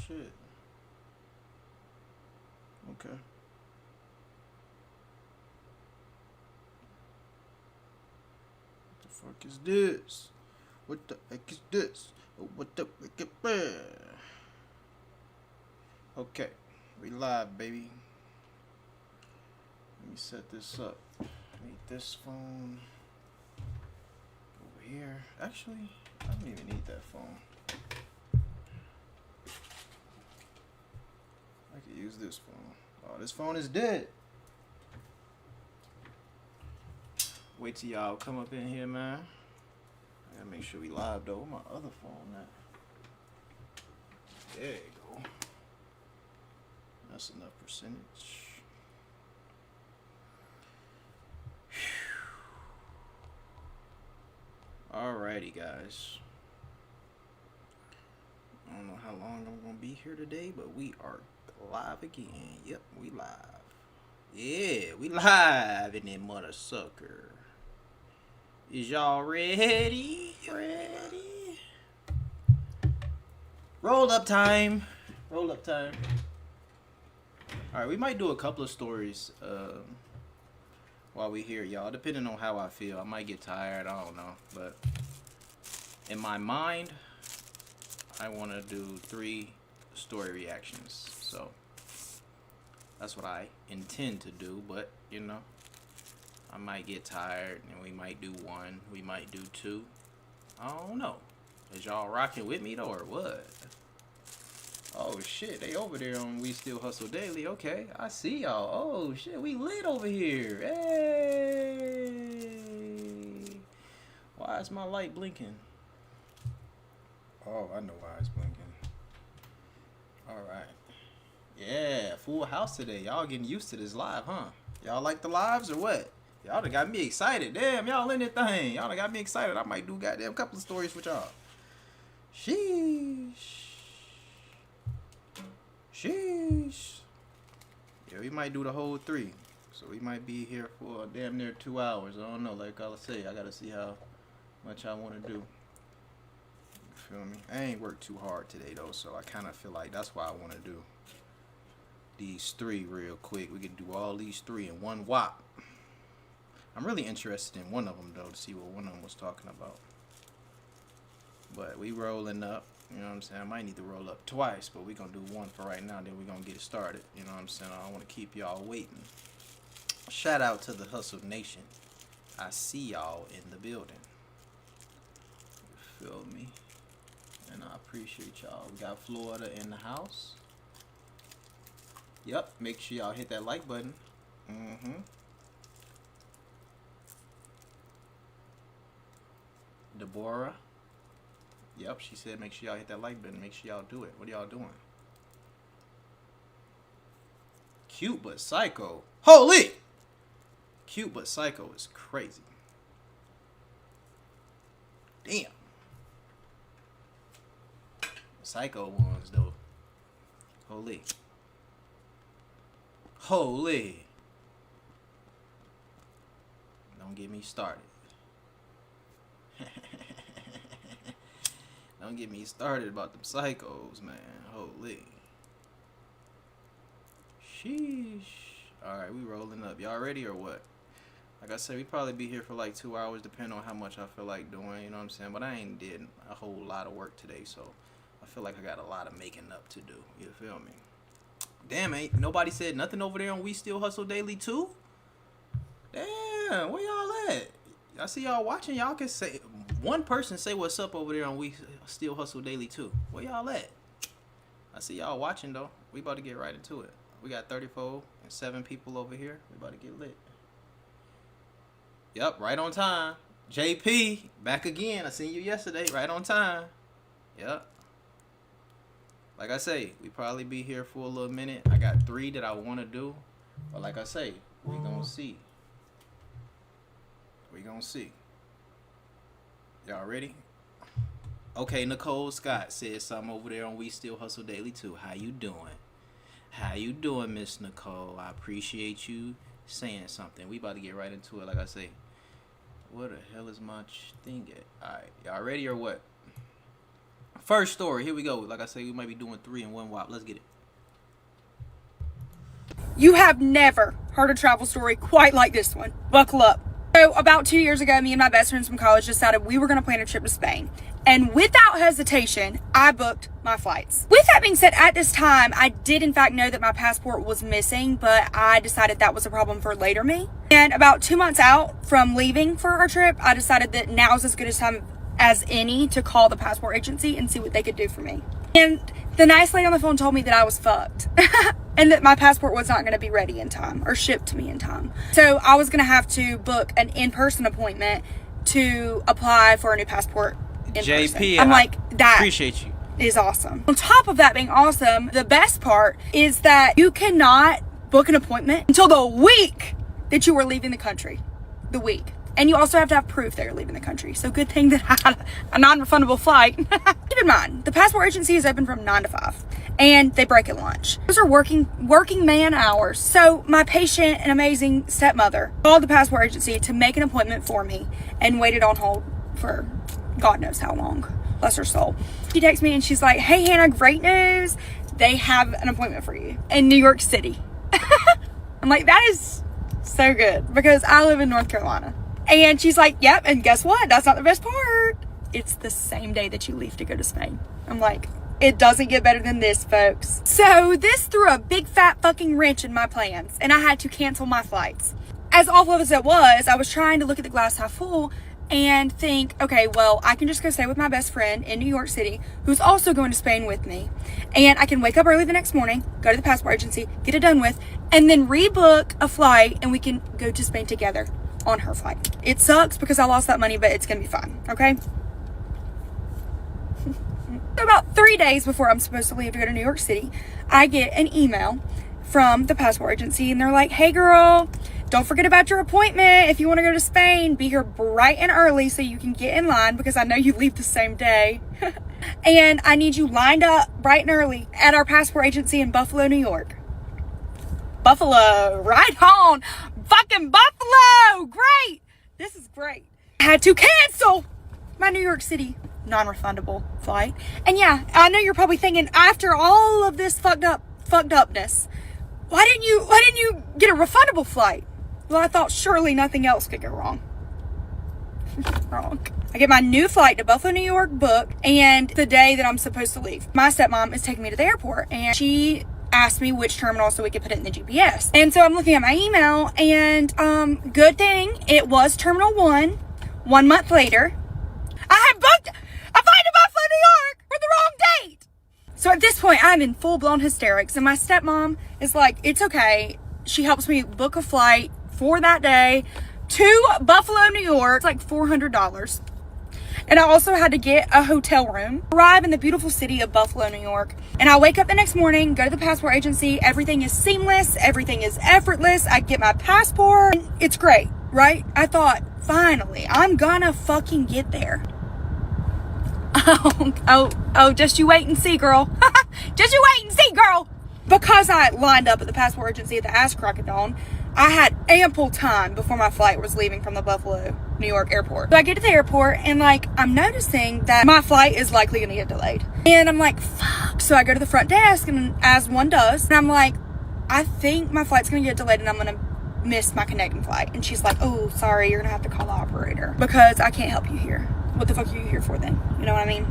shit. Okay. What the fuck is this? What the heck is this? What the heck is this? Okay. We live, baby. Let me set this up. Need this phone over here. Actually, I don't even need that phone. I could use this phone. Oh, this phone is dead. Wait till y'all come up in here, man. I gotta make sure we live though. Where my other phone at? There you go. That's enough percentage. Alrighty, guys. I don't know how long I'm gonna be here today, but we are live again. Yep, we live. Yeah, we live in that mother sucker. Is y'all ready? Ready? Roll up time. Roll up time. Alright, we might do a couple of stories while we here, y'all. Depending on how I feel. I might get tired, I don't know. But in my mind, I want to do 3 story reactions. So that's what I intend to do. But, you know, I might get tired and we might do 1. We might do 2. I don't know. Is y'all rocking with me though or what? Oh shit, they over there on We Still Hustle Daily. Okay, I see y'all. Oh shit, we lit over here. Hey. Why is my light blinking? Oh, I know why it's blinking. Alright. Yeah, full house today. Y'all getting used to this live, huh? Y'all like the lives or what? Y'all done got me excited. Damn, y'all in that thing. Y'all done got me excited. I might do goddamn couple of stories with y'all. Sheesh. Sheesh. Yeah, we might do the whole 3. So we might be here for damn near 2 hours. I don't know. Like I say, I gotta see how much I want to do. You feel me? I ain't worked too hard today though, so I kind of feel like that's why I want to do these 3 real quick. We could do all these 3 in one whop. I'm really interested in one of them though, to see what one of them was talking about. But we rolling up. You know what I'm saying? I might need to roll up twice, but we're going to do 1 for right now, then we're going to get it started. You know what I'm saying? I don't want to keep y'all waiting. Shout out to the Hustle Nation. I see y'all in the building. You feel me? And I appreciate y'all. We got Florida in the house. Yep. Make sure y'all hit that like button. Deborah. Yep, she said make sure y'all hit that like button. Make sure y'all do it. What are y'all doing? Cute but psycho. Holy! Cute but psycho is crazy. Damn. Psycho ones though. Holy. Holy. Don't get me started. Don't get me started about them psychos, man. Holy. Sheesh. Alright, we rolling up. Y'all ready or what? Like I said, we probably be here for like 2 hours, depending on how much I feel like doing, you know what I'm saying? But I ain't did a whole lot of work today, so I feel like I got a lot of making up to do. You feel me? Damn, ain't nobody said nothing over there on We Still Hustle Daily too? Damn, where y'all at? I see y'all watching. Y'all can say, one person say what's up over there on We Still Hustle Daily too. Where y'all at? I see y'all watching though. We about to get right into it. We got 34 and 7 people over here. We about to get lit. Yep, right on time. JP, back again. I seen you yesterday. Right on time. Yep. Like I say, we probably be here for a little minute. I got 3 that I want to do. But like I say, we gonna see. We gonna see. Y'all ready? Okay, Nicole Scott said something over there on We Still Hustle Daily too. How you doing? How you doing, Miss Nicole? I appreciate you saying something. We about to get right into it. Like I say, where the hell is my thing at? Alright, y'all ready or what? First story, here we go. Like I say, we might be doing 3 in one whop. Let's get it. You have never heard a travel story quite like this one. Buckle up. So about 2 years ago, me and my best friends from college decided we were going to plan a trip to Spain. And without hesitation, I booked my flights. With that being said, at this time, I did in fact know that my passport was missing, but I decided that was a problem for later me. And about 2 months out from leaving for our trip, I decided that now's as good a time as any to call the passport agency and see what they could do for me. And the nice lady on the phone told me that I was fucked and that my passport was not going to be ready in time or shipped to me in time. So I was going to have to book an in-person appointment to apply for a new passport in JP, person. I'm like, that appreciate you. Is awesome. On top of that being awesome, the best part is that you cannot book an appointment until the week that you are leaving the country. The week. And you also have to have proof that you're leaving the country. So good thing that I had a non-refundable flight. Keep in mind, the passport agency is open from 9 to 5. And they break at lunch. Those are working man hours. So my patient and amazing stepmother called the passport agency to make an appointment for me and waited on hold for God knows how long. Bless her soul. She texts me and she's like, hey Hannah, great news. They have an appointment for you in New York City. I'm like, that is so good because I live in North Carolina. And she's like, yep, and guess what? That's not the best part. It's the same day that you leave to go to Spain. I'm like, it doesn't get better than this, folks. So this threw a big fat fucking wrench in my plans, and I had to cancel my flights. As awful as it was, I was trying to look at the glass half full and think, okay, well, I can just go stay with my best friend in New York City, who's also going to Spain with me. And I can wake up early the next morning, go to the passport agency, get it done with, and then rebook a flight, and we can go to Spain together on her flight. It sucks because I lost that money, but it's gonna be fine, okay? So about 3 days before I'm supposed to leave to go to New York City, I get an email from the passport agency, and they're like, hey girl, don't forget about your appointment. If you want to go to Spain, be here bright and early so you can get in line because I know you leave the same day. And I need you lined up bright and early at our passport agency in Buffalo, New York. Buffalo, right on. Fucking Buffalo. Great. This is great. I had to cancel my New York City non-refundable flight. And yeah, I know you're probably thinking, after all of this fucked upness, why didn't you get a refundable flight? Well, I thought surely nothing else could go wrong. Wrong. I get my new flight to Buffalo, New York booked, and the day that I'm supposed to leave, my stepmom is taking me to the airport, and she asked me which terminal so we could put it in the GPS. And so I'm looking at my email, and good thing it was Terminal 1. 1 month later, I had booked a flight to Buffalo, New York for the wrong date. So at this point, I'm in full-blown hysterics, and my stepmom is like, it's okay. She helps me book a flight for that day to Buffalo, New York. It's like $400. And I also had to get a hotel room, arrive in the beautiful city of Buffalo, New York. And I wake up the next morning, go to the passport agency. Everything is seamless. Everything is effortless. I get my passport. And it's great, right? I thought, finally, I'm gonna fucking get there. Oh, just you wait and see, girl. Just you wait and see, girl. Because I lined up at the passport agency at the ass crack of dawn, I had ample time before my flight was leaving from the Buffalo, New York airport. So I get to the airport and I'm noticing that my flight is likely going to get delayed. And I'm like, fuck. So I go to the front desk, and as one does, and I'm like, I think my flight's going to get delayed and I'm going to miss my connecting flight. And she's like, oh, sorry, you're going to have to call the operator because I can't help you here. What the fuck are you here for then? You know what I mean?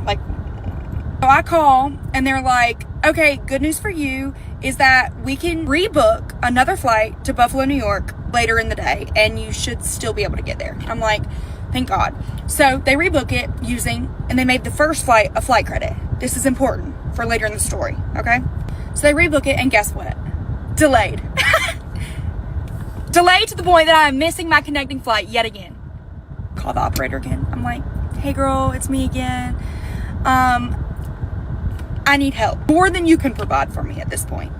So I call and they're like, okay, good news for you is that we can rebook another flight to Buffalo, New York later in the day, and you should still be able to get there. I'm like, thank God. So they rebook it and they made the first flight a flight credit. This is important for later in the story, okay? So they rebook it, and guess what? Delayed. Delayed to the point that I'm missing my connecting flight yet again. Call the operator again. I'm like, hey girl, it's me again. I need help. More than you can provide for me at this point.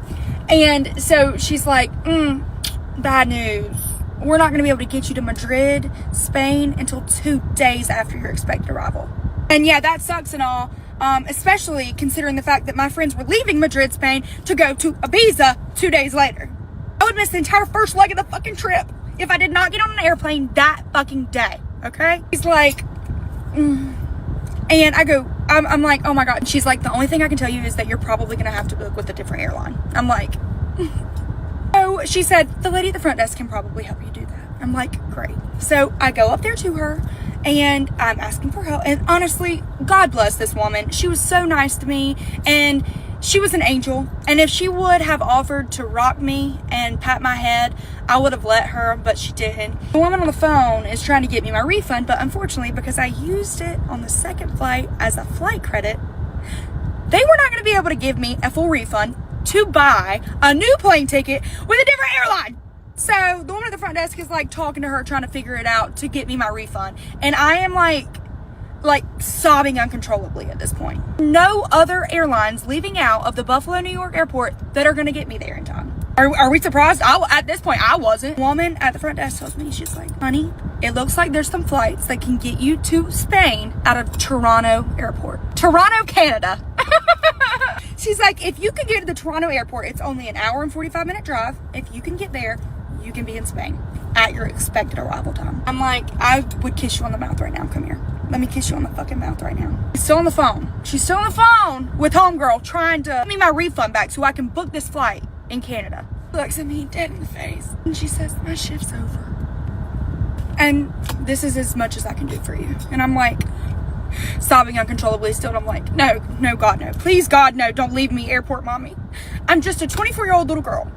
And so she's like, bad news. We're not going to be able to get you to Madrid, Spain until 2 days after your expected arrival. And yeah, that sucks and all, especially considering the fact that my friends were leaving Madrid, Spain to go to Ibiza 2 days later. I would miss the entire first leg of the fucking trip if I did not get on an airplane that fucking day, okay? He's like, and I go, I'm like, oh my God. She's like, the only thing I can tell you is that you're probably going to have to book with a different airline. I'm like, so she said, the lady at the front desk can probably help you do that. I'm like, great. So I go up there to her and I'm asking for help. And honestly, God bless this woman. She was so nice to me and she was an angel. And if she would have offered to rock me and pat my head, I would have let her, but she didn't. The woman on the phone is trying to get me my refund, but unfortunately, because I used it on the second flight as a flight credit, they were not going to be able to give me a full refund to buy a new plane ticket with a different airline. So the woman at the front desk is like talking to her, trying to figure it out to get me my refund. And I am like sobbing uncontrollably at this point. No other airlines leaving out of the Buffalo, New York airport that are going to get me there in time. Are we surprised? At this point, I wasn't. The woman at the front desk tells me, she's like, honey, it looks like there's some flights that can get you to Spain out of Toronto airport. Toronto, Canada. She's like, if you can get to the Toronto airport, it's only an hour and 45-minute drive. If you can get there, you can be in Spain at your expected arrival time. I'm like, I would kiss you on the mouth right now. Come here. Let me kiss you on the fucking mouth right now. She's still on the phone. She's still on the phone with homegirl trying to give me my refund back so I can book this flight in Canada. She looks at me dead in the face and she says, my shift's over. And this is as much as I can do for you. And I'm like, sobbing uncontrollably still. And I'm like, no, God, no. Please, God, no. Don't leave me, airport mommy. I'm just a 24-year-old little girl.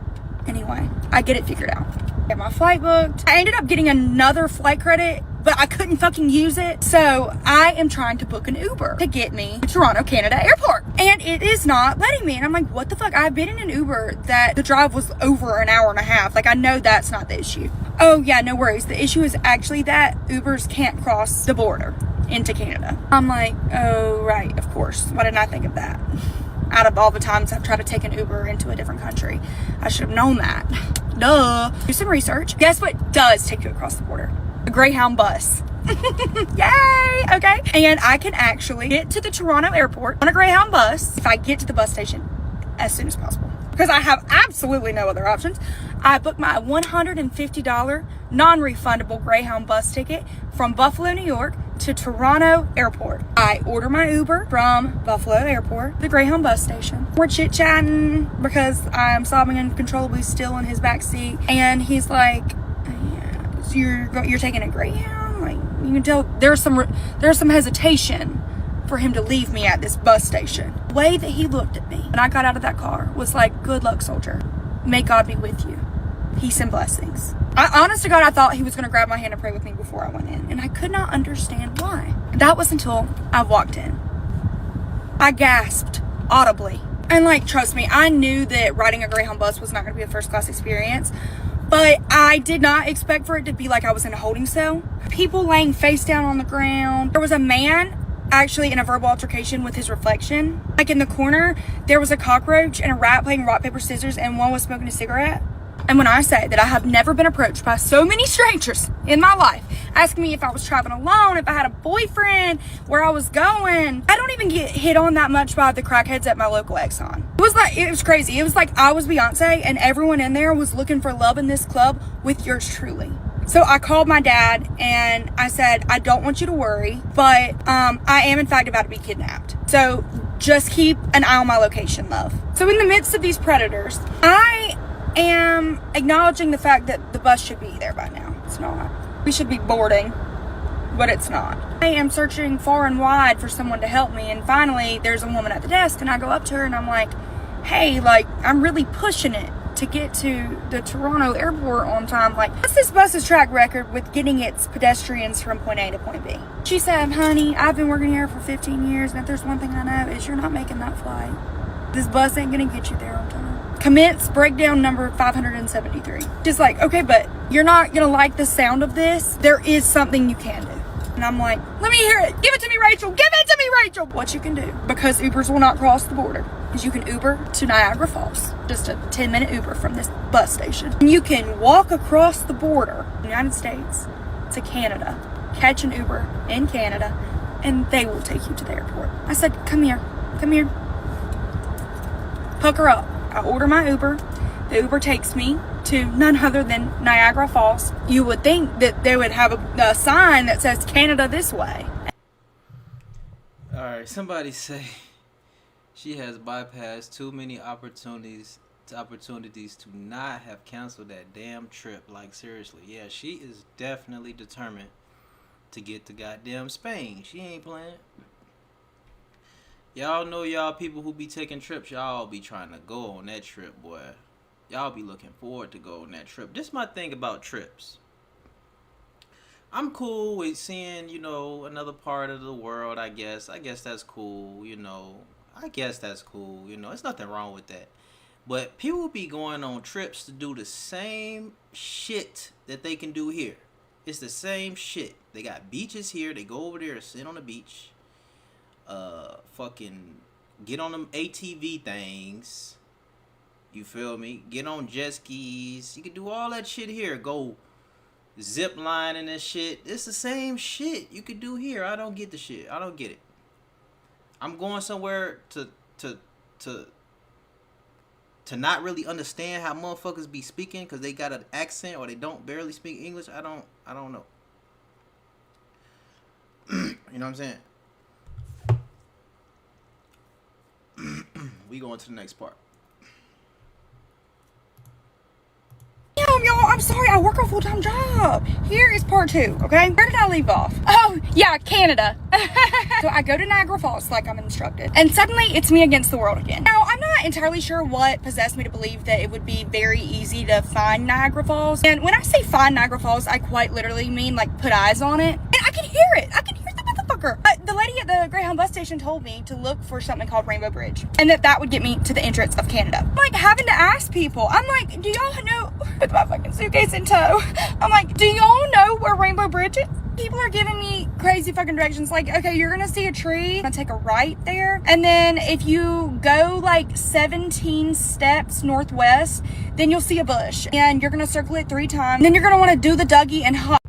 Anyway, I get it figured out. Get my flight booked. I ended up getting another flight credit, but I couldn't fucking use it. So I am trying to book an Uber to get me to Toronto, Canada airport. And it is not letting me. And I'm like, what the fuck? I've been in an Uber that the drive was over an hour and a half. Like, I know that's not the issue. Oh yeah, no worries. The issue is actually that Ubers can't cross the border into Canada. I'm like, oh right, of course. Why didn't I think of that? Out of all the times I've tried to take an Uber into a different country, I should have known that. Duh. Do some research. Guess what does take you across the border? A Greyhound bus. Yay! Okay. And I can actually get to the Toronto airport on a Greyhound bus if I get to the bus station as soon as possible. Because I have absolutely no other options. I booked my $150 non-refundable Greyhound bus ticket from Buffalo, New York to Toronto airport. I order my Uber from Buffalo airport, the Greyhound bus station. We're chit-chatting because I'm sobbing uncontrollably still in his back seat. And he's like, yeah, so you're taking a Greyhound? Like, you can tell there's some hesitation for him to leave me at this bus station. The way that he looked at me when I got out of that car was like, good luck, soldier. May God be with you. Peace and blessings. Honest to God, I thought he was going to grab my hand and pray with me before I went in. And I could not understand why. That was until I walked in. I gasped audibly. And like, trust me, I knew that riding a Greyhound bus was not going to be a first class experience. But I did not expect for it to be like I was in a holding cell. People laying face down on the ground. There was a man actually in a verbal altercation with his reflection. Like in the corner, there was a cockroach and a rat playing rock, paper, scissors, and one was smoking a cigarette. And when I say that I have never been approached by so many strangers in my life, asking me if I was traveling alone, if I had a boyfriend, where I was going. I don't even get hit on that much by the crackheads at my local Exxon. It was crazy. It was like I was Beyonce and everyone in there was looking for love in this club with yours truly. So I called my dad and I said, I don't want you to worry, but I am in fact about to be kidnapped. So just keep an eye on my location, love. So in the midst of these predators, I am acknowledging the fact that the bus should be there by now. It's not. We should be boarding, but it's not. I am searching far and wide for someone to help me, and finally there's a woman at the desk, and I go up to her and I'm like, hey, like, I'm really pushing it to get to the Toronto airport on time. Like, what's this bus's track record with getting its pedestrians from point A to point B? She said, honey, I've been working here for 15 years, and if there's one thing I know is you're not making that flight. This bus ain't gonna get you there on time. Commence breakdown number 573. Just like, okay, but you're not gonna like the sound of this. There is something you can do. And I'm like, let me hear it. Give it to me, Rachel. Give it to me, Rachel. What you can do, because Ubers will not cross the border, is you can Uber to Niagara Falls. Just a 10-minute Uber from this bus station. And you can walk across the border, United States, to Canada, catch an Uber in Canada, and they will take you to the airport. I said, come here. Pucker up. I order my Uber. The Uber takes me to none other than Niagara Falls. You would think that they would have a sign that says Canada this way. Alright, somebody say she has bypassed too many opportunities to not have canceled that damn trip. Like, seriously. Yeah, she is definitely determined to get to goddamn Spain. She ain't playing. Y'all know y'all people who be taking trips, y'all be trying to go on that trip, boy. Y'all be looking forward to go on that trip. This is my thing about trips. I'm cool with seeing, you know, another part of the world, I guess. I guess that's cool, you know. I guess that's cool, you know. There's nothing wrong with that. But people be going on trips to do the same shit that they can do here. It's the same shit. They got beaches here. They go over there and sit on the beach. Fucking get on them ATV things. You feel me? Get on jet skis. You can do all that shit here. Go zip lining and shit. It's the same shit you could do here. I don't get the shit. I don't get it. I'm going somewhere to not really understand how motherfuckers be speaking because they got an accent or they don't barely speak English. I don't know. You know what I'm saying? We going to the next part. Damn, y'all, I'm sorry. I work a full-time job. Here is part 2, okay? Where did I leave off? Oh, yeah, Canada. So I go to Niagara Falls like I'm instructed. And suddenly, it's me against the world again. Now, I'm not entirely sure what possessed me to believe that it would be very easy to find Niagara Falls. And when I say find Niagara Falls, I quite literally mean, like, put eyes on it. And I can hear it. I can hear the motherfucker. But the lady at the Greyhound bus station told me to look for something called Rainbow Bridge. And that would get me to the entrance of Canada. I'm, like, having to ask people. I'm like, do y'all know... With my fucking suitcase in tow. I'm like, do y'all know where Rainbow Bridge is? People are giving me crazy fucking directions. Like, okay, you're gonna see a tree. I'm gonna take a right there. And then if you go like 17 steps northwest, then you'll see a bush. And you're gonna circle it 3 times. And then you're gonna wanna do the Dougie and hop.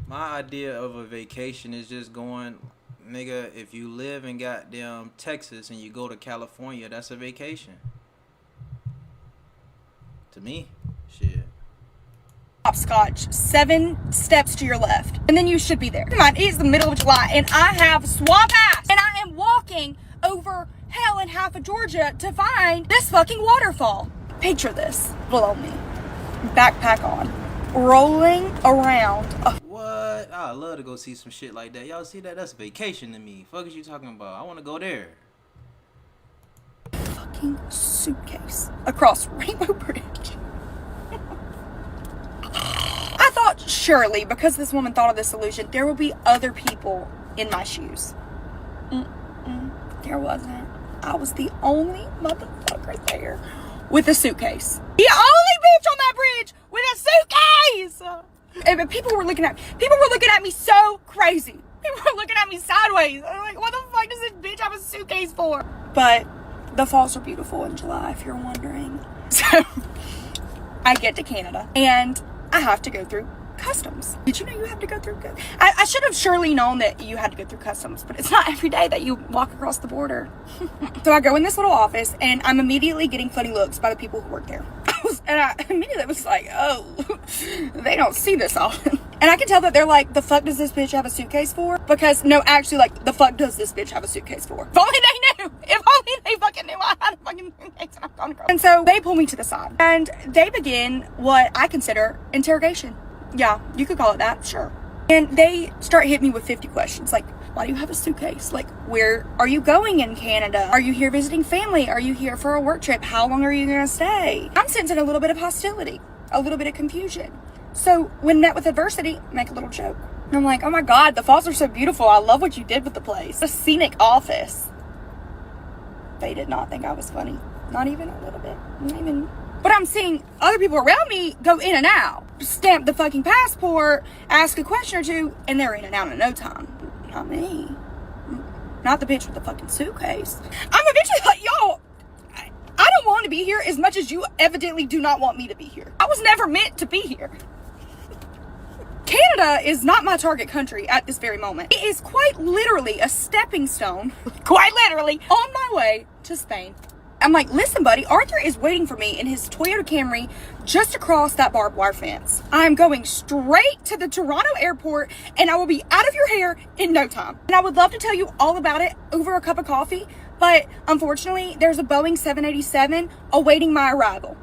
My idea of a vacation is just going, nigga, if you live in goddamn Texas and you go to California, that's a vacation. To me, shit. Hopscotch 7 steps to your left, and then you should be there. Come on, it's the middle of July, and I have swap ass, and I am walking over hell and half of Georgia to find this fucking waterfall. Picture this below me, backpack on, rolling around. What? I love to go see some shit like that. Y'all see that? That's a vacation to me. Fuck is you talking about? I want to go there. Fucking suitcase across Rainbow Bridge. I thought surely because this woman thought of this solution, there will be other people in my shoes. There wasn't. I was the only motherfucker there with a suitcase. The only bitch on that bridge with a suitcase. And people were looking at me so crazy. People were looking at me sideways. I'm like, what the fuck does this bitch have a suitcase for? But the falls are beautiful in July, if you're wondering. So I get to Canada and I have to go through customs. Did you know you have to go through? I should have surely known that you had to go through customs, but it's not every day that you walk across the border. So I go in this little office and I'm immediately getting funny looks by the people who work there. And I immediately was like, oh, they don't see this often. And I can tell that they're like, the fuck does this bitch have a suitcase for? Because, no, actually, like, the fuck does this bitch have a suitcase for? If only they knew. If only they fucking knew I had a fucking suitcase and I've gone across. And so they pull me to the side. And they begin what I consider interrogation. Yeah, you could call it that, sure. And they start hitting me with 50 questions. Like, why do you have a suitcase? Like, where are you going in Canada? Are you here visiting family? Are you here for a work trip? How long are you going to stay? I'm sensing a little bit of hostility, a little bit of confusion. So when met with adversity, make a little joke. And I'm like, oh my God, the falls are so beautiful. I love what you did with the place. A scenic office. They did not think I was funny. Not even a little bit. Not even. But I'm seeing other people around me go in and out. Stamp the fucking passport, ask a question or two, and they're in and out in no time. Not me. Not the bitch with the fucking suitcase. I'm eventually like, y'all, I don't want to be here as much as you evidently do not want me to be here. I was never meant to be here. Canada is not my target country at this very moment. It is quite literally a stepping stone, quite literally, on my way to Spain. I'm like, listen, buddy, Arthur is waiting for me in his Toyota Camry just across that barbed wire fence. I'm going straight to the Toronto airport and I will be out of your hair in no time. And I would love to tell you all about it over a cup of coffee, but unfortunately, there's a Boeing 787 awaiting my arrival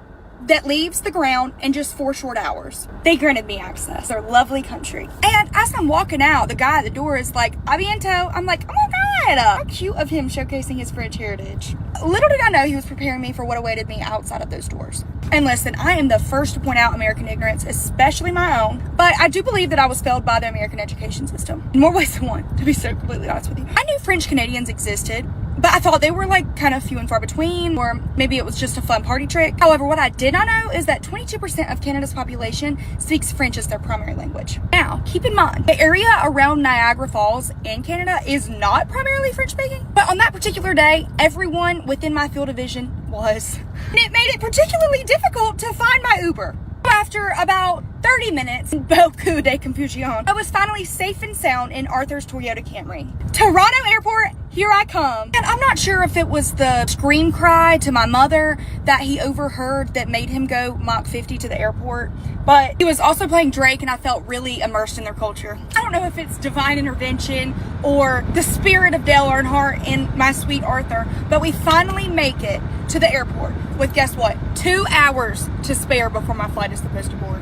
that leaves the ground in just 4 short hours. They granted me access. They're a lovely country. And as I'm walking out, the guy at the door is like, aviento. I'm like, oh my God, how cute of him showcasing his French heritage. Little did I know he was preparing me for what awaited me outside of those doors. And listen, I am the first to point out American ignorance, especially my own, but I do believe that I was failed by the American education system in more ways than one, to be so completely honest with you. I knew French Canadians existed, but I thought they were like kind of few and far between, or maybe it was just a fun party trick. However, what I did not know is that 22% of Canada's population speaks French as their primary language. Now, keep in mind, the area around Niagara Falls in Canada is not primarily French speaking, but on that particular day, everyone within my field of vision was. And it made it particularly difficult to find my Uber. After about 30 minutes, beaucoup de confusion, I was finally safe and sound in Arthur's Toyota Camry. Toronto Airport, here I come. And I'm not sure if it was the scream cry to my mother that he overheard that made him go Mach 50 to the airport, but he was also playing Drake and I felt really immersed in their culture. I don't know if it's divine intervention or the spirit of Dale Earnhardt and my sweet Arthur, but we finally make it to the airport with, guess what, 2 hours to spare before my flight is supposed to board.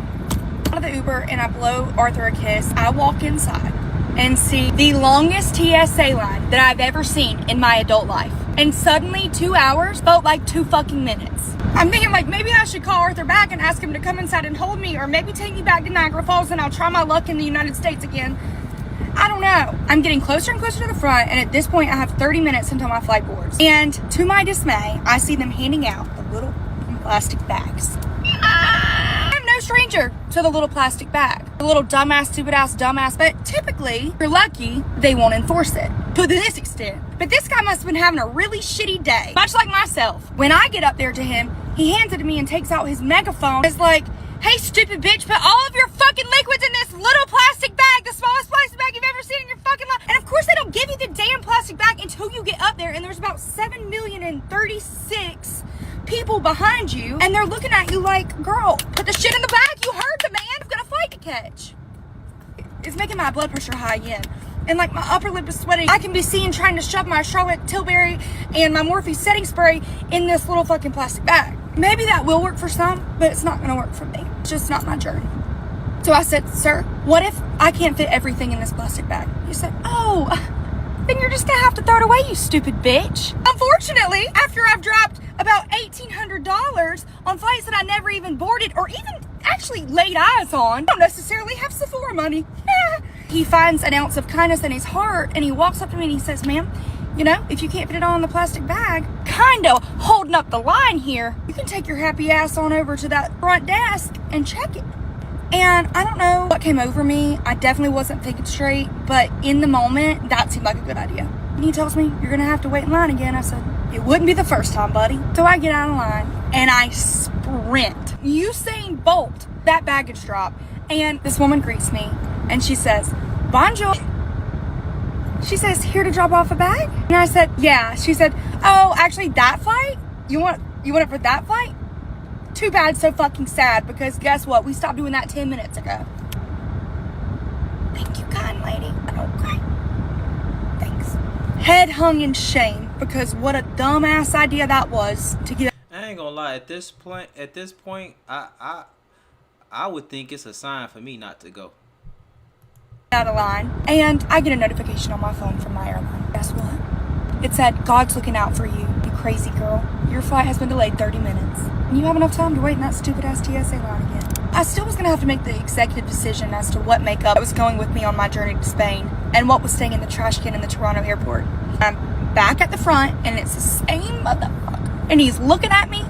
Out of the Uber and I blow Arthur a kiss. I walk inside and see the longest TSA line that I've ever seen in my adult life. And suddenly 2 hours felt like 2 fucking minutes. I'm thinking like maybe I should call Arthur back and ask him to come inside and hold me, or maybe take me back to Niagara Falls and I'll try my luck in the United States again. I don't know. I'm getting closer and closer to the front, and at this point I have 30 minutes until my flight boards. And to my dismay, I see them handing out the little plastic bags. I'm no stranger to the little plastic bag. The little dumbass, stupid ass dumbass, but typically, if you're lucky, they won't enforce it to this extent. But this guy must have been having a really shitty day, much like myself. When I get up there to him, he hands it to me and takes out his megaphone. It's like, hey, stupid bitch, put all of your fucking liquids in this little plastic bag, the smallest plastic bag you've ever seen in your fucking life. And of course, they don't give you the damn plastic bag until you get up there, and there's about 7,036,000 people behind you, and they're looking at you like, girl, put the shit in the bag. You heard the man. I've got a flight to catch. It's making my blood pressure high again. And like my upper lip is sweating. I can be seen trying to shove my Charlotte Tilbury and my Morphe setting spray in this little fucking plastic bag. Maybe that will work for some, but it's not going to work for me. It's just not my journey. So I said, sir, what if I can't fit everything in this plastic bag? He said, oh, then you're just going to have to throw it away, you stupid bitch. Unfortunately, after I've dropped about $1,800 on flights that I never even boarded or even actually laid eyes on, I don't necessarily have Sephora money. He finds an ounce of kindness in his heart and he walks up to me and he says, ma'am, you know, if you can't fit it all in the plastic bag, kind of holding up the line here, you can take your happy ass on over to that front desk and check it. And I don't know what came over me. I definitely wasn't thinking straight, but in the moment, that seemed like a good idea. And he tells me, you're going to have to wait in line again. I said, it wouldn't be the first time, buddy. So I get out of line and I sprint. Usain Bolt, that baggage drop. And this woman greets me and she says, bonjour. She says, here to drop off a bag? And I said, yeah. She said, oh, actually that flight? You want it for that flight? Too bad, so fucking sad, because guess what? We stopped doing that 10 minutes ago. Thank you, kind lady. Okay. Thanks. Head hung in shame, because what a dumbass idea that was to get. I ain't gonna lie, at this point, I would think it's a sign for me not to go. Out of line, and I get a notification on my phone from my airline. Guess what? It said, God's looking out for you, you crazy girl. Your flight has been delayed 30 minutes. And you have enough time to wait in that stupid ass TSA line again. I still was gonna have to make the executive decision as to what makeup was going with me on my journey to Spain and what was staying in the trash can in the Toronto airport. I'm back at the front and it's the same motherfucker. And he's looking at me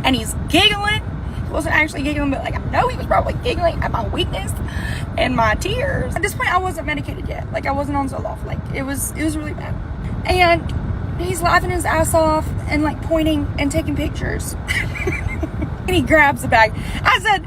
and he's giggling. He wasn't actually giggling, but like I know he was probably giggling at my weakness and my tears. At this point I wasn't medicated yet. Like I wasn't on Zoloft. Like it was really bad. And he's laughing his ass off and like pointing and taking pictures. And he grabs the bag. I said,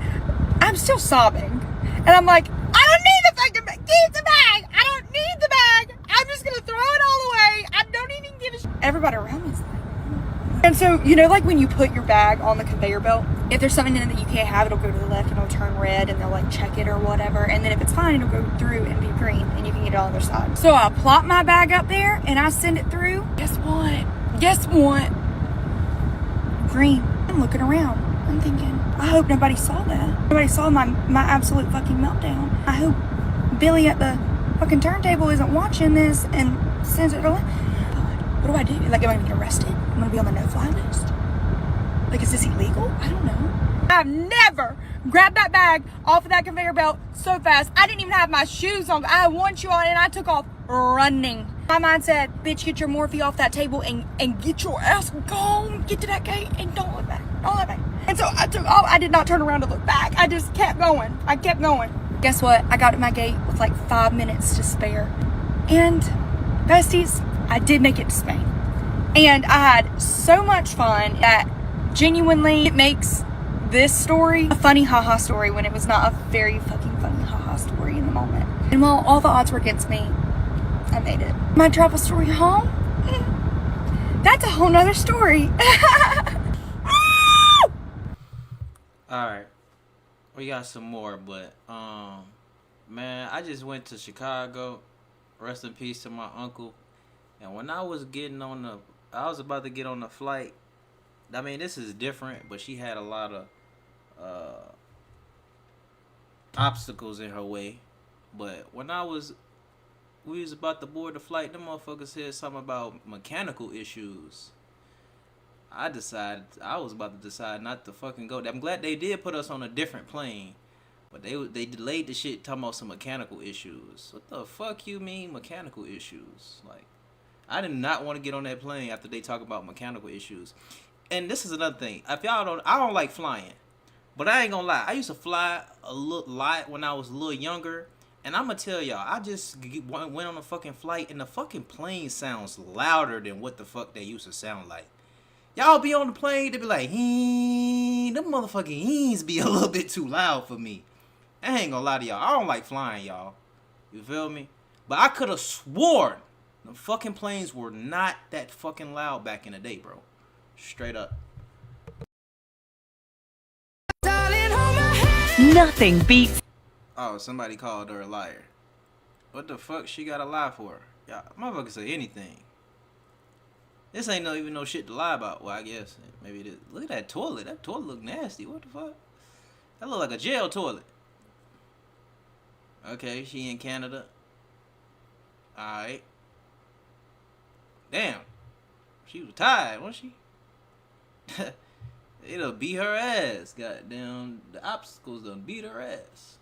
I'm still sobbing. And I'm like, I don't need the fucking bag. Keep the bag. I don't need the bag. I'm just going to throw it all away. I don't even give a shit. Everybody around me is like, and so So, you know, like when you put your bag on the conveyor belt, if there's something in it that you can't have, it'll go to the left and it'll turn red and they'll like check it or whatever. And then if it's fine, it'll go through and be green and you can get it on the other side. So I plop my bag up there and I send it through. Guess what? Green. I'm looking around. I'm thinking, I hope nobody saw that. Nobody saw my absolute fucking meltdown. I hope Billy at the fucking turntable isn't watching this and sends it away. God, what do? Like, am I gonna get arrested? I'm gonna be on the no-fly list? Like, is this illegal? I don't know. I've never grabbed that bag off of that conveyor belt so fast. I didn't even have my shoes on. I had one shoe on and I took off running. My mind said, bitch, get your Morphe off that table and get your ass gone. Get to that gate and don't look back. Don't look back. And so I took off. I did not turn around to look back. I just kept going. I kept going. Guess what? I got to my gate with like 5 minutes to spare. And besties, I did make it to Spain. And I had so much fun that genuinely it makes this story a funny haha story when it was not a very fucking funny haha story in the moment. And while all the odds were against me, I made it. My travel story home? That's a whole nother story. Alright. We got some more, but man, I just went to Chicago. Rest in peace to my uncle. And when I was about to get on the flight. I mean, this is different, but she had a lot of obstacles in her way. But when we was about to board the flight, them motherfuckers said something about mechanical issues. I was about to decide not to fucking go. I'm glad they did put us on a different plane, but they delayed the shit talking about some mechanical issues. What the fuck you mean mechanical issues? Like, I did not want to get on that plane after they talk about mechanical issues. And this is another thing. If y'all don't, I don't like flying, but I ain't gonna lie. I used to fly a lot when I was a little younger. And I'm gonna tell y'all, I just went on a fucking flight and the fucking plane sounds louder than what the fuck they used to sound like. Y'all be on the plane, they be like, them motherfucking heens be a little bit too loud for me. I ain't gonna lie to y'all. I don't like flying, y'all. You feel me? But I could have sworn the fucking planes were not that fucking loud back in the day, bro. Straight up. Nothing beats. Oh, somebody called her a liar. What the fuck she got to lie for? Yeah, motherfucker say anything. This ain't even no shit to lie about. Well, I guess maybe it is. Look at that toilet. That toilet look nasty. What the fuck? That look like a jail toilet. Okay, she in Canada. Alright. Damn. She was tired, wasn't she? It'll beat her ass. Goddamn, the obstacles done beat her ass.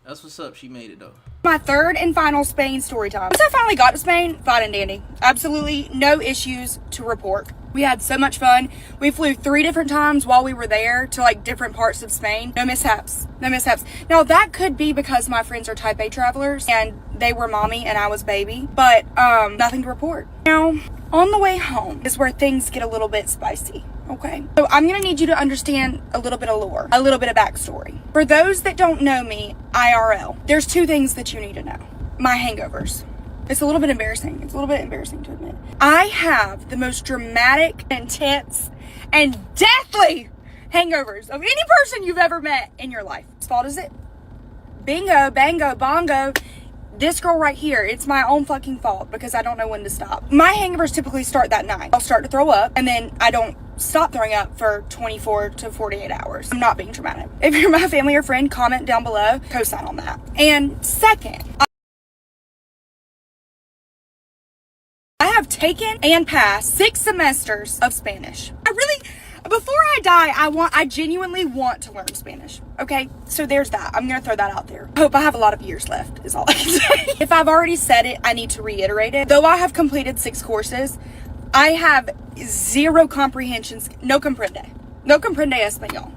That's what's up. She made it though. My third and final Spain story time. Once I finally got to Spain, fine and dandy. Absolutely no issues to report. We had so much fun. We flew 3 different times while we were there to like different parts of Spain. No mishaps. No mishaps. Now that could be because my friends are type A travelers and they were mommy and I was baby, but nothing to report. Now, on the way home is where things get a little bit spicy. Okay, so I'm gonna need you to understand a little bit of lore, a little bit of backstory. For those that don't know me, IRL, there's 2 things that you need to know. My hangovers. It's a little bit embarrassing. It's a little bit embarrassing to admit. I have the most dramatic, intense, and deathly hangovers of any person you've ever met in your life. Whose fault is it? Bingo, bango, bongo. This girl right here, it's my own fucking fault because I don't know when to stop. My hangovers typically start that night. I'll start to throw up and then I don't stop throwing up for 24 to 48 hours. I'm not being dramatic. If you're my family or friend, comment down below, co-sign on that. And second, I have taken and passed 6 semesters of Spanish. Before I die, I genuinely want to learn Spanish. Okay, so there's that. I'm gonna throw that out there. I hope I have a lot of years left, is all I can say. If I've already said it, I need to reiterate it. Though I have completed 6 courses, I have 0 comprehensions. No comprende. No comprende español.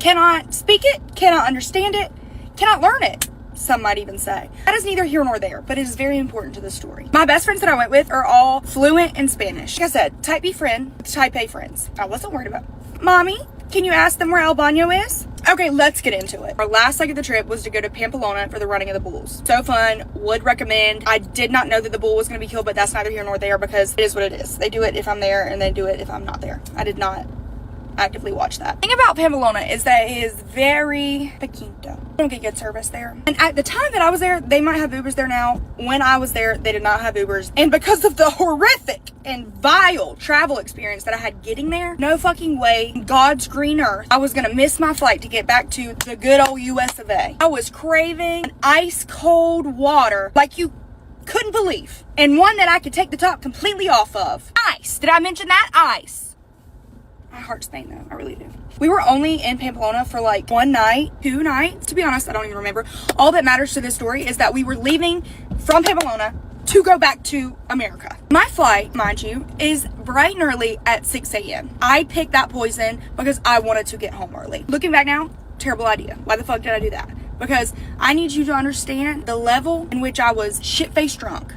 Cannot speak it, cannot understand it, cannot learn it. Some might even say. That is neither here nor there, but it is very important to the story. My best friends that I went with are all fluent in Spanish. Like I said, type B friend with type A friends. I wasn't worried about. Mommy, can you ask them where El Baño is? Okay, let's get into it. Our last leg of the trip was to go to Pamplona for the running of the bulls. So fun. Would recommend. I did not know that the bull was going to be killed, but that's neither here nor there because it is what it is. They do it if I'm there and they do it if I'm not there. I did not actively watch that. The thing about Pamplona is that it is very pequeño. Don't get good service there. And at the time that I was there, they might have Ubers there now. When I was there, they did not have Ubers. And because of the horrific and vile travel experience that I had getting there, no fucking way, God's green earth, I was gonna miss my flight to get back to the good old US of A. I was craving ice cold water like you couldn't believe. And one that I could take the top completely off of. Ice. Did I mention that? Ice. My heart's pain though, I really do. We were only in Pamplona for like 1 night, 2 nights. To be honest, I don't even remember. All that matters to this story is that we were leaving from Pamplona to go back to America. My flight, mind you, is bright and early at 6 a.m. I picked that poison because I wanted to get home early. Looking back now, terrible idea. Why the fuck did I do that? Because I need you to understand the level in which I was shit-faced drunk.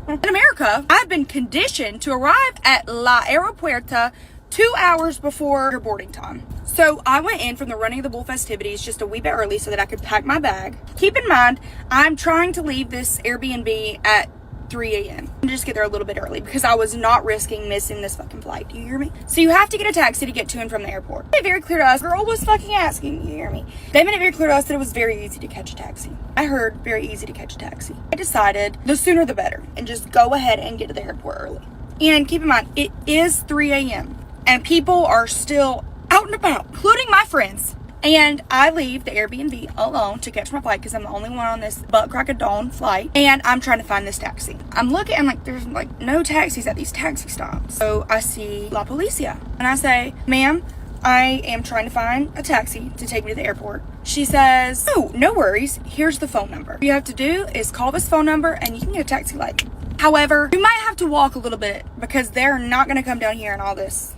In America, I've been conditioned to arrive at La Aeropuerta 2 hours before your boarding time. So I went in from the running of the bull festivities just a wee bit early so that I could pack my bag. Keep in mind, I'm trying to leave this Airbnb at 3 a.m. and just get there a little bit early because I was not risking missing this fucking flight. Do you hear me? So you have to get a taxi to get to and from the airport. They made it very clear to us. Girl was fucking asking. You hear me? They made it very clear to us that it was very easy to catch a taxi. I heard very easy to catch a taxi. I decided the sooner the better and just go ahead and get to the airport early. And keep in mind, it is 3 a.m. and people are still out and about, including my friends. And I leave the Airbnb alone to catch my flight because I'm the only one on this butt crack of dawn flight. And I'm trying to find this taxi. I'm looking, I'm like, there's like no taxis at these taxi stops. So I see La Policia. And I say, ma'am, I am trying to find a taxi to take me to the airport. She says, oh, no worries. Here's the phone number. What you have to do is call this phone number and you can get a taxi later. However, you might have to walk a little bit because they're not going to come down here and all this.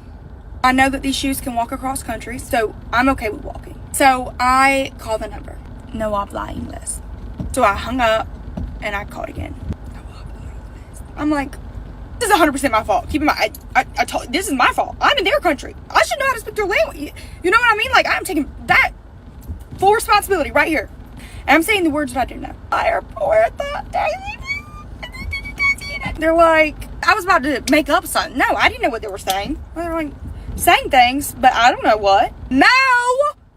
I know that these shoes can walk across country, so I'm okay with walking. So I call the number. No habla inglés. So I hung up and I called again. No habla inglés. I'm like, this is 100% my fault. Keep in mind, I told this is my fault. I'm in their country. I should know how to speak their language. You know what I mean? Like, I'm taking that full responsibility right here. And I'm saying the words that I do know. They're like, I was about to make up something. No, I didn't know what they were saying. They're like, saying things, but I don't know what. No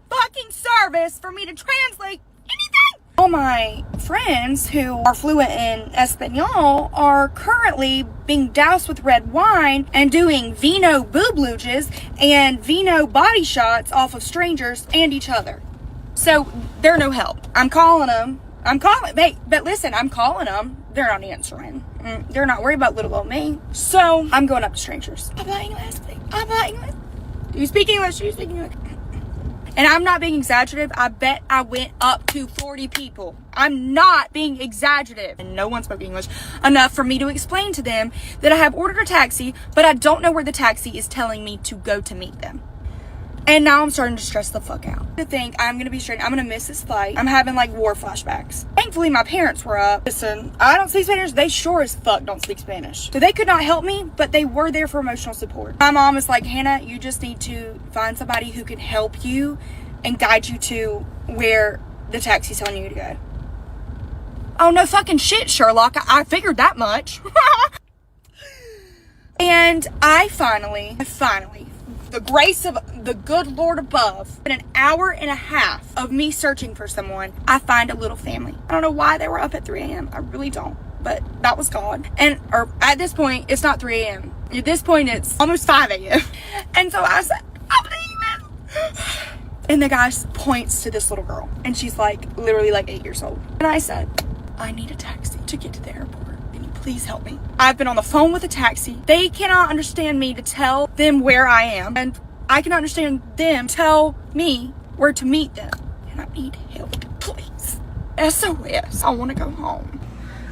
fucking service for me to translate anything. All my friends who are fluent in Espanol are currently being doused with red wine and doing vino boobluges and vino body shots off of strangers and each other. So they're no help. I'm calling them. But listen, I'm calling them. They're not answering. They're not worried about little old me. So I'm going up to strangers. Habla inglés, please. Habla inglés. Do you speak English? Do you speak English? And I'm not being exaggerative. I bet I went up to 40 people. I'm not being exaggerative. And no one spoke English enough for me to explain to them that I have ordered a taxi, but I don't know where the taxi is telling me to go to meet them. And now I'm starting to stress the fuck out. To think I'm going to be straight. I'm going to miss this flight. I'm having like war flashbacks. Thankfully, my parents were up. Listen, I don't speak Spanish. They sure as fuck don't speak Spanish. So they could not help me, but they were there for emotional support. My mom is like, Hannah, you just need to find somebody who can help you and guide you to where the taxi's telling you to go. Oh, no fucking shit, Sherlock. I figured that much. And I finally, the grace of the good Lord above, in an hour and a half of me searching for someone, I find a little family. I don't know why they were up at 3 a.m. I really don't, but that was God. Or at this point, it's not 3 a.m. At this point, it's almost 5 a.m. And so I said, I believe it. And the guy points to this little girl, and she's like, literally like 8 years old. And I said, I need a taxi to get to the airport. Please help me. I've been on the phone with a taxi. They cannot understand me to tell them where I am. And I can understand them tell me where to meet them. And I need help, please. SOS. I want to go home.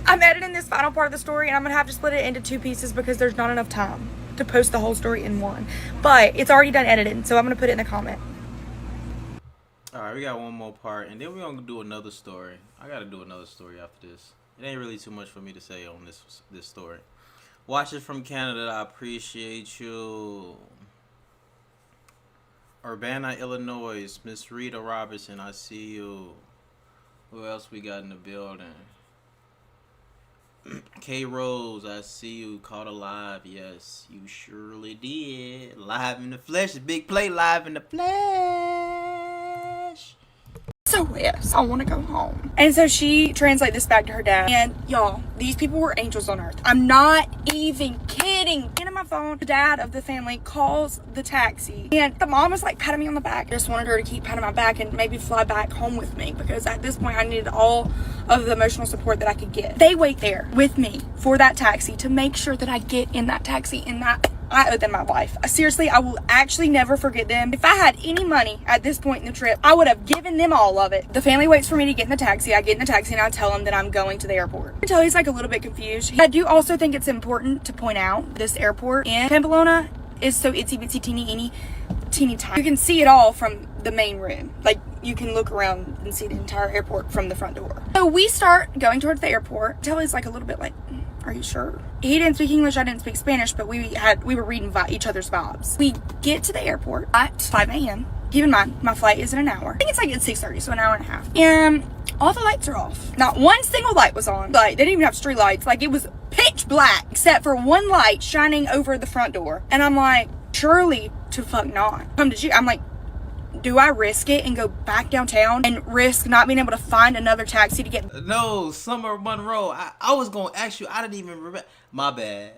I'm editing this final part of the story and I'm going to have to split it into 2 pieces because there's not enough time to post the whole story in one. But it's already done editing, so I'm going to put it in the comment. Alright, we got one more part and then we're going to do another story. I got to do another story after this. It ain't really too much for me to say on this story. Watch it from Canada. I appreciate you. Urbana, Illinois. Miss Rita Robertson, I see you. Who else we got in the building? K Rose, I see you. Caught alive. Yes, you surely did. Live in the flesh. Big play live in the flesh. So yes, I want to go home. And so she translated this back to her dad. And y'all, these people were angels on earth. I'm not even kidding. Into my phone, the dad of the family calls the taxi. And the mom was like patting me on the back. I just wanted her to keep patting my back and maybe fly back home with me. Because at this point, I needed all of the emotional support that I could get. They wait there with me for that taxi to make sure that I get in that taxi. And that I owe them my life. Seriously, I will actually never forget them. If I had any money at this point in the trip, I would have given them all of it. The family waits for me to get in the taxi. I get in the taxi and I tell them that I'm going to the airport. Until he's like a little bit confused. I do also think it's important to point out this airport in Pamplona is so itsy bitsy teeny tiny. You can see it all from the main room. Like, you can look around and see the entire airport from the front door. So we start going towards the airport. Tilly's like a little bit like, are you sure? He didn't speak English, I didn't speak Spanish, but we were reading each other's vibes. We get to the airport at 5 a.m. Keep in mind, my flight is in an hour. I think it's like at 6:30, so an hour and a half. And all the lights are off. Not one single light was on. Like, they didn't even have street lights. Like, it was pitch black, except for one light shining over the front door. And I'm like, surely to fuck not. I'm like, do I risk it and go back downtown and risk not being able to find another taxi to get? No, Summer Monroe. I was going to ask you. I didn't even remember. My bad.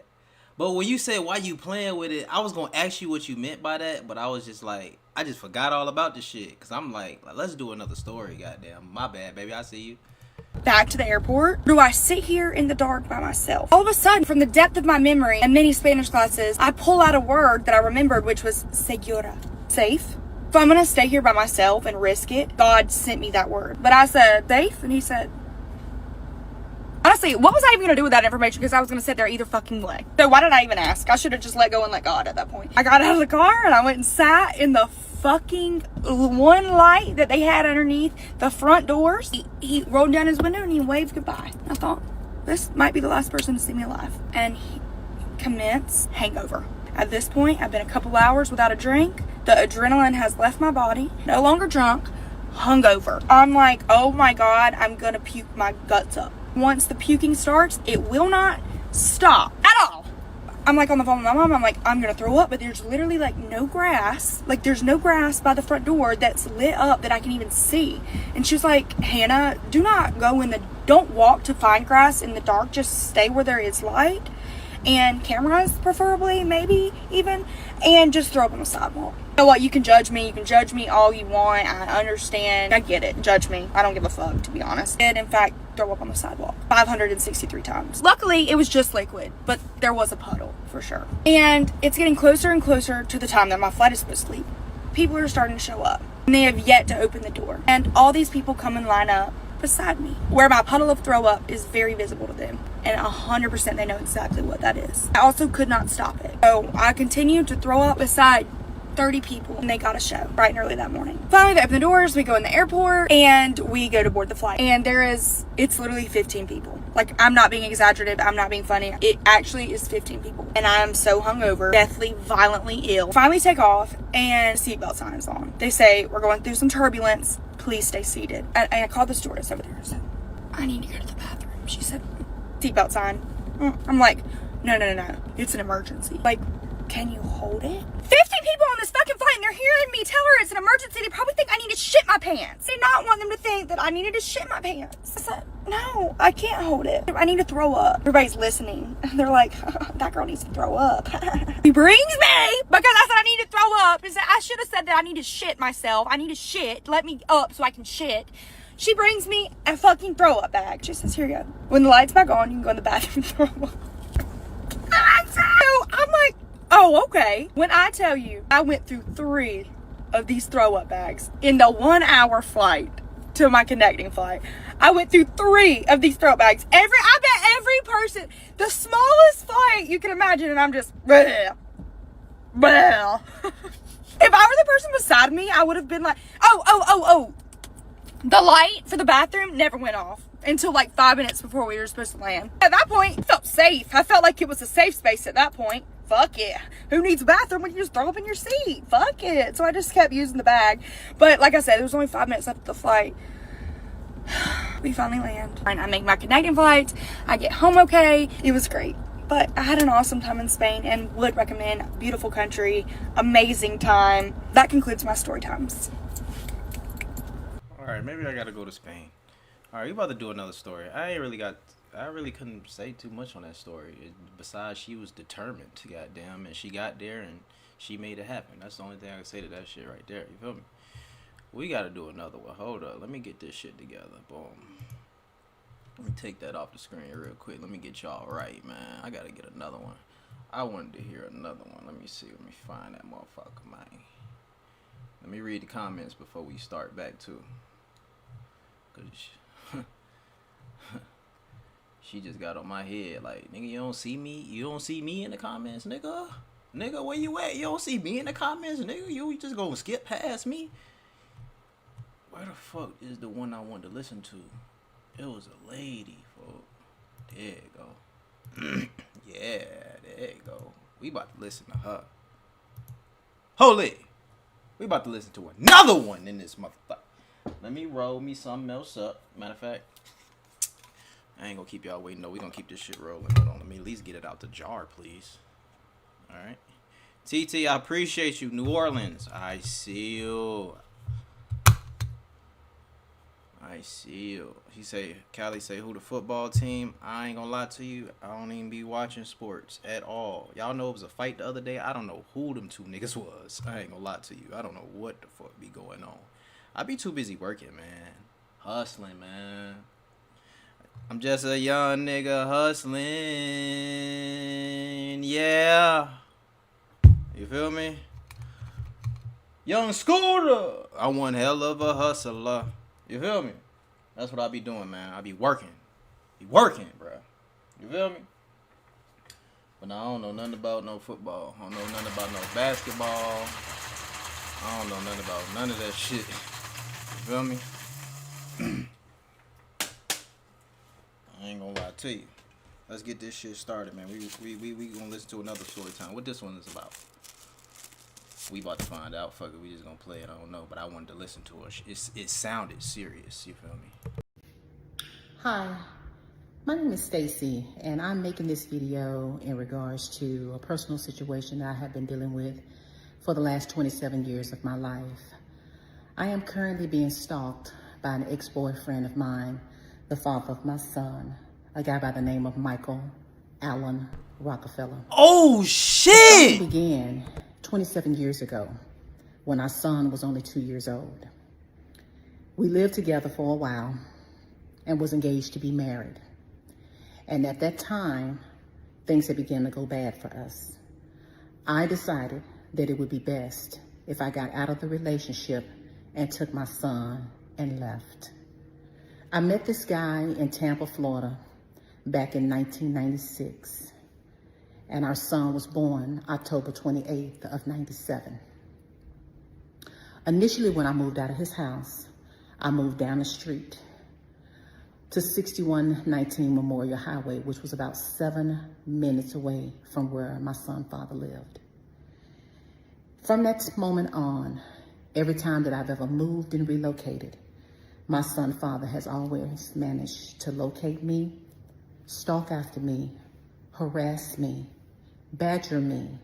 But when you said why you playing with it, I was going to ask you what you meant by that. But I was just like, I just forgot all about this shit. Because I'm like, let's do another story, goddamn. My bad, baby. I see you. Back to the airport. Do I sit here in the dark by myself? All of a sudden, from the depth of my memory and many Spanish classes, I pull out a word that I remembered, which was segura. Safe. If I'm gonna stay here by myself and risk it, God sent me that word. But I said, safe? And he said, honestly, what was I even gonna do with that information? Because I was gonna sit there either fucking way. So why did I even ask? I should have just let go and let God at that point. I got out of the car and I went and sat in the fucking one light that they had underneath the front doors. He rolled down his window and he waved goodbye. I thought, this might be the last person to see me alive. And he commenced hangover. At this point, I've been a couple hours without a drink. The adrenaline has left my body. No longer drunk, hungover. I'm like, oh my God, I'm gonna puke my guts up. Once the puking starts, it will not stop at all. I'm like on the phone with my mom. I'm like, I'm gonna throw up, but there's literally like no grass. Like, there's no grass by the front door that's lit up that I can even see. And she was like, Hannah, do not go don't walk to find grass in the dark. Just stay where there is light and cameras, preferably, maybe even, and just throw up on the sidewalk. You know what? You can judge me all you want. I understand. I get it. Judge me. I don't give a fuck, to be honest. I did, in fact, throw up on the sidewalk 563 times. Luckily, it was just liquid, but there was a puddle for sure. And it's getting closer and closer to the time that my flight is supposed to leave. People are starting to show up, and they have yet to open the door. And all these people come and line up beside me, where my puddle of throw up is very visible to them, and 100% they know exactly what that is. I also could not stop it, so I continued to throw up beside 30 people, and they got a show bright and early that morning. Finally, they open the doors, we go in the airport, and we go to board the flight. And it's literally 15 people. Like, I'm not being exaggerative, I'm not being funny. It actually is 15 people. And I am so hungover, deathly, violently ill. Finally take off, and seatbelt sign is on. They say, we're going through some turbulence, please stay seated. And I called the stewardess over there and said, I need to go to the bathroom. She said, seatbelt sign. I'm like, no, it's an emergency. Like, can you hold it? 50 people on this fucking flight, and they're hearing me tell her it's an emergency. They probably think I need to shit my pants. I did not want them to think that I needed to shit my pants. I said, no, I can't hold it. I need to throw up. Everybody's listening. They're like, that girl needs to throw up. He brings me because I said I need to throw up. I should have said that I need to shit myself. I need to shit. Let me up so I can shit. She brings me a fucking throw up bag. She says, here you go. When the light's back on, you can go in the bathroom and throw up. I'm like, oh, okay. When I tell you, I went through 3 of these throw-up bags in the 1-hour flight to my connecting flight. I went through 3 of these throw-up bags. I bet every person, the smallest flight you can imagine, and I'm just, bleh, bleh. If I were the person beside me, I would have been like, oh. The light for the bathroom never went off until like 5 minutes before we were supposed to land. At that point, I felt safe. I felt like it was a safe space at that point. Fuck it. Who needs a bathroom when you just throw up in your seat? Fuck it. So I just kept using the bag. But like I said, there was only 5 minutes left of the flight. We finally land. And I make my Canadian flight. I get home okay. It was great. But I had an awesome time in Spain and would recommend. Beautiful country. Amazing time. That concludes my story times. Alright, maybe I gotta go to Spain. Alright, we about to do another story. I really couldn't say too much on that story. Besides, she was determined, goddamn, and she got there and she made it happen. That's the only thing I can say to that shit right there. You feel me? We gotta do another one. Hold up. Let me get this shit together. Boom. Let me take that off the screen real quick. Let me get y'all right, man. I gotta get another one. I wanted to hear another one. Let me see. Let me find that motherfucker, man. Let me read the comments before we start back, too. Cause she just got on my head like, nigga, you don't see me? You don't see me in the comments, nigga? Nigga, where you at? You don't see me in the comments, nigga? You just gonna skip past me? Where the fuck is the one I wanted to listen to? It was a lady, folks. There you go. Yeah, there you go. We about to listen to her. Holy! We about to listen to another one in this motherfucker. Let me roll me something else up. Matter of fact, I ain't gonna keep y'all waiting. No, we gonna keep this shit rolling. Hold on, let me at least get it out the jar, please. Alright. TT, I appreciate you. New Orleans. I see you. I see you. He say, Callie say, who the football team? I ain't gonna lie to you. I don't even be watching sports at all. Y'all know it was a fight the other day. I don't know who them two niggas was. I ain't gonna lie to you. I don't know what the fuck be going on. I be too busy working, man. Hustling, man. I'm just a young nigga hustling. Yeah. You feel me? Young Scooter. I'm one hell of a hustler. You feel me? That's what I be doing, man. I be working. Be working, bro. You feel me? But I don't know nothing about no football. I don't know nothing about no basketball. I don't know nothing about none of that shit. You feel me? I ain't gonna lie to you. Let's get this shit started, man. We gonna listen to another story time. What this one is about? We about to find out. Fuck it, we just gonna play it. I don't know, but I wanted to listen to it. It sounded serious. You feel me? Hi, my name is Stacy, and I'm making this video in regards to a personal situation that I have been dealing with for the last 27 years of my life. I am currently being stalked by an ex-boyfriend of mine, the father of my son, a guy by the name of Michael Allen Rockefeller. Oh, shit! It began 27 years ago when our son was only 2 years old. We lived together for a while and was engaged to be married. And at that time, things had begun to go bad for us. I decided that it would be best if I got out of the relationship and took my son and left. I met this guy in Tampa, Florida, back in 1996. And our son was born October 28th of 97. Initially, when I moved out of his house, I moved down the street to 6119 Memorial Highway, which was about 7 minutes away from where my son's father lived. From that moment on, every time that I've ever moved and relocated, my son's father has always managed to locate me, stalk after me, harass me, badger me,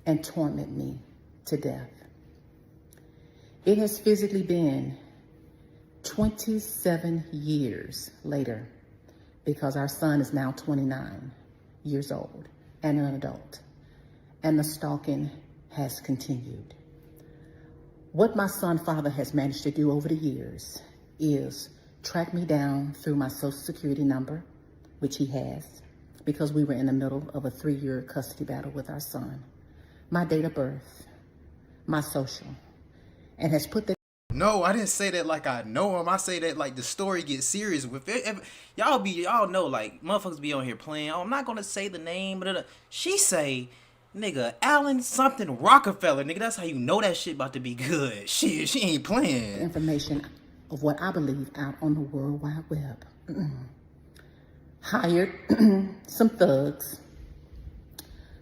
and torment me to death. It has physically been 27 years later, because our son is now 29 years old and an adult, and the stalking has continued. What my son's father has managed to do over the years is track me down through my social security number, which he has, because we were in the middle of a 3-year custody battle with our son, my date of birth, my social, and has put the... No, I didn't say that like I know him. I say that like the story gets serious with it. Y'all know, like, motherfuckers be on here playing. Oh, I'm not gonna say the name, but she say, nigga, Allen something Rockefeller, nigga. That's how you know that shit about to be good. Shit, she ain't playing. Information of what I believe out on the World Wide Web. Hired some thugs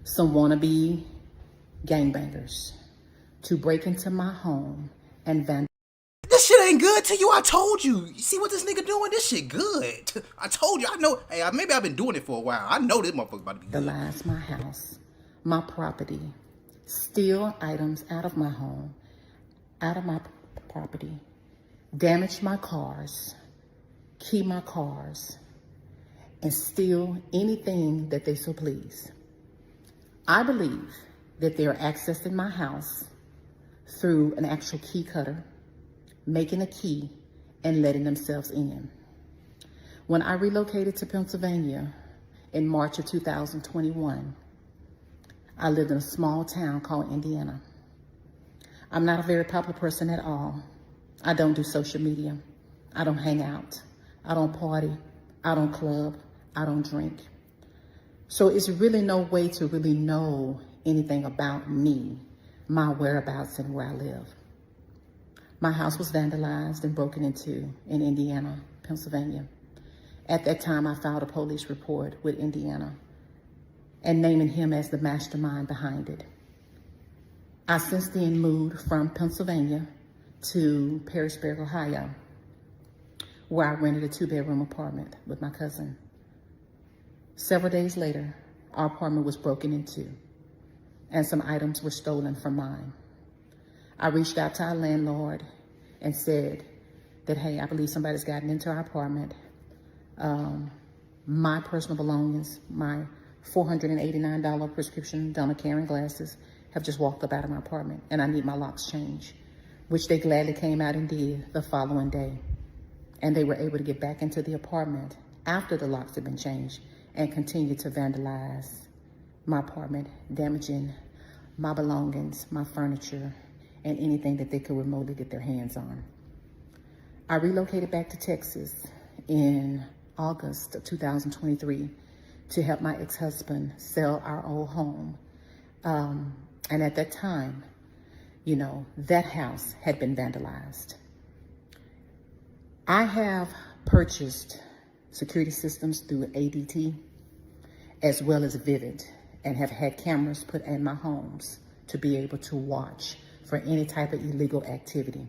some wannabe gangbangers to break into my home and vandalize. This shit ain't good to you. I told you. You see what this nigga doing? This shit good. I told you. I know. Hey, maybe I've been doing it for a while. I know this motherfucker about to be good. Vandalize my house, my property, steal items out of my home, out of my property, damage my cars, key my cars, and steal anything that they so please. I believe that they are accessing my house through an actual key cutter, making a key and letting themselves in. When I relocated to Pennsylvania in March of 2021, I lived in a small town called Indiana. I'm not a very popular person at all. I don't do social media. I don't hang out. I don't party. I don't club. I don't drink. So it's really no way to really know anything about me, my whereabouts, and where I live. My house was vandalized and broken into in Indiana, Pennsylvania. At that time, I filed a police report with Indiana and naming him as the mastermind behind it. I since then moved from Pennsylvania to Perrysburg, Ohio, where I rented a 2-bedroom apartment with my cousin. Several days later, our apartment was broken into and some items were stolen from mine. I reached out to our landlord and said that, hey, I believe somebody's gotten into our apartment. My personal belongings, my $489 prescription Donna Karan glasses have just walked up out of my apartment and I need my locks changed, which they gladly came out and did the following day. And they were able to get back into the apartment after the locks had been changed and continue to vandalize my apartment, damaging my belongings, my furniture, and anything that they could remotely get their hands on. I relocated back to Texas in August of 2023 to help my ex-husband sell our old home. And at that time, you know, that house had been vandalized. I have purchased security systems through ADT as well as Vivid and have had cameras put in my homes to be able to watch for any type of illegal activity.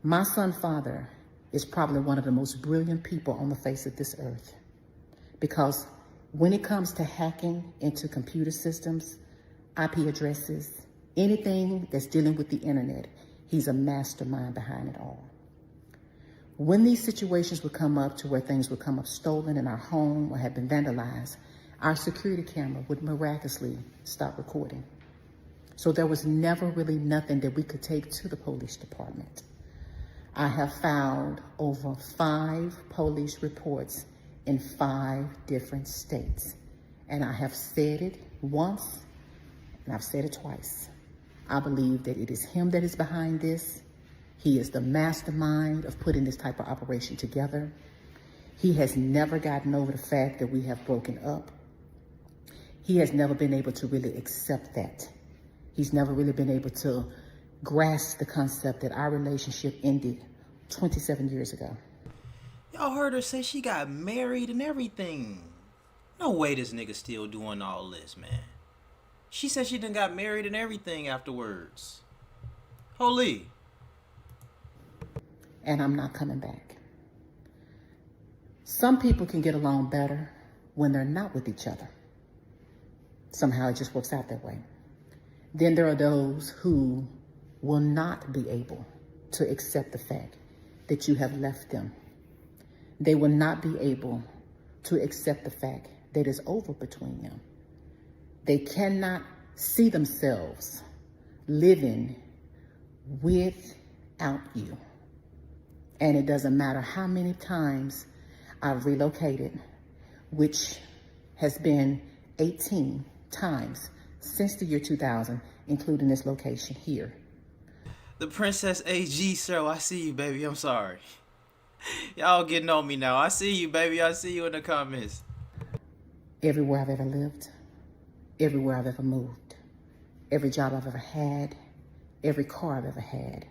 My son's father is probably one of the most brilliant people on the face of this earth, because when it comes to hacking into computer systems, IP addresses, anything that's dealing with the internet, he's a mastermind behind it all. When these situations would come up to where things would come up stolen in our home or had been vandalized, our security camera would miraculously stop recording. So there was never really nothing that we could take to the police department. I have filed over 5 police reports in 5 different states. And I have said it once, and I've said it twice. I believe that it is him that is behind this. He is the mastermind of putting this type of operation together. He has never gotten over the fact that we have broken up. He has never been able to really accept that. He's never really been able to grasp the concept that our relationship ended 27 years ago. Y'all heard her say she got married and everything. No way this nigga still doing all this, man. She said she done got married and everything afterwards. Holy. And I'm not coming back. Some people can get along better when they're not with each other. Somehow it just works out that way. Then there are those who will not be able to accept the fact that you have left them. They will not be able to accept the fact that it's over between them. They cannot see themselves living without you. And it doesn't matter how many times I've relocated, which has been 18 times since the year 2000, including this location here. The Princess AG, sir, I see you, baby. I'm sorry. Y'all getting on me now. I see you, baby. I see you in the comments. Everywhere I've ever lived, everywhere I've ever moved, every job I've ever had, every car I've ever had,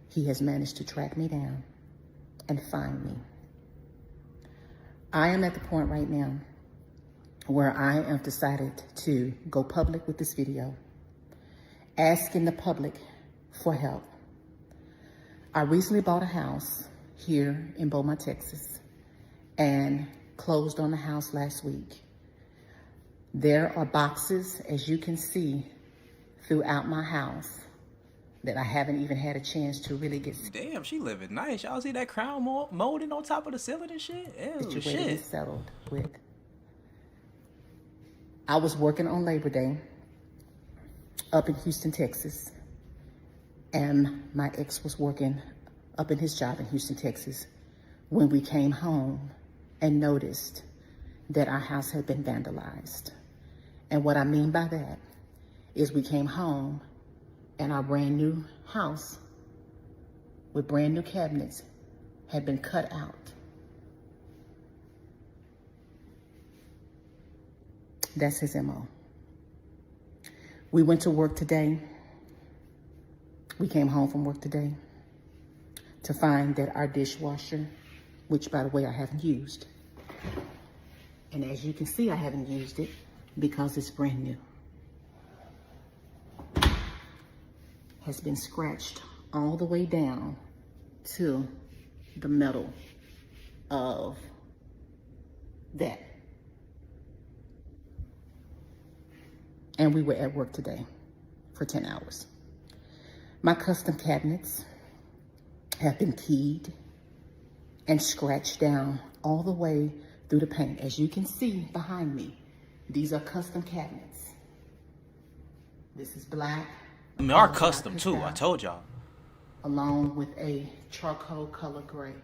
he has managed to track me down and find me. I am at the point right now where I have decided to go public with this video, asking the public for help. I recently bought a house here in Beaumont, Texas, and closed on the house last week. There are boxes, as you can see, throughout my house that I haven't even had a chance to really get. Damn, she living nice. Y'all see that crown molding on top of the ceiling and shit? Ew, Shit. Settled with. I was working on Labor Day up in Houston, Texas, and my ex was working up in his job in Houston, Texas, when we came home and noticed that our house had been vandalized. And what I mean by that is we came home and our brand new house with brand new cabinets had been cut out. That's his MO. We went to work today. We came home from work today to find that our dishwasher, which by the way I haven't used, and as you can see I haven't used it because it's brand new, has been scratched all the way down to the metal of that. And we were at work today for 10 hours. My custom cabinets have been keyed and scratched down all the way through the paint. As you can see behind me, these are custom cabinets. This is black. I mean, our custom too, I told y'all. Along with a charcoal color gray.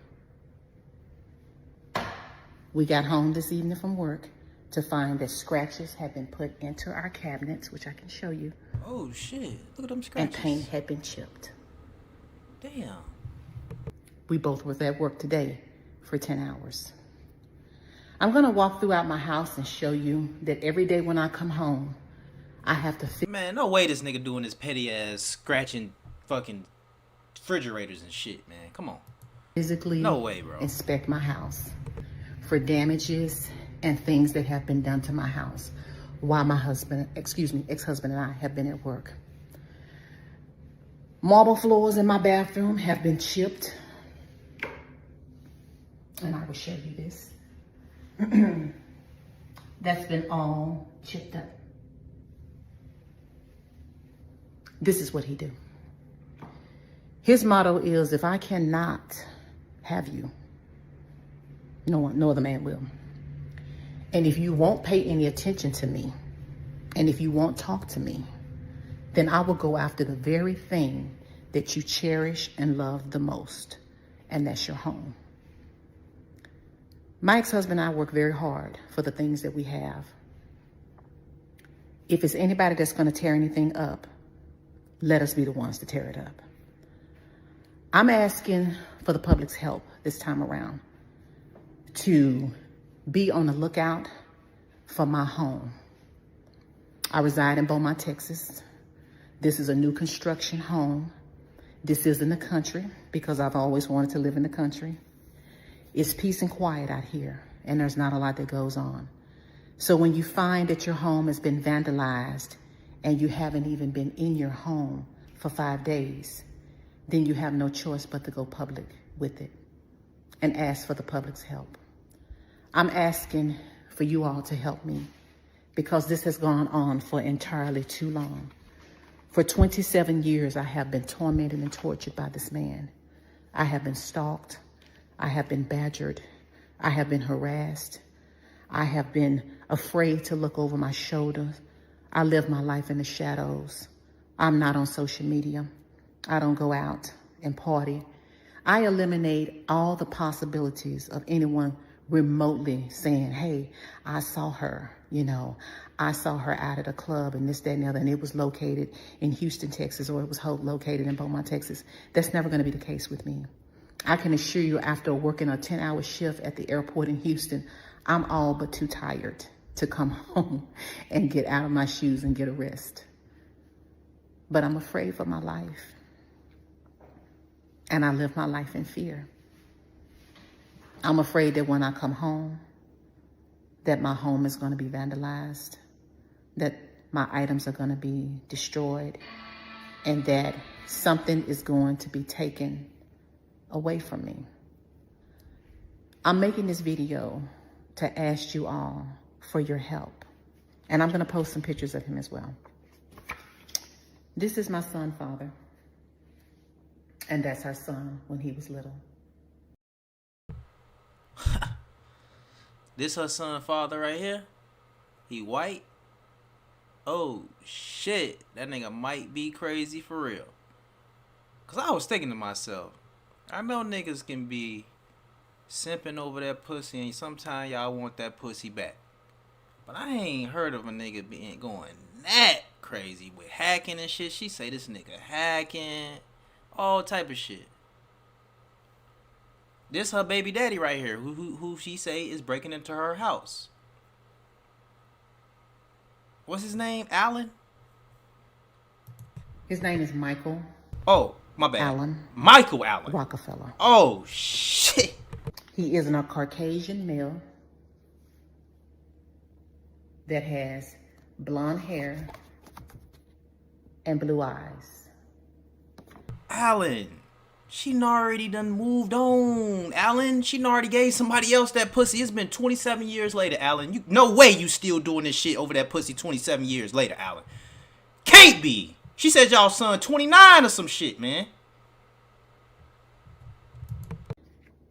We got home this evening from work to find that scratches had been put into our cabinets, which I can show you. Oh shit, look at them scratches. And paint had been chipped. Damn. We both were at work today for 10 hours. I'm gonna walk throughout my house and show you that every day when I come home, I have to Man, no way this nigga doing this petty ass scratching fucking refrigerators and shit, man. Come on. Physically no way, bro. Inspect my house for damages and things that have been done to my house while my ex-husband and I have been at work. Marble floors in my bathroom have been chipped. And I will show you this. That's been all chipped up. This is what he do. His motto is, if I cannot have you, no other man will. And if you won't pay any attention to me, and if you won't talk to me, then I will go after the very thing that you cherish and love the most, and that's your home. My ex-husband and I work very hard for the things that we have. If it's anybody that's going to tear anything up, let us be the ones to tear it up. I'm asking for the public's help this time around to be on the lookout for my home. I reside in Beaumont, Texas. This is a new construction home. This is in the country because I've always wanted to live in the country. It's peace and quiet out here, and there's not a lot that goes on. So when you find that your home has been vandalized and you haven't even been in your home for 5 days, then you have no choice but to go public with it and ask for the public's help. I'm asking for you all to help me because this has gone on for entirely too long. For 27 years, I have been tormented and tortured by this man. I have been stalked. I have been badgered. I have been harassed. I have been afraid to look over my shoulder. I live my life in the shadows. I'm not on social media. I don't go out and party. I eliminate all the possibilities of anyone remotely saying, hey, I saw her, I saw her out at a club and this, that, and the other, and it was located in Houston, Texas, or it was located in Beaumont, Texas. That's never going to be the case with me. I can assure you, after working a 10-hour shift at the airport in Houston, I'm all but too tired to come home and get out of my shoes and get a rest. But I'm afraid for my life. And I live my life in fear. I'm afraid that when I come home, that my home is going to be vandalized, that my items are going to be destroyed, and that something is going to be taken away from me. I'm making this video to ask you all for your help. And I'm going to post some pictures of him as well. This is my son, Father. And that's our son when he was little. This her son, Father, right here? He white? Oh, shit. That nigga might be crazy for real. Because I was thinking to myself, I know niggas can be simping over that pussy, and sometimes y'all want that pussy back. But I ain't heard of a nigga being going that crazy with hacking and shit. She say this nigga hacking, all type of shit. This her baby daddy right here, who she say is breaking into her house. What's his name? Alan? His name is Michael. Oh, my bad. Allen. Michael Allen. Rockefeller. Oh, shit. He is a Caucasian male that has blonde hair and blue eyes. Alan, she already done moved on. Alan, she already gave somebody else that pussy. It's been 27 years later, Alan. You, no way you still doing this shit over that pussy 27 years later, Alan. Can't be. She said y'all son 29 or some shit, man.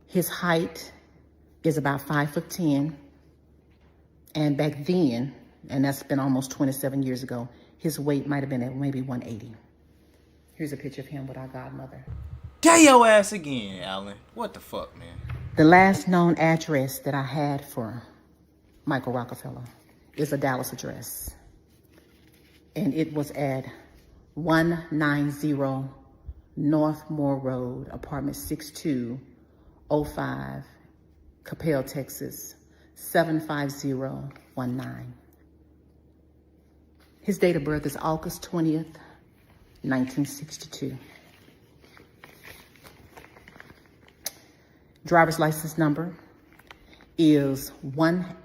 His height is about 5'10", and back then, and that's been almost 27 years ago, his weight might have been at maybe 180. Here's a picture of him with our godmother. Get your ass again, Alan. What the fuck, man? The last known address that I had for Michael Rockefeller is a Dallas address, and it was at 190 North Moore Road, apartment 6205, Capel, Texas, 75019. His date of birth is August 20th, 1962. Driver's license number is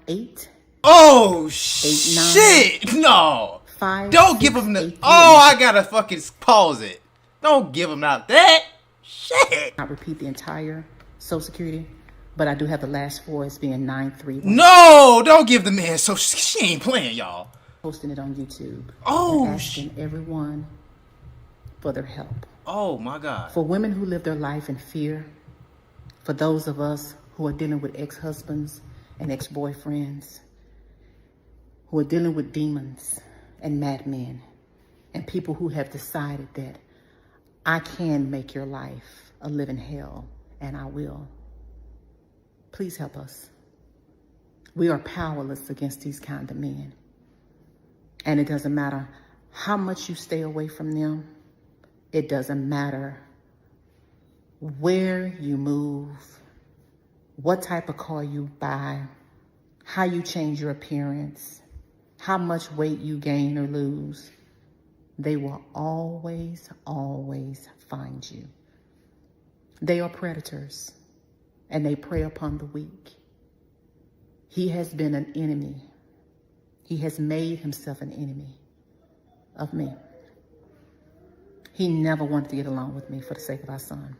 18. Oh, shit. No. Don't give him the... Oh, I gotta fucking pause it. Don't give him out that. Shit. Not repeat the entire Social Security, but I do have the last four as being 931. No, don't give the man... So she ain't playing, y'all. Posting it on YouTube. Oh, and asking everyone for their help. Oh, my God. For women who live their life in fear, for those of us who are dealing with ex-husbands and ex-boyfriends, who are dealing with demons and madmen, and people who have decided that I can make your life a living hell, and I will. Please help us. We are powerless against these kind of men. And it doesn't matter how much you stay away from them. It doesn't matter where you move, what type of car you buy, how you change your appearance, how much weight you gain or lose. They will always, always find you. They are predators, and they prey upon the weak. He has been an enemy. He has made himself an enemy of me. He never wanted to get along with me for the sake of our son.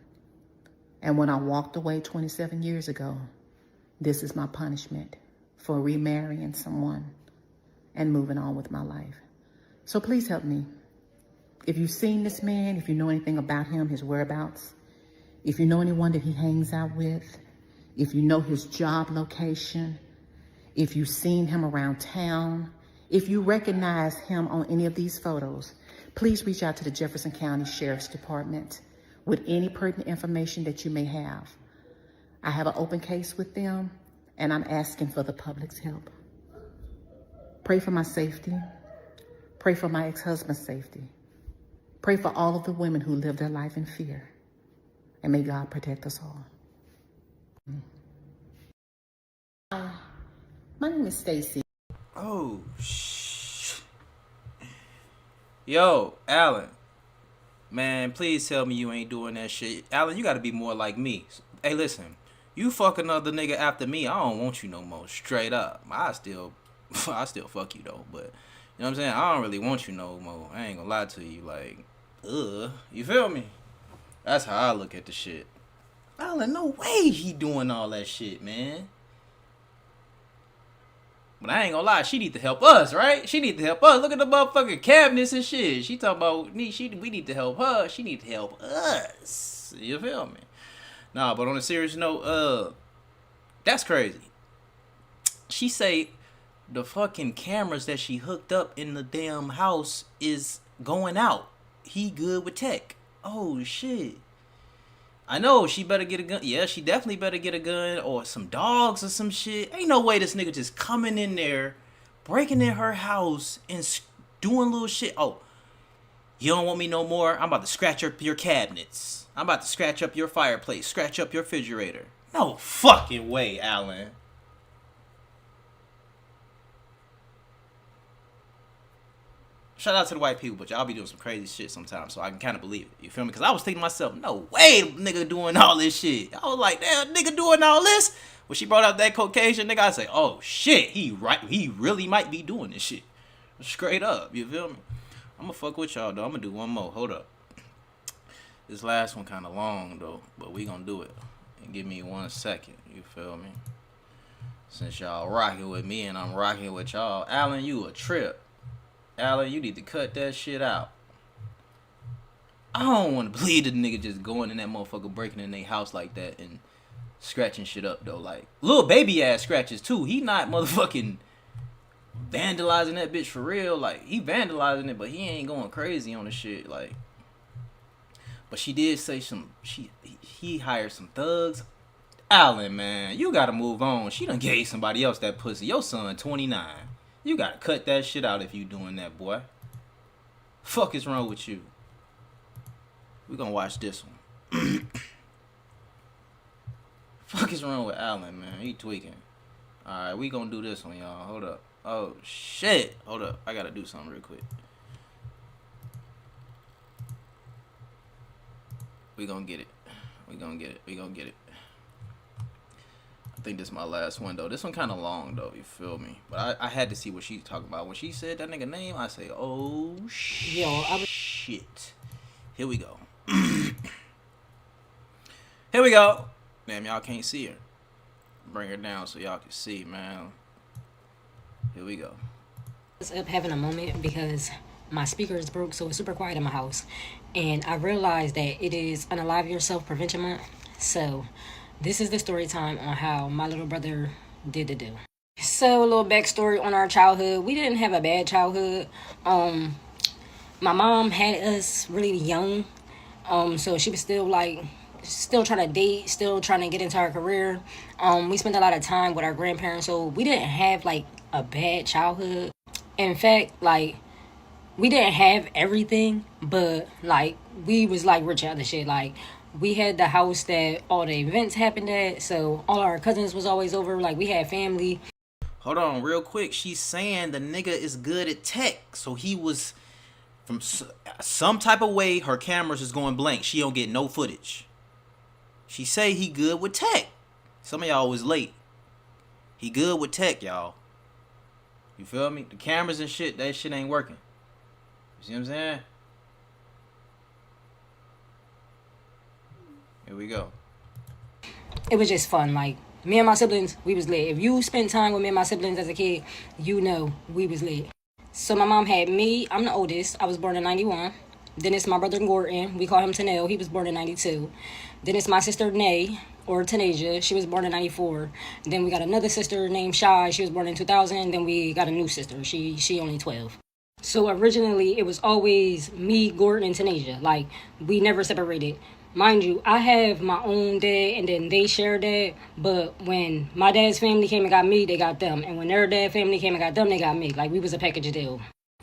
And when I walked away 27 years ago, this is my punishment for remarrying someone and moving on with my life. So please help me. If you've seen this man, if you know anything about him, his whereabouts, if you know anyone that he hangs out with, if you know his job location, if you've seen him around town, if you recognize him on any of these photos, please reach out to the Jefferson County Sheriff's Department with any pertinent information that you may have. I have an open case with them, and I'm asking for the public's help. Pray for my safety. Pray for my ex-husband's safety. Pray for all of the women who live their life in fear. And may God protect us all. My name is Stacy. Oh, Yo, Alan. Man, please tell me you ain't doing that shit. Alan, you gotta be more like me. Hey, listen. You fuck another nigga after me, I don't want you no more. Straight up. I still fuck you though, but you know what I'm saying? I don't really want you no more. I ain't gonna lie to you, like, you feel me? That's how I look at the shit. Alan, no way he doing all that shit, man. But I ain't gonna lie, she need to help us, right? She need to help us. Look at the motherfucking cabinets and shit. She talking about we need to help her. She need to help us. You feel me? Nah, but on a serious note, that's crazy. She say the fucking cameras that she hooked up in the damn house is going out. He good with tech. Oh shit. I know she better get a gun. Yeah, she definitely better get a gun or some dogs or some shit. Ain't no way this nigga just coming in there, breaking in her house and doing little shit. Oh, you don't want me no more? I'm about to scratch up your cabinets. I'm about to scratch up your fireplace, scratch up your refrigerator. No fucking way, Alan. Shout out to the white people, but y'all be doing some crazy shit sometimes, so I can kind of believe it. You feel me? Because I was thinking to myself, no way, nigga doing all this shit. I was like, damn, nigga doing all this? When she brought up that Caucasian nigga, I say, oh shit, he really might be doing this shit. Straight up, you feel me? I'm gonna fuck with y'all, though. I'm gonna do one more. Hold up. This last one kind of long, though, but we gonna do it. And give me 1 second, you feel me? Since y'all rocking with me and I'm rocking with y'all. Alan, you a trip. Alan, you need to cut that shit out. I don't want to believe the nigga just going in that motherfucker, breaking in their house like that and scratching shit up, though. Like, little baby ass scratches, too. He not motherfucking vandalizing that bitch for real. Like, he vandalizing it, but he ain't going crazy on the shit. Like, but she did say he hired some thugs. Alan, man, you gotta move on. She done gave somebody else that pussy. Your son 29. You gotta cut that shit out if you doing that, boy. Fuck is wrong with you? We gonna watch this one. Fuck is wrong with Alan, man? He tweaking. Alright, we gonna do this one, y'all. Hold up. Oh, shit. Hold up. I gotta do something real quick. We gonna get it. We gonna get it. We gonna get it. I think this is my last one, though. This one kind of long, though. You feel me? But I had to see what she's talking about. When she said that nigga name, I say, oh, shit. Here we go. Here we go. Damn, y'all can't see her. Bring her down so y'all can see, man. Here we go. I was up having a moment because my speaker is broke, so it's super quiet in my house. And I realized that it is Unalive Yourself Prevention Month. So this is the story time on how my little brother did the do. So a little backstory on our childhood. We didn't have a bad childhood. My mom had us really young. So she was still trying to date, still trying to get into her career. We spent a lot of time with our grandparents, so we didn't have like a bad childhood. In fact, like, we didn't have everything, but like we was like rich out of shit. Like, we had the house that all the events happened at, so all our cousins was always over. Like, we had family. Hold on, real quick. She's saying the nigga is good at tech, so he was from some type of way. Her cameras is going blank. She don't get no footage. She say he good with tech. Some of y'all was late. He good with tech, y'all. You feel me? The cameras and shit, that shit ain't working. You see what I'm saying? Here we go. It was just fun. Like, me and my siblings, we was lit. If you spent time with me and my siblings as a kid, you know we was lit. So my mom had me. I'm the oldest. I was born in 91. Then it's my brother Gordon. We call him Tanel. He was born in 92. Then it's my sister Nay, or Tanasia. She was born in 94. Then we got another sister named Shy. She was born in 2000. Then we got a new sister. She only 12. So originally, it was always me, Gordon, and Tanasia. Like, we never separated. Mind you, I have my own dad, and then they share dad. But when my dad's family came and got me, they got them. And when their dad family came and got them, they got me. Like, we was a package deal.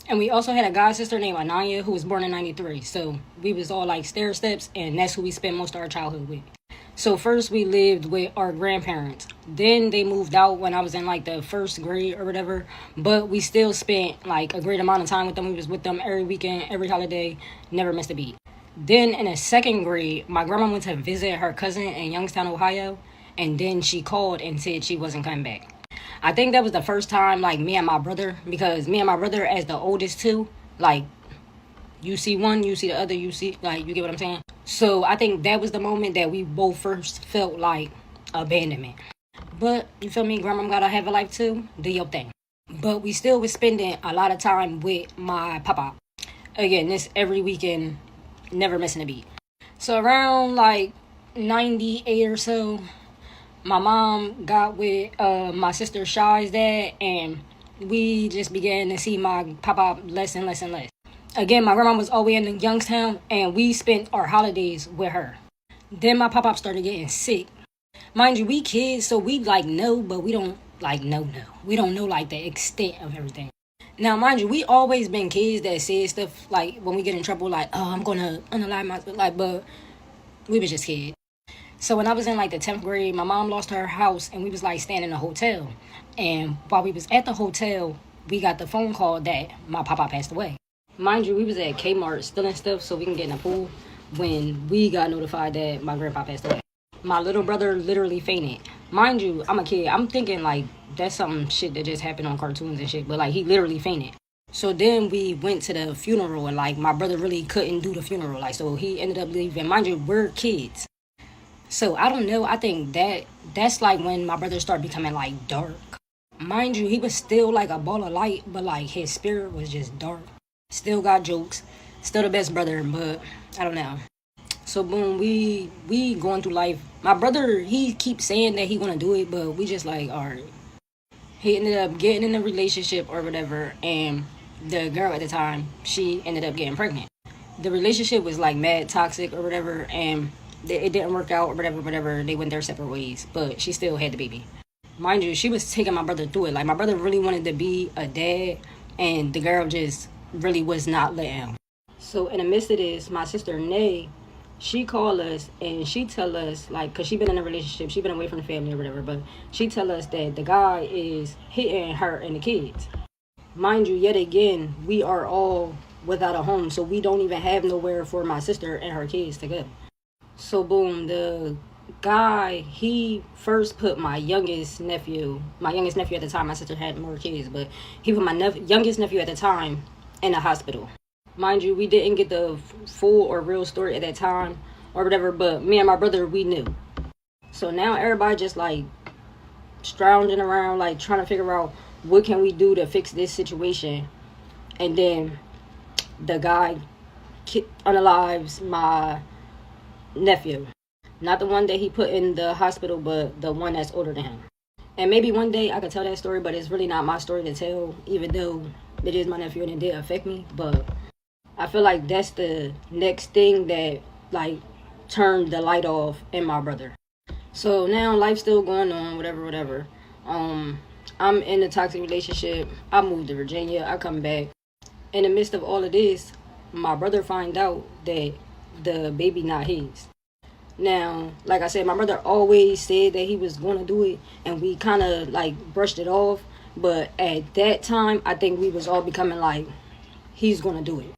And we also had a god sister named Ananya, who was born in 93. So we was all like stair steps, and that's who we spent most of our childhood with. So first we lived with our grandparents. Then they moved out when I was in like the first grade or whatever. But we still spent like a great amount of time with them. We was with them every weekend, every holiday, never missed a beat. Then in the second grade, my grandma went to visit her cousin in Youngstown, Ohio. and then she called and said she wasn't coming back. I think that was the first time, like, me and my brother, because me and my brother, as the oldest two, like, you see one, you see the other, you see, like, you get what I'm saying? So I think that was the moment that we both first felt like abandonment. But, you feel me, grandma gotta have a life too, do your thing. But we still was spending a lot of time with my papa. Again, this every weekend, never missing a beat. So around like 98 or so, my mom got with my sister Shy's dad, and we just began to see my papa less and less and less. Again, my grandma was always in Youngstown, and we spent our holidays with her. Then my papa started getting sick. Mind you, we kids, so we like know, but we don't like know. We don't know like the extent of everything. Now, mind you, we always been kids that say stuff like when we get in trouble, like, oh, I'm gonna unalive myself, like, but we was just kids. So when I was in like the 10th grade, my mom lost her house, and we was like staying in a hotel. And while we was at the hotel, we got the phone call that my papa passed away. Mind you, we was at Kmart stealing stuff so we can get in the pool when we got notified that my grandpa passed away. My little brother literally fainted. Mind you, I'm a kid. I'm thinking like that's some shit that just happened on cartoons and shit, but like he literally fainted. So then we went to the funeral, and like my brother really couldn't do the funeral, like, so he ended up leaving. Mind you, we're kids. So I don't know, I think that's like when my brother started becoming like dark. Mind you, he was still like a ball of light, but like his spirit was just dark. Still got jokes, still the best brother, but I don't know. So boom, we going through life. My brother, he keeps saying that he gonna do it, but we just like, all right. He ended up getting in a relationship or whatever, and the girl at the time, she ended up getting pregnant. The relationship was like mad toxic or whatever, and it didn't work out or whatever. They went their separate ways, but she still had the baby. Mind you, she was taking my brother through it. Like, my brother really wanted to be a dad, and the girl just really was not letting him. So in the midst of this, my sister Nay, she called us and she tell us, like, because she been in a relationship, she been away from the family or whatever, but she tell us that the guy is hitting her and the kids. Mind you, yet again, we are all without a home, so we don't even have nowhere for my sister and her kids to go. So boom, the guy, he first put my youngest nephew at the time, my sister had more kids, but he put my youngest nephew at the time in the hospital. Mind you, we didn't get the full or real story at that time or whatever, but me and my brother, we knew. So now everybody just like scrounging around, like trying to figure out what can we do to fix this situation. And then the guy unalives my nephew. Not the one that he put in the hospital, but the one that's older than him. And maybe one day I could tell that story, but it's really not my story to tell, even though it is my nephew and it did affect me. But I feel like that's the next thing that like turned the light off in my brother. So now life's still going on, whatever. I'm in a toxic relationship. I moved to Virginia. I come back. In the midst of all of this, my brother find out that the baby not his. Now, like I said, my brother always said that he was going to do it, and we kind of like brushed it off. But at that time, I think we was all becoming like, he's going to do it.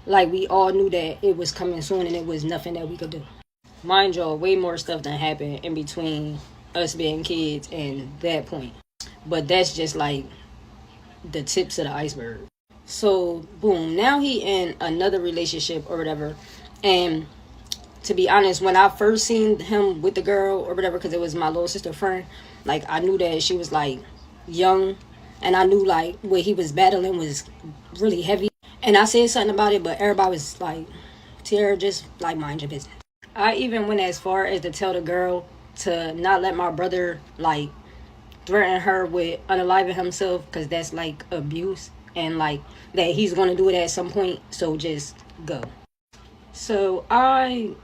Like, we all knew that it was coming soon, and it was nothing that we could do. Mind y'all, way more stuff done happened in between us being kids and that point. But that's just like the tips of the iceberg. So, boom, now he in another relationship or whatever. And to be honest, when I first seen him with the girl or whatever, because it was my little sister friend, like, I knew that she was like young, and I knew like what he was battling was really heavy. And I said something about it, but everybody was like, Tara, just like mind your business. I even went as far as to tell the girl to not let my brother like threaten her with unaliving himself, because that's like abuse, and like that he's going to do it at some point, so just go. So I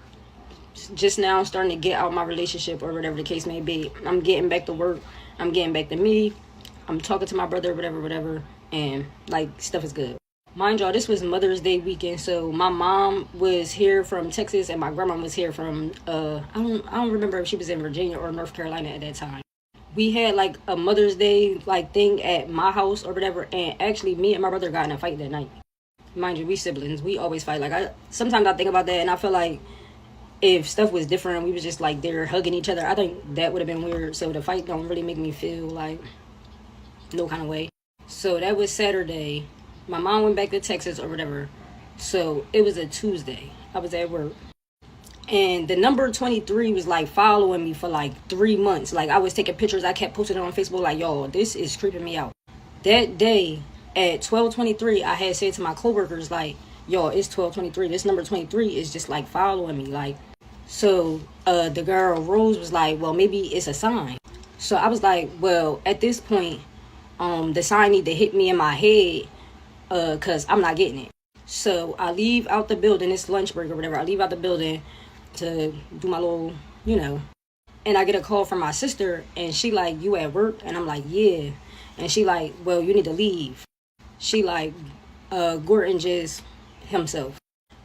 just now starting to get out my relationship or whatever the case may be. I'm getting back to work. I'm getting back to me. I'm talking to my brother, whatever, and like stuff is good. Mind y'all, this was Mother's Day weekend, so my mom was here from Texas and my grandma was here from I don't remember if she was in Virginia or North Carolina at that time. We had like a Mother's Day like thing at my house or whatever, and actually me and my brother got in a fight that night. Mind you, we siblings, we always fight. Like, sometimes I think about that and I feel like if stuff was different and we was just like they're hugging each other, I think that would have been weird. So the fight don't really make me feel like no kind of way. So that was Saturday. My mom went back to Texas or whatever. So it was a Tuesday. I was at work. And the number 23 was like following me for like 3 months. Like I was taking pictures. I kept posting it on Facebook like, yo, this is creeping me out. That day at 12:23, I had said to my coworkers like, yo, it's 12:23. This number 23 is just like following me. Like, so the girl Rose was like, well, maybe it's a sign. So I was like, well, at this point, the sign need to hit me in my head, cause I'm not getting it. So I leave out the building. It's lunch break or whatever. I leave out the building to do my little, and I get a call from my sister, and she like, you at work? And I'm like, yeah. And she like, well, you need to leave. She like, Gordon just himself.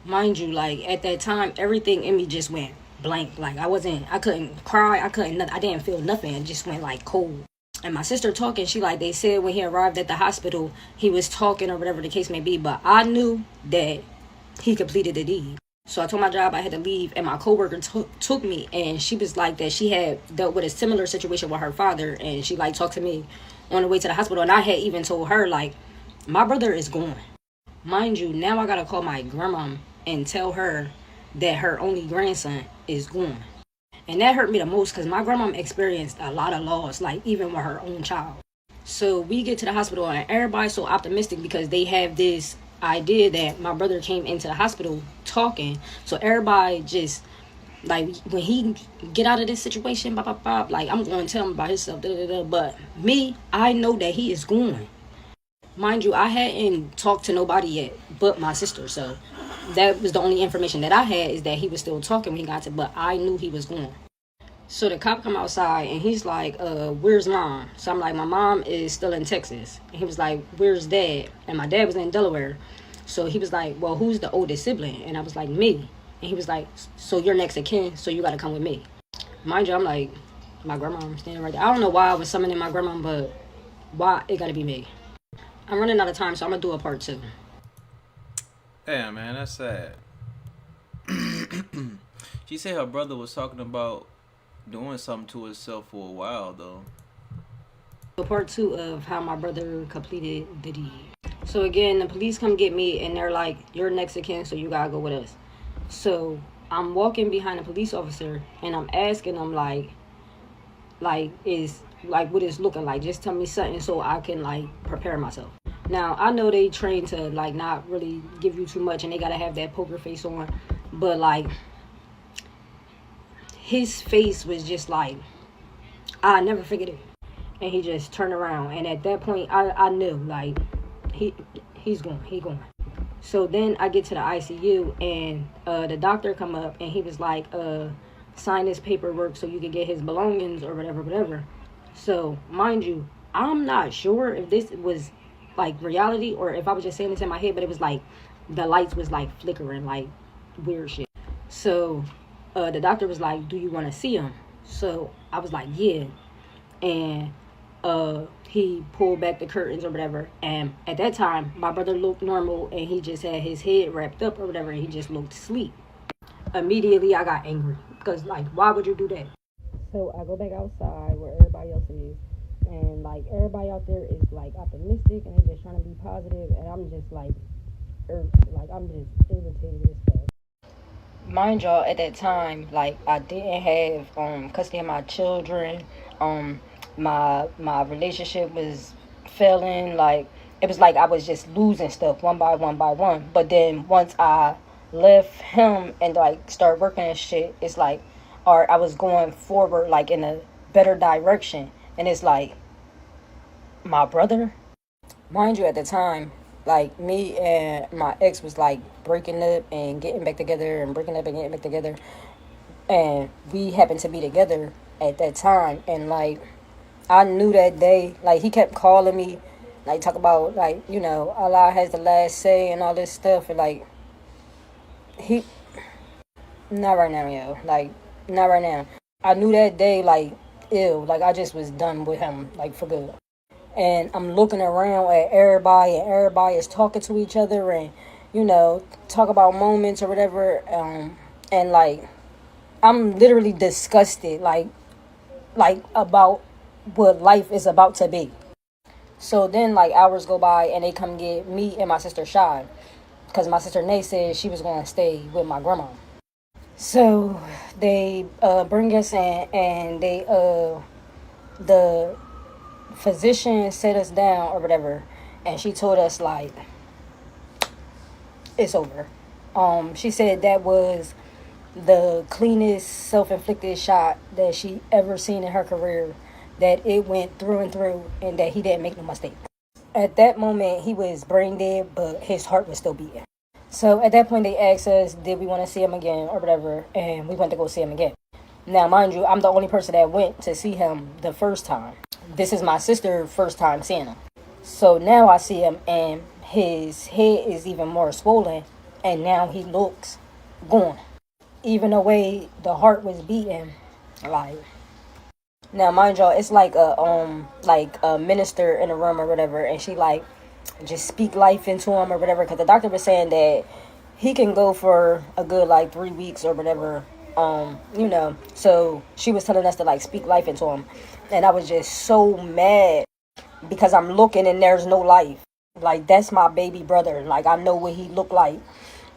Mind you, like at that time, everything in me just went blank. Like I couldn't cry. I didn't feel nothing. It just went like cold. And my sister talking, she like, they said when he arrived at the hospital, he was talking or whatever the case may be. But I knew that he completed the deed. So I told my job I had to leave, and my coworker took me, and she was like that she had dealt with a similar situation with her father, and she like talked to me on the way to the hospital, and I had even told her like, my brother is gone. Mind you, now I gotta call my grandma and tell her that her only grandson is gone. And that hurt me the most because my grandma experienced a lot of loss, like even with her own child. So we get to the hospital, and everybody's so optimistic because they have this idea that my brother came into the hospital talking. So everybody just like, when he get out of this situation, blah, blah, blah, like I'm going to tell him about himself, but me, I know that he is gone. Mind you, I hadn't talked to nobody yet but my sister, so that was the only information that I had, is that he was still talking when he got to, but I knew he was gone. So the cop come outside and he's like, where's mom? So I'm like, my mom is still in Texas. And he was like, where's dad? And my dad was in Delaware. So he was like, well, who's the oldest sibling? And I was like, me. And he was like, so you're next of kin, so you got to come with me. Mind you, I'm like, my grandma standing right there. I don't know why I was summoning my grandma, but why it got to be me. I'm running out of time, so I'm going to do a part 2. Damn, man, that's sad. She said her brother was talking about doing something to himself for a while, though. A part 2 of how my brother completed the deed. So again, the police come get me, and they're like, you're next of kin, so you gotta go with us. So I'm walking behind a police officer, and I'm asking them like is like what it's looking like. Just tell me something so I can like prepare myself. Now I know they train to like not really give you too much, and they gotta have that poker face on, but like his face was just like, I never forget it. And he just turned around, and at that point I knew like he's gone. So then I get to the ICU, and the doctor come up, and he was like, sign this paperwork so you can get his belongings or whatever. So mind you, I'm not sure if this was like reality or if I was just saying this in my head, but it was like the lights was like flickering, like weird shit. So the doctor was like, do you want to see him? So I was like, yeah. And he pulled back the curtains or whatever, and at that time my brother looked normal, and he just had his head wrapped up or whatever, and he just looked asleep. Immediately I got angry because like, why would you do that? So I go back outside where everybody else is, and like everybody out there is like optimistic and they're just trying to be positive, and I'm just like I'm just irritated as fuck. Mind y'all, at that time, like I didn't have custody of my children. My relationship was failing. Like it was like I was just losing stuff one by one. But then once I left him and like started working and shit, it's like, or I was going forward like in a better direction. And it's like, my brother, mind you, at the time, like me and my ex was like breaking up and getting back together and breaking up and getting back together, and we happened to be together at that time. And like I knew that day, like he kept calling me, like talk about like, Allah has the last say and all this stuff, and like he, not right now, yo, like not right now. I knew that day, like ew, like I just was done with him, like for good. And I'm looking around at everybody, and everybody is talking to each other and, talk about moments or whatever. And like I'm literally disgusted, like about what life is about to be. So then, like, hours go by, and they come get me and my sister Shy, because my sister Nay said she was going to stay with my grandma. So they bring us in, and the physician set us down or whatever, and she told us, like, it's over. She said that was the cleanest self-inflicted shot that she ever seen in her career, that it went through and through, and that he didn't make no mistake. At that moment, he was brain dead, but his heart was still beating. So at that point, they asked us, did we want to see him again or whatever, and we went to go see him again. Now, mind you, I'm the only person that went to see him the first time. This is my sister's first time seeing him. So now I see him, and his head is even more swollen, and now he looks gone. Even the way the heart was beating, like. Now, mind y'all, it's like a minister in a room or whatever, and she like just speak life into him or whatever, because the doctor was saying that he can go for a good like 3 weeks or whatever, so she was telling us to like speak life into him, and I was just so mad because I'm looking and there's no life. Like, that's my baby brother. Like, I know what he looked like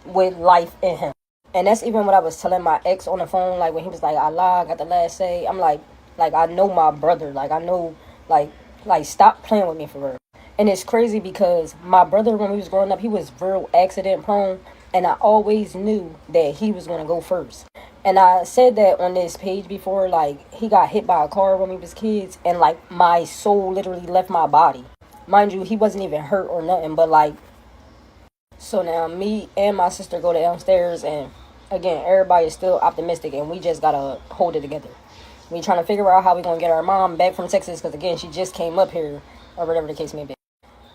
with life in him. And that's even what I was telling my ex on the phone, like when he was like, Allah got the last say. I'm like I know my brother. Like, I know, like stop playing with me for real. And it's crazy because my brother, when we was growing up, he was real accident prone, and I always knew that he was going to go first. And I said that on this page before, like, he got hit by a car when we was kids, and like my soul literally left my body. Mind you, he wasn't even hurt or nothing, but like, so now me and my sister go downstairs, and again, everybody is still optimistic, and we just gotta hold it together. We trying to figure out how we gonna get our mom back from Texas, because again, she just came up here, or whatever the case may be.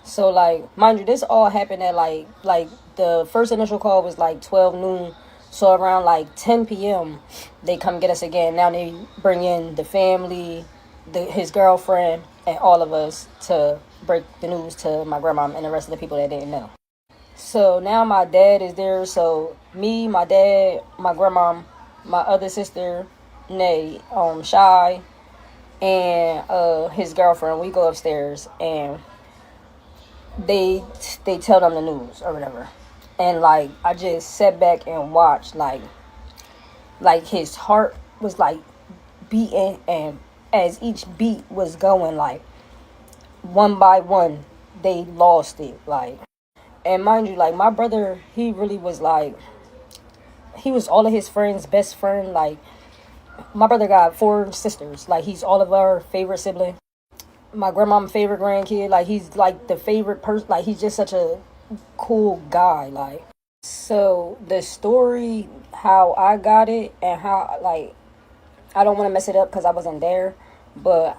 So like, mind you, this all happened at like the first initial call was like 12 noon. So around like 10 p.m. they come get us again. Now they bring in the family, his girlfriend, and all of us to break the news to my grandma and the rest of the people that didn't know. So now my dad is there. So me, my dad, my grandma, my other sister, Nay, Shy, and his girlfriend, we go upstairs, and they tell them the news or whatever. And like, I just sat back and watched, like his heart was like beating, and as each beat was going, like one by one, they lost it. Like, and mind you, like, my brother, he really was like, he was all of his friends' best friend. Like, my brother got 4 sisters. Like, he's all of our favorite sibling. My grandma's favorite grandkid. Like, he's like the favorite person. Like, he's just such a cool guy. Like, so the story, how I got it, and how, like, I don't want to mess it up because I wasn't there, but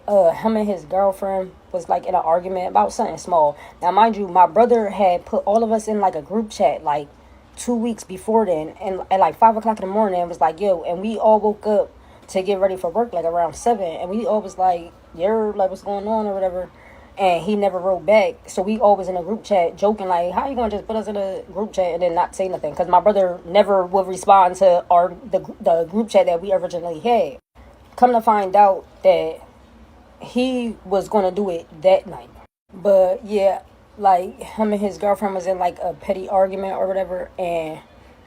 him and his girlfriend was like in an argument about something small. Now, mind you, my brother had put all of us in like a group chat like 2 weeks before then, and at like 5 o'clock in the morning, it was like, yo, and we all woke up to get ready for work like around 7, and we all was like, you're like, what's going on or whatever. And he never wrote back, so we always in a group chat joking like, how you gonna just put us in a group chat and then not say nothing? Because my brother never would respond to the group chat that we originally had. Come to find out that he was gonna do it that night. But yeah, like, him and his girlfriend was in like a petty argument or whatever, and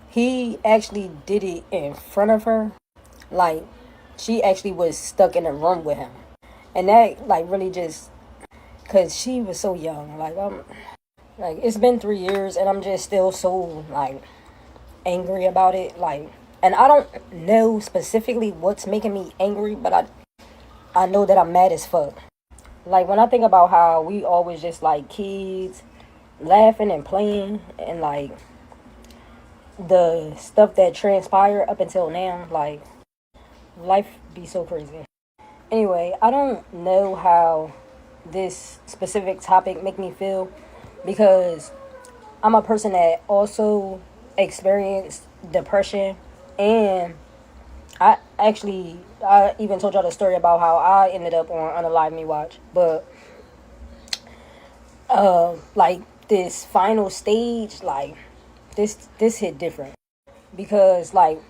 he actually did it in front of her. Like, she actually was stuck in a room with him, and that like really just, because she was so young. Like, it's been 3 years, and I'm just still so, like, angry about it. Like, and I don't know specifically what's making me angry, but I know that I'm mad as fuck. Like, when I think about how we always just, like, kids, laughing and playing, and, like, the stuff that transpired up until now, like, life be so crazy. Anyway, I don't know how this specific topic make me feel, because I'm a person that also experienced depression, and I even told y'all the story about how I ended up on Unalive Me Watch. But like, this final stage, like, this hit different, because like,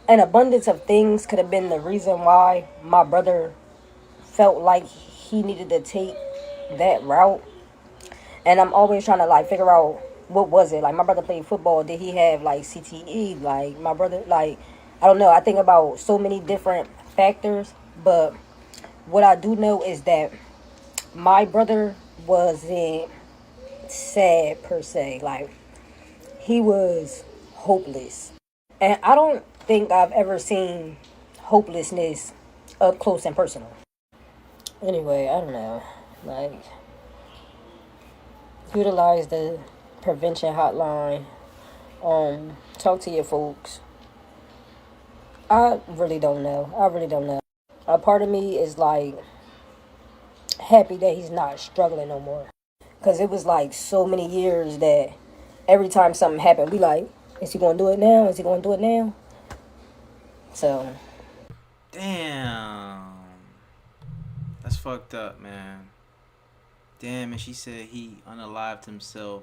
An abundance of things could have been the reason why my brother felt like he needed to take that route. And I'm always trying to like figure out what was it. Like my brother played football. Did he have like CTE? Like my brother, like I don't know. I think about so many different factors, but what I do know is that my brother wasn't sad per se. Like he was hopeless, and I don't think I've ever seen hopelessness up close and personal. Anyway, I don't know. Like utilize the prevention hotline. Talk to your folks. I really don't know. A part of me is like happy that he's not struggling no more. Cause it was like so many years that every time something happened, we like, is he gonna do it now? Is he gonna do it now? So Damn. That's fucked up, man. Damn, and she said he unalived himself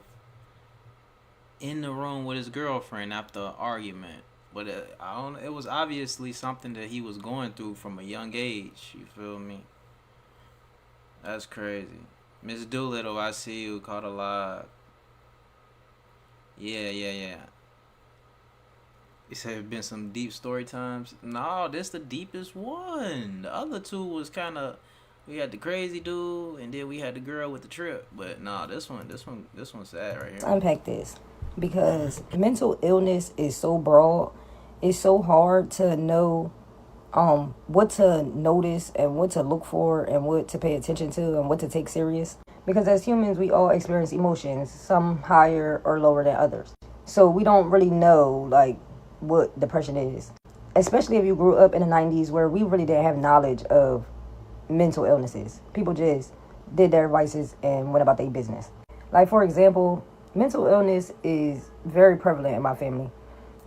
in the room with his girlfriend after an argument. But I don't. It was obviously something that he was going through from a young age. You feel me? That's crazy. Miss Doolittle, I see you. Caught alive. Yeah. You said it been some deep story times. No, this the deepest one. The other two was kind of. We had the crazy dude, and then we had the girl with the trip. But nah, this one's sad right here. unpack this because mental illness is so broad. It's so hard to know what to notice and what to look for and what to pay attention to and what to take serious. Because as humans, we all experience emotions, some higher or lower than others. So we don't really know like what depression is. Especially if you grew up in the 90s where we really didn't have knowledge of mental illnesses. People just did their vices and went about their business. Like for example, mental illness is very prevalent in my family.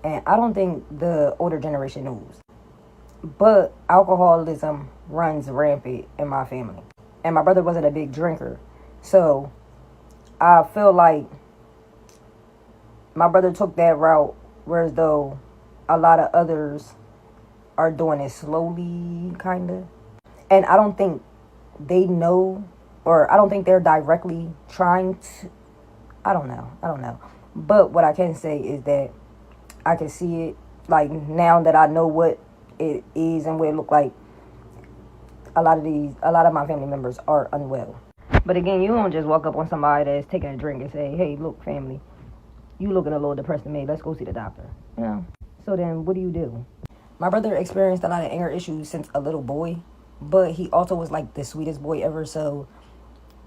And I don't think the older generation knows. But alcoholism runs rampant in my family. And my brother wasn't a big drinker. So I feel like my brother took that route, whereas though a lot of others are doing it slowly, kind of. And I don't think they know, or I don't think they're directly trying to, I don't know. But what I can say is that I can see it, like now that I know what it is and what it look like, a lot of my family members are unwell. But again, you don't just walk up on somebody that's taking a drink and say, hey, look, family, you looking a little depressed to me. Let's go see the doctor. You know? So then what do? My brother experienced a lot of anger issues since a little boy, but he also was like the sweetest boy ever. So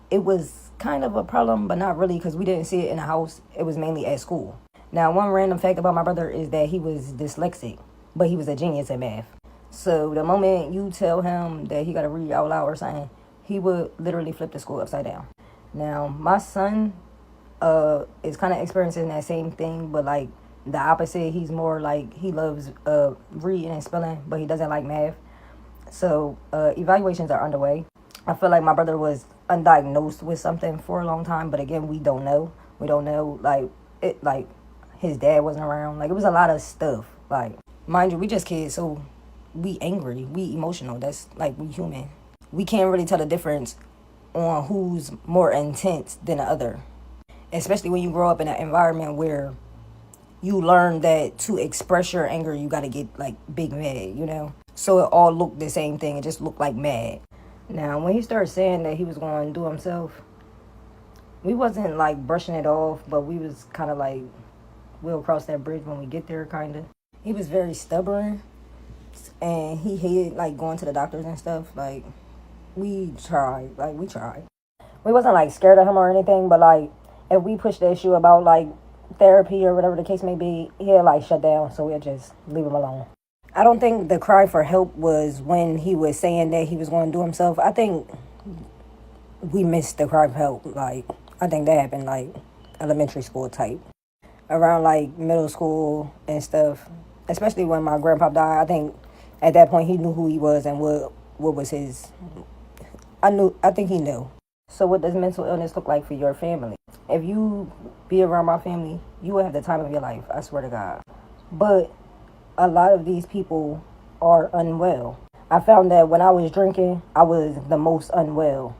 it was kind of a problem, but not really because we didn't see it in the house. It was mainly at school. Now, one random fact about my brother is that he was dyslexic, but he was a genius at math. So the moment you tell him that he got to read out loud or something, he would literally flip the school upside down. Now, my son is kind of experiencing that same thing, but like the opposite. He's more like he loves reading and spelling, but he doesn't like math. So evaluations are underway. I feel like my brother was undiagnosed with something for a long time, but again, we don't know. Like his dad wasn't around. Like it was a lot of stuff. Like mind you, we just kids, so we angry, we emotional. That's like we human. We can't really tell the difference on who's more intense than the other. Especially when you grow up in an environment where you learn that to express your anger, you got to get like big mad, you know? So it all looked the same thing. It just looked like mad. Now, when he started saying that he was going to do himself, we wasn't like brushing it off, but we was kind of like, we'll cross that bridge when we get there, kind of. He was very stubborn, and he hated like going to the doctors and stuff. Like, we tried. We wasn't like scared of him or anything, but like, if we pushed the issue about like therapy or whatever the case may be, he'll like shut down, so we'll just leave him alone. I don't think the cry for help was when he was saying that he was going to do himself. I think we missed the cry for help. Like, I think that happened like elementary school type. Around like middle school and stuff, especially when my grandpa died. I think at that point he knew who he was and what was his. I think he knew. So what does mental illness look like for your family? If you be around my family, you will have the time of your life. I swear to God. But a lot of these people are unwell. I found that when I was drinking, I was the most unwell.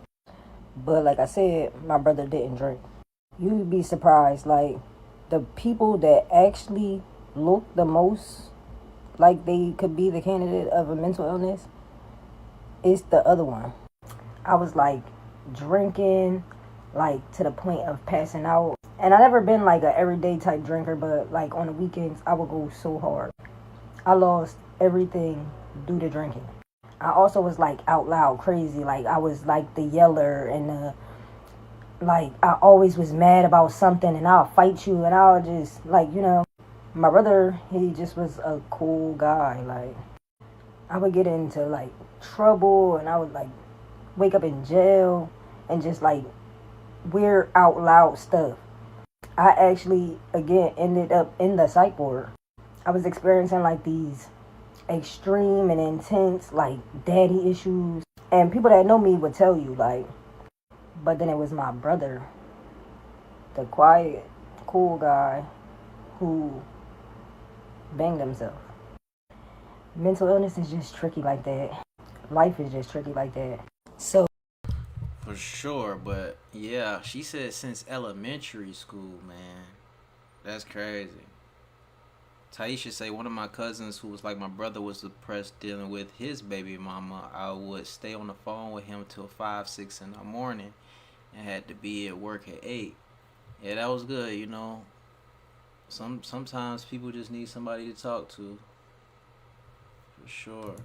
But like I said, my brother didn't drink. You'd be surprised, like the people that actually look the most like they could be the candidate of a mental illness is the other one. I was like drinking like to the point of passing out. And I never been like a everyday type drinker, but like on the weekends I would go so hard. I lost everything due to drinking. I also was like out loud crazy. Like I was like the yeller and like I always was mad about something and I'll fight you and I'll just like, my brother, he just was a cool guy. Like I would get into like trouble and I would like wake up in jail and just like weird out loud stuff. I actually again ended up in the psych ward. I was experiencing like these extreme and intense like daddy issues, and people that know me would tell you like, but then it was my brother, the quiet cool guy who banged himself. Mental illness is just tricky like that. Life is just tricky like that. So For sure, but yeah, she said since elementary school, man. That's crazy. Taisha say one of my cousins who was like my brother was depressed dealing with his baby mama. I would stay on the phone with him till 5, 6 in the morning and had to be at work at 8. Yeah, that was good, Sometimes people just need somebody to talk to. For sure.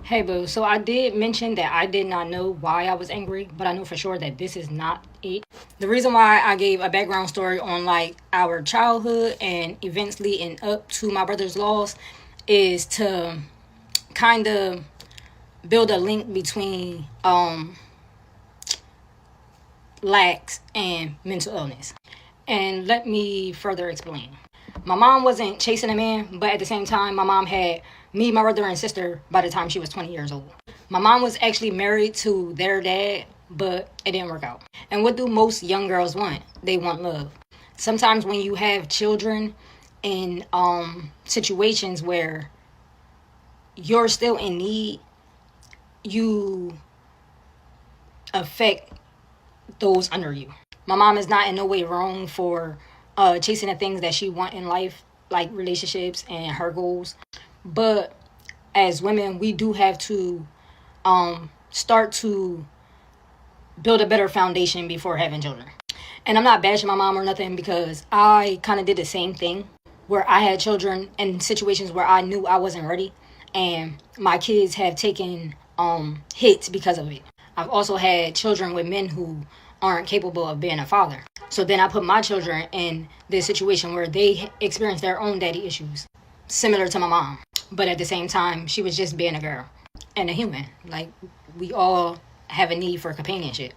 hey, boo. So I did mention that I did not know why I was angry, but I know for sure that this is not it. The reason why I gave a background story on like our childhood and events leading up to my brother's loss is to kind of build a link between lax and mental illness. And let me further explain. My mom wasn't chasing a man, but at the same time, my mom had me, my brother, and sister by the time she was 20 years old. My mom was actually married to their dad, but it didn't work out. And what do most young girls want? They want love. Sometimes when you have children in situations where you're still in need, you affect those under you. My mom is not in no way wrong for chasing the things that she want in life, like relationships and her goals. But as women, we do have to start to build a better foundation before having children. And I'm not bashing my mom or nothing because I kind of did the same thing where I had children in situations where I knew I wasn't ready, and my kids have taken hits because of it. I've also had children with men who aren't capable of being a father. So then I put my children in this situation where they experience their own daddy issues, similar to my mom. But at the same time, she was just being a girl and a human. Like, we all have a need for companionship.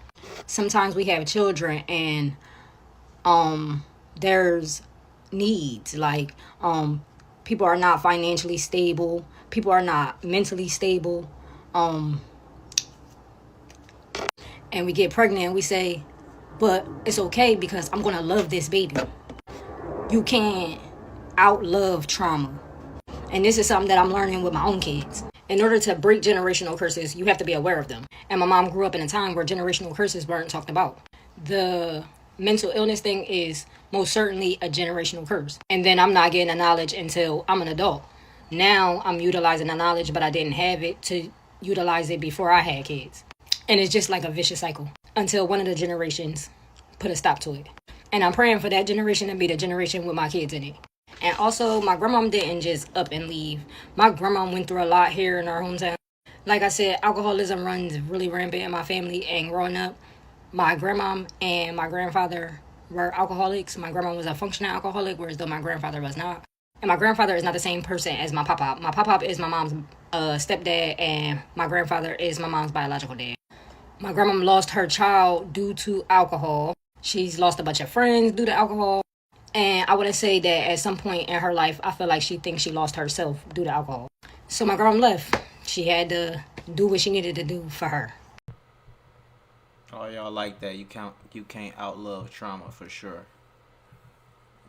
Sometimes we have children and there's needs like people are not financially stable, people are not mentally stable, and we get pregnant and we say, but it's okay because I'm gonna love this baby. You can't outlove trauma. And this is something that I'm learning with my own kids. In order to break generational curses, you have to be aware of them. And my mom grew up in a time where generational curses weren't talked about. The mental illness thing is most certainly a generational curse. And then I'm not getting the knowledge until I'm an adult. Now I'm utilizing the knowledge, but I didn't have it to utilize it before I had kids. And it's just like a vicious cycle until one of the generations put a stop to it. And I'm praying for that generation to be the generation with my kids in it. And also, my grandma didn't just up and leave. My grandma went through a lot here in our hometown. Like I said, alcoholism runs really rampant in my family. And growing up, my grandma and my grandfather were alcoholics. My grandma was a functional alcoholic, whereas though my grandfather was not. And my grandfather is not the same person as my papa. My papa is my mom's stepdad, and my grandfather is my mom's biological dad. My grandma lost her child due to alcohol. She's lost a bunch of friends due to alcohol. And I wouldn't say that at some point in her life, I feel like she thinks she lost herself due to alcohol. So my grandma left. She had to do what she needed to do for her. Oh, y'all like that. You can't outlove trauma for sure.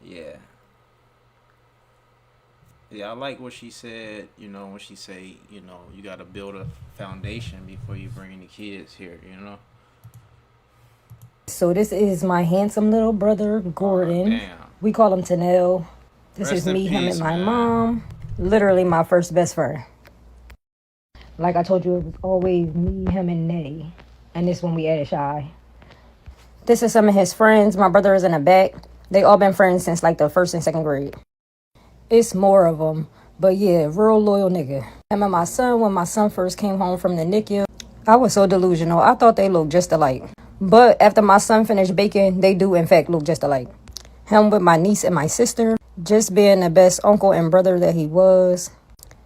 Yeah. Yeah, I like what she said, when she say, you got to build a foundation before you bring the kids here. So this is my handsome little brother, Oh, Gordon. damn. We call him Tanel. This is Rest in me, him, and peace, my man. mom. Literally my first best friend. Like I told you, it was always me, him, and Nay. And this one we added Shy. This is some of his friends. My brother is in the back. They all been friends since like the first and second grade. It's more of them. But yeah, real loyal nigga. Him and my son, when my son first came home from the NICU, I was so delusional. I thought they looked just alike. But after my son finished baking, they do in fact look just alike. Him with my niece and my sister, just being the best uncle and brother that he was.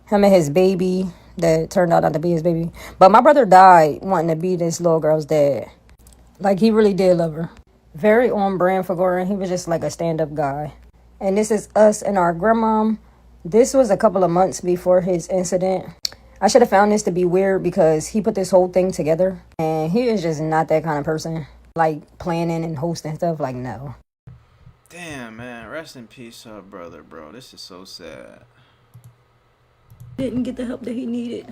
Him and his baby that turned out not to be his baby. But my brother died wanting to be this little girl's dad. Like, he really did love her. Very on brand for Gordon. He was just like a stand-up guy. And this is us and our grandmom. This was a couple of months before his incident. I should have found this to be weird because he put this whole thing together. And he is just not that kind of person. Like, planning and hosting stuff. Like, no. Damn, man. Rest in peace to her brother, bro. This is so sad. Didn't get the help that he needed.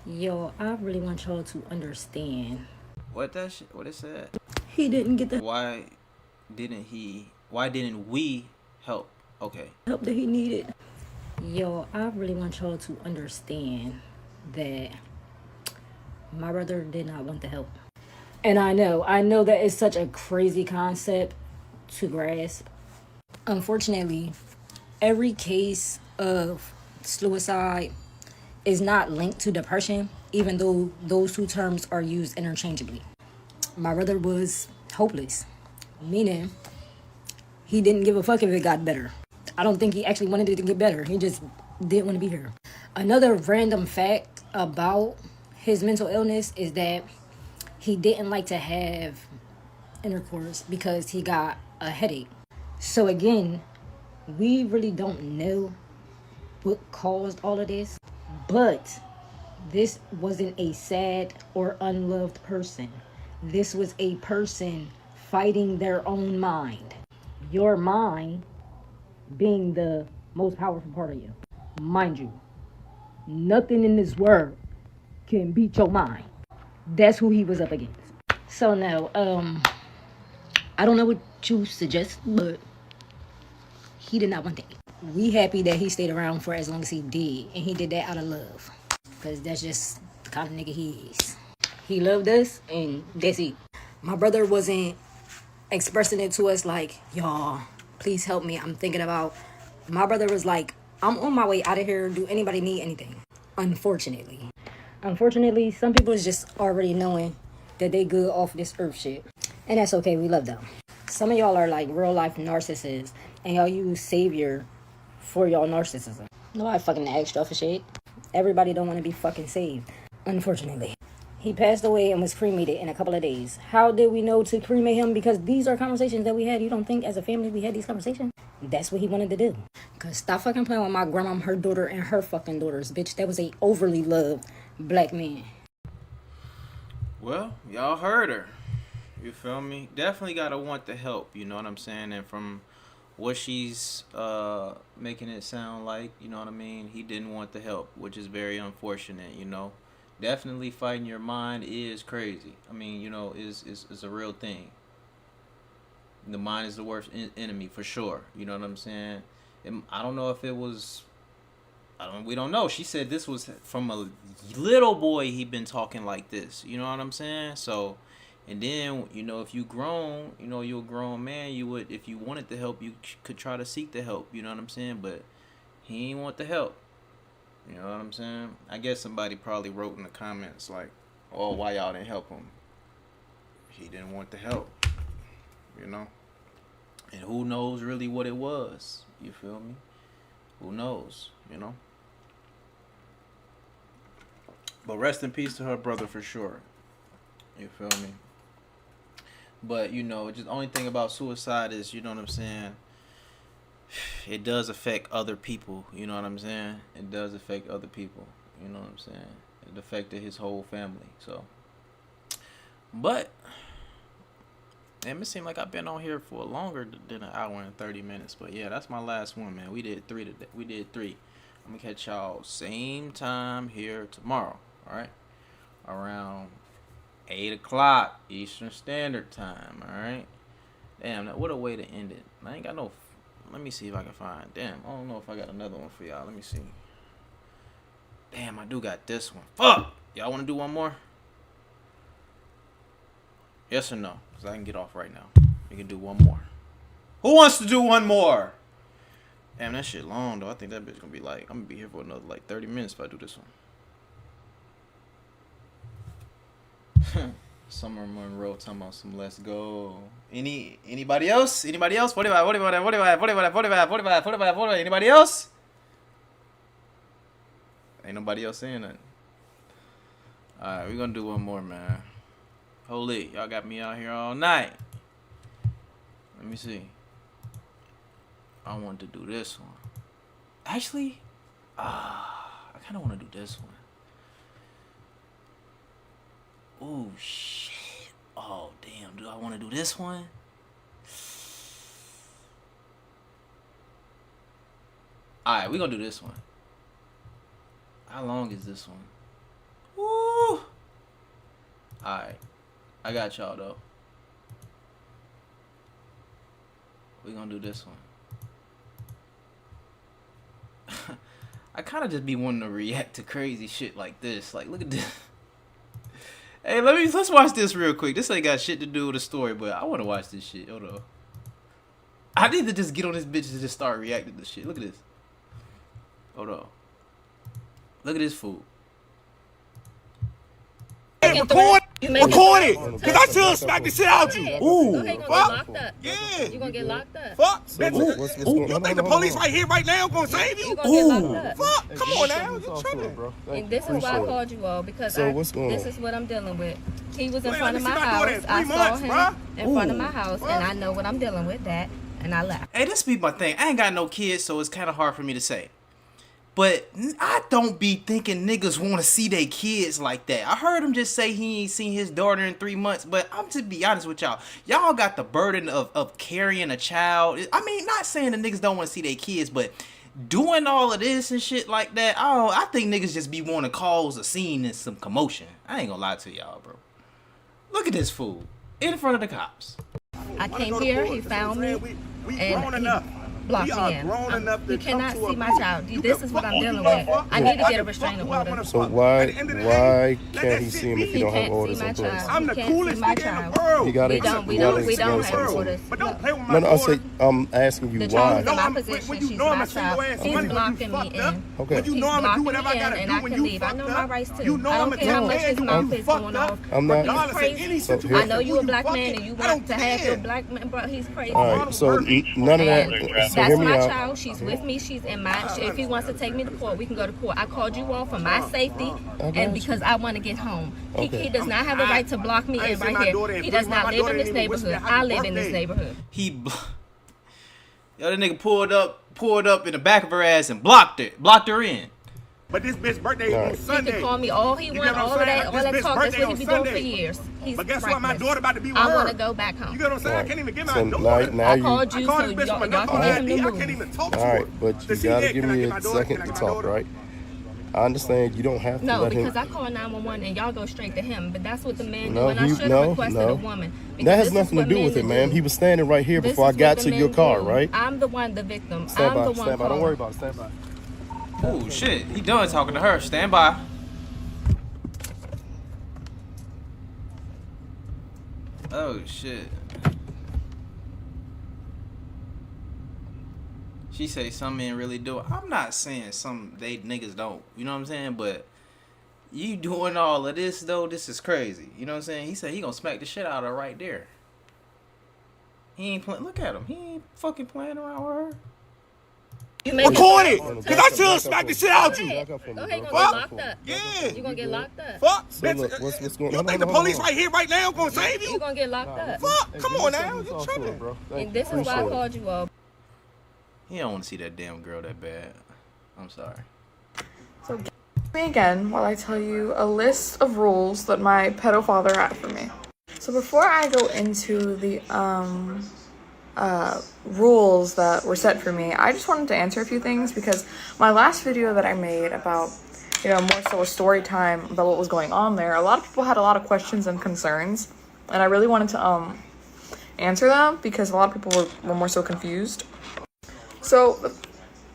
Yo, I really want y'all to understand. What it said? He didn't get the Why didn't we help? Okay. help that he needed. Yo, I really want y'all to understand that my brother did not want the help. And I know that is such a crazy concept to grasp. Unfortunately, every case of suicide is not linked to depression, even though those two terms are used interchangeably. My brother was hopeless, meaning he didn't give a fuck if it got better. I don't think he actually wanted it to get better. He just didn't want to be here. Another random fact about his mental illness is that he didn't like to have intercourse because he got a headache. So again, we really don't know what caused all of this, but this wasn't a sad or unloved person. This was a person fighting their own mind. Your mind being the most powerful part of you. Mind you, nothing in this world can beat your mind. That's who he was up against. So now, I don't know what you suggest, but he did not want that. We happy that he stayed around for as long as he did, and he did that out of love. Because that's just the kind of nigga he is. He loved us, and that's it. My brother wasn't expressing it to us like, y'all, please help me. I'm thinking about. My brother was like, I'm on my way out of here. Do anybody need anything? Unfortunately, some people is just already knowing that they good off this earth shit. And that's okay. We love them. Some of y'all are like real life narcissists, and y'all use savior for y'all narcissism. Nobody fucking asked y'all for shit. Everybody don't want to be fucking saved. Unfortunately. He passed away and was cremated in a couple of days. How did we know to cremate him? Because these are conversations that we had. You don't think as a family we had these conversations? That's what he wanted to do. Because stop fucking playing with my grandma, her daughter, and her fucking daughters. Bitch, that was a overly loved black man. Well, y'all heard her. You feel me? Definitely gotta want the help, you know what I'm saying? And from what she's making it sound like, you know what I mean? He didn't want the help, which is very unfortunate, you know? Definitely fighting your mind is crazy. I mean, you know, is a real thing. The mind is the worst enemy for sure. You know what I'm saying? I don't know if it was. We don't know. She said this was from a little boy. He been talking like this. You know what I'm saying? So, and then you know, if you grown, you know, you're a grown man. You would, if you wanted the help, you could try to seek the help. You know what I'm saying? But he ain't want the help. You know what I'm saying? I guess somebody probably wrote in the comments like, "Oh, why y'all didn't help him?" He didn't want the help. You know? And who knows really what it was? You feel me? Who knows? You know? But rest in peace to her brother for sure. You feel me? But, you know, just the only thing about suicide is, you know what I'm saying? It does affect other people. You know what I'm saying? It does affect other people. You know what I'm saying? It affected his whole family. So, but, damn, it seemed like I've been on here for longer than an hour and 30 minutes. But yeah, that's my last one, man. We did three today. We did three. I'm gonna catch y'all same time here tomorrow. All right, around 8 o'clock Eastern Standard Time. All right. Damn, what a way to end it. I ain't got no. Let me see if I can find. Damn, I don't know if I got another one for y'all. Let me see. Damn, I do got this one. Fuck! Y'all want to do one more? Yes or no? Because I can get off right now. We can do one more. Who wants to do one more? Damn, that shit long, though. I think that bitch gonna be like, I'm gonna be here for another, like, 30 minutes if I do this one. Summer Monroe talking about some let's go. Anybody else? Anybody else? 45, 45, 45, 45, 45, 45, 45, 45. Anybody else? Ain't nobody else saying nothing. Alright, we're gonna do one more, man. Holy, y'all got me out here all night. Let me see. I want to do this one. Actually, I kind of want to do this one. Oh, shit. Oh, damn. Do I want to do this one? Alright, we're going to do this one. How long is this one? Woo! Alright. I got y'all, though. We're going to do this one. I kind of just be wanting to react to crazy shit like this. Like, look at this. Hey, let's watch this real quick. This ain't got shit to do with the story, but I want to watch this shit. Hold on. I need to just get on this bitch and just start reacting to shit. Look at this. Hold on. Look at this fool. Record it, cause I should smack the shit out you. Ooh, fuck. Yeah. You gonna get locked up. Fuck. You think the police right here, right now, gonna save you? You gonna get locked up. Fuck. Come on now, you tripping, bro. And this is why I called you all, because this is what I'm dealing with. He was in front of my house. I saw him in front of my house, and I know what I'm dealing with. That, and I left. Hey, this be my thing. I ain't got no kids, so it's kind of hard for me to say. But I don't be thinking niggas want to see their kids like that. I heard him just say he ain't seen his daughter in 3 months. But I'm to be honest with y'all. Y'all got the burden of carrying a child. I mean, not saying the niggas don't want to see their kids, but doing all of this and shit like that, I think niggas just be wanting to cause a scene and some commotion. I ain't gonna lie to y'all, bro. Look at this fool in front of the cops. I came here, he found me, and he blocked me in. You cannot see my child. This is what I'm dealing with. I need to get a restraining order. So why can't he see him if you don't have orders in place? I'm the coolest nigga in the world. You gotta We don't have orders. But don't play with my No, I'm asking you The why. child's in my position. She's my child. He's blocking me in. Okay. You know I'ma do whatever I gotta and do I when can you leave. I know fucked my up. rights too. You know I I'ma don't care how much his mouth is going off. I'm not. He's crazy. So I know you a black man and you want to have your black man, bro. He's crazy. All right. So none of that. So That's hear me my out. child. She's with me. She's in my. If he wants to take me to court, we can go to court. I called you all for my safety and because I want to get home. He does not have a right to block me in right here. He does not live in this neighborhood. I live in this neighborhood. Yo, that nigga pulled up in the back of her ass and blocked her in. But this bitch birthday on He Sunday. can call me all he wants, all of that talk. That's what he be doing for years. He's But guess what? My reckless. daughter about to be with her. I want to go back home. You get what I'm saying? I can't even get my So daughter. now I you. called you I so called this bitch y'all from can another get him ID. to I move. can't even talk to All her. right, but you To see gotta that, give can I me get a my daughter? second Can I to get my talk, daughter? right? I understand you don't have to No, let him. because I call 911 and y'all go straight to him. But that's what the man No, do, and I he- should no, have requested no. a woman. Because That has this is nothing to what do men with it, do. man. He was standing right here This before I is got what to the your men car, do. right? I'm the one, the victim. Stand I'm by, the one stand by. Don't calling. worry about it. Stand by. Oh shit, he done talking to her. Stand by. Oh shit. She say some men really do it. I'm not saying some they niggas don't. You know what I'm saying? But you doing all of this though, this is crazy. You know what I'm saying? He said he gonna smack the shit out of her right there. He ain't playing. Look at him. He ain't fucking playing around with her. Record it, cause I should smack the shit out you. Go ahead, you gonna get Fuck. locked up. Yeah. You gonna get locked up. Fuck. So Bitch, look, what's going you on? think the police right here, right now, gonna save You you? gonna get locked up. Fuck. Come on now, you tripping. bro. And this is why I called you all. He don't want to see that damn girl that bad. I'm sorry. So me again while I tell you a list of rules that my pedo father had for me. So before I go into the rules that were set for me, I just wanted to answer a few things because my last video that I made about, more so a story time about what was going on there, a lot of people had a lot of questions and concerns, and I really wanted to answer them because a lot of people were more so confused. So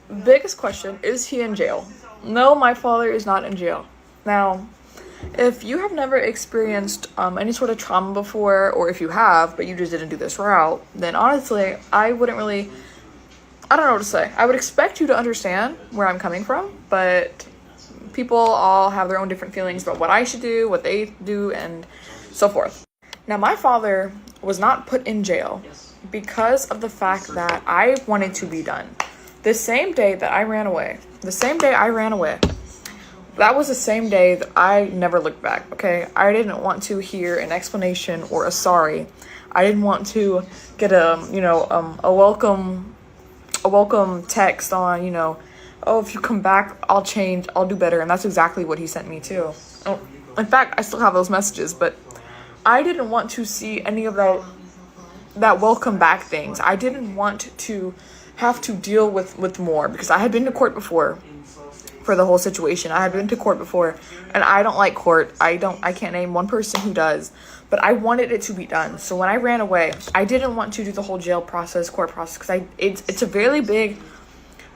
the biggest question, is he in jail? No, my father is not in jail. Now, if you have never experienced any sort of trauma before, or if you have, but you just didn't do this route, then honestly, I don't know what to say. I would expect you to understand where I'm coming from, but people all have their own different feelings about what I should do, what they do, and so forth. Now, my father was not put in jail because of the fact that I wanted to be done. The same day I ran away, that was the same day that I never looked back, okay? I didn't want to hear an explanation or a sorry. I didn't want to get a welcome text on, oh, if you come back, I'll change, I'll do better. And that's exactly what he sent me too. Oh, in fact, I still have those messages, but I didn't want to see any of that welcome back things. I didn't want to have to deal with more because I had been to court before. For the whole situation, I had been to court before, and I don't like court. I can't name one person who does, but I wanted it to be done. So when I ran away, I didn't want to do the whole jail process, court process, because it's a very big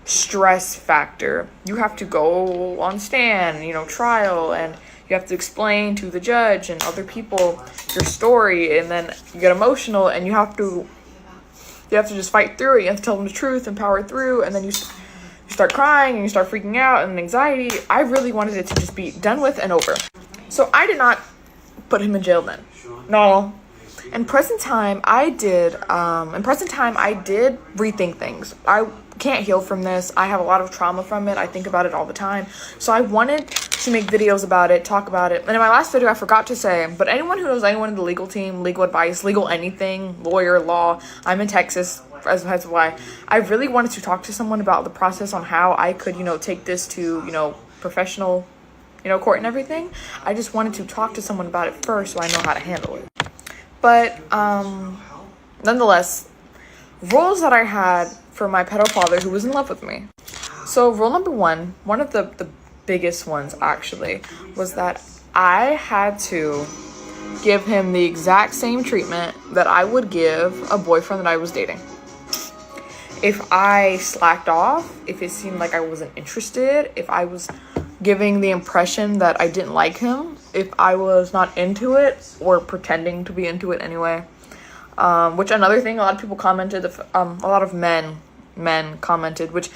stress factor. You have to go on stand, trial, and you have to explain to the judge and other people your story, and then you get emotional, and you have to just fight through it. You have to tell them the truth and power through, and then you start crying and you start freaking out and anxiety. I really wanted it to just be done with and over. So I did not put him in jail then. No. In present time, I did rethink things. I can't heal from this. I have a lot of trauma from it. I think about it all the time. So I wanted to make videos about it, talk about it. And in my last video, I forgot to say, but anyone who knows anyone in the legal team, legal advice, legal anything, lawyer, law, I'm in Texas, as why I really wanted to talk to someone about the process on how I could, take this to, professional, court and everything. I just wanted to talk to someone about it first so I know how to handle it. But nonetheless, rules that I had for my pedo father who was in love with me. So rule number one of the biggest ones actually, was that I had to give him the exact same treatment that I would give a boyfriend that I was dating. If I slacked off, if it seemed like I wasn't interested, if I was giving the impression that I didn't like him, if I was not into it or pretending to be into it anyway, which another thing, a lot of people commented, a lot of men commented, which,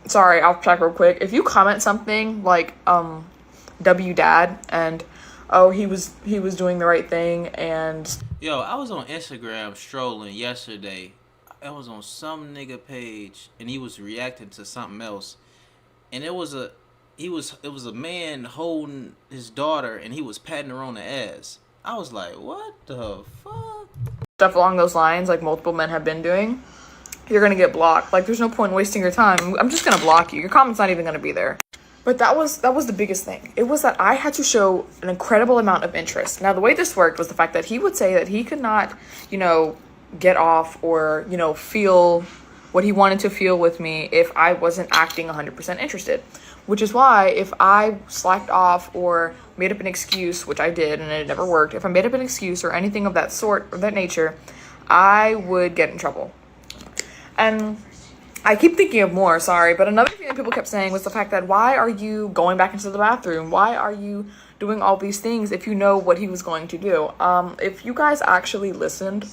sorry, I'll check real quick. If you comment something like, W dad, and, oh, he was doing the right thing, and... Yo, I was on Instagram strolling yesterday. I was on some nigga page, and he was reacting to something else, and it was a man holding his daughter, and he was patting her on the ass. I was like, what the fuck? Stuff along those lines, like multiple men have been doing, you're gonna get blocked. Like, there's no point in wasting your time. I'm just gonna block you. Your comment's not even gonna be there. But that was the biggest thing. It was that I had to show an incredible amount of interest. Now, the way this worked was the fact that he would say that he could not, get off or, feel what he wanted to feel with me if I wasn't acting 100% interested. Which is why if I slacked off or made up an excuse, which I did and it never worked, if I made up an excuse or anything of that sort or that nature, I would get in trouble. And I keep thinking of more, sorry, but another thing that people kept saying was the fact that, why are you going back into the bathroom? Why are you doing all these things if you know what he was going to do? If you guys actually listened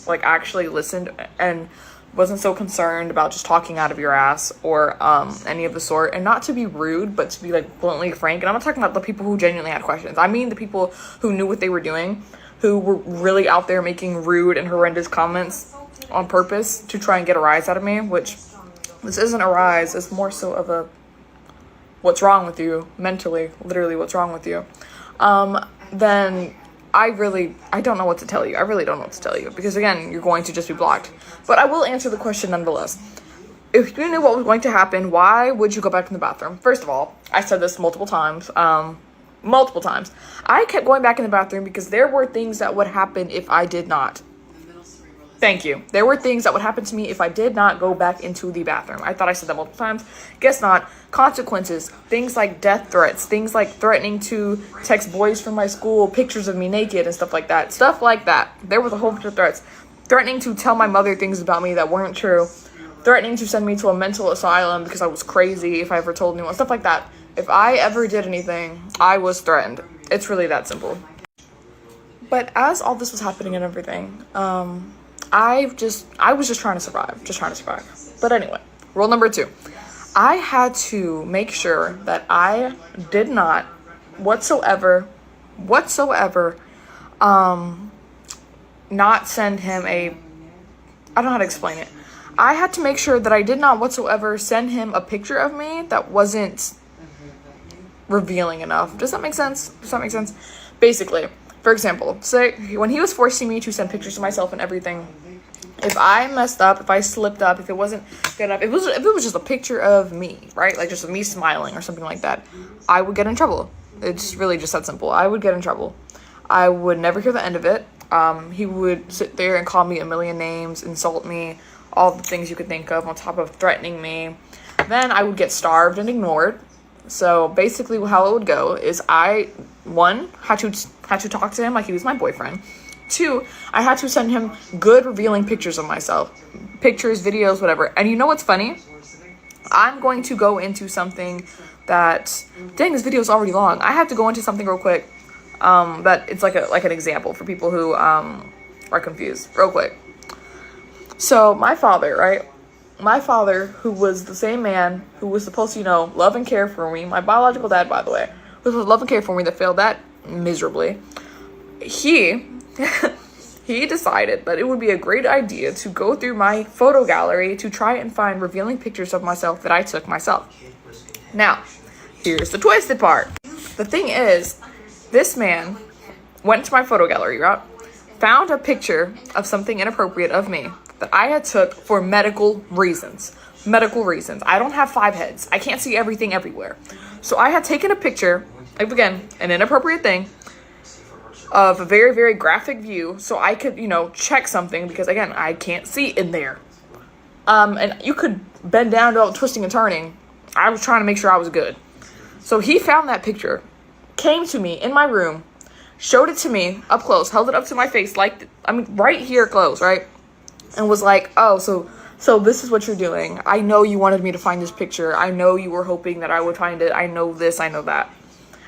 and wasn't so concerned about just talking out of your ass or any of the sort, and not to be rude, but to be like bluntly frank, and I'm not talking about the people who genuinely had questions. I mean the people who knew what they were doing, who were really out there making rude and horrendous comments on purpose to try and get a rise out of me, which... this isn't a rise, it's more so of a what's wrong with you mentally, literally what's wrong with you. Then I don't know what to tell you. I really don't know what to tell you because, again, you're going to just be blocked. But I will answer the question nonetheless. If you knew what was going to happen, why would you go back in the bathroom? First of all, I said this multiple times. I kept going back in the bathroom because there were things that would happen if I did not. Thank you. There were things that would happen to me if I did not go back into the bathroom. I thought I said that multiple times. Guess not. Consequences. Things like death threats. Things like threatening to text boys from my school pictures of me naked and stuff like that. Stuff like that. There was a whole bunch of threats. Threatening to tell my mother things about me that weren't true. Threatening to send me to a mental asylum because I was crazy if I ever told anyone. Stuff like that. If I ever did anything, I was threatened. It's really that simple. But as all this was happening and everything, I was just trying to survive. But anyway, rule number 2. I had to make sure that I did not whatsoever, not send him I don't know how to explain it. I had to make sure that I did not whatsoever send him a picture of me that wasn't revealing enough. Does that make sense? Basically, for example, say when he was forcing me to send pictures of myself and everything, if I messed up, if I slipped up, if it wasn't good enough, if it was just a picture of me, right? Like just me smiling or something like that, I would get in trouble. It's really just that simple. I would get in trouble. I would never hear the end of it. He would sit there and call me a million names, insult me, all the things you could think of on top of threatening me. Then I would get starved and ignored. So basically how it would go is I, 1, had to talk to him like he was my boyfriend. 2, I had to send him good revealing pictures of myself. Pictures, videos, whatever. And you know what's funny? I'm going to go into something that, dang, this video is already long. I have to go into something real quick. That it's like an example for people who are confused. Real quick. So my father, right? My father, who was the same man who was supposed to, love and care for me, my biological dad, by the way, who was supposed to love and care for me, that failed that miserably, he decided that it would be a great idea to go through my photo gallery to try and find revealing pictures of myself that I took myself. Now, here's the twisted part. The thing is, this man went to my photo gallery, right? Found a picture of something inappropriate of me that I had took for medical reasons. I don't have 5 heads. I can't see everything everywhere. So I had taken a picture, again, an inappropriate thing, of a very, very graphic view so I could, check something because, again, I can't see in there. And you could bend down to all the twisting and turning. I was trying to make sure I was good. So he found that picture, came to me in my room, showed it to me up close, held it up to my face, right here close, right? And was like, oh, so this is what you're doing. I know you wanted me to find this picture. I know you were hoping that I would find it. I know this, I know that.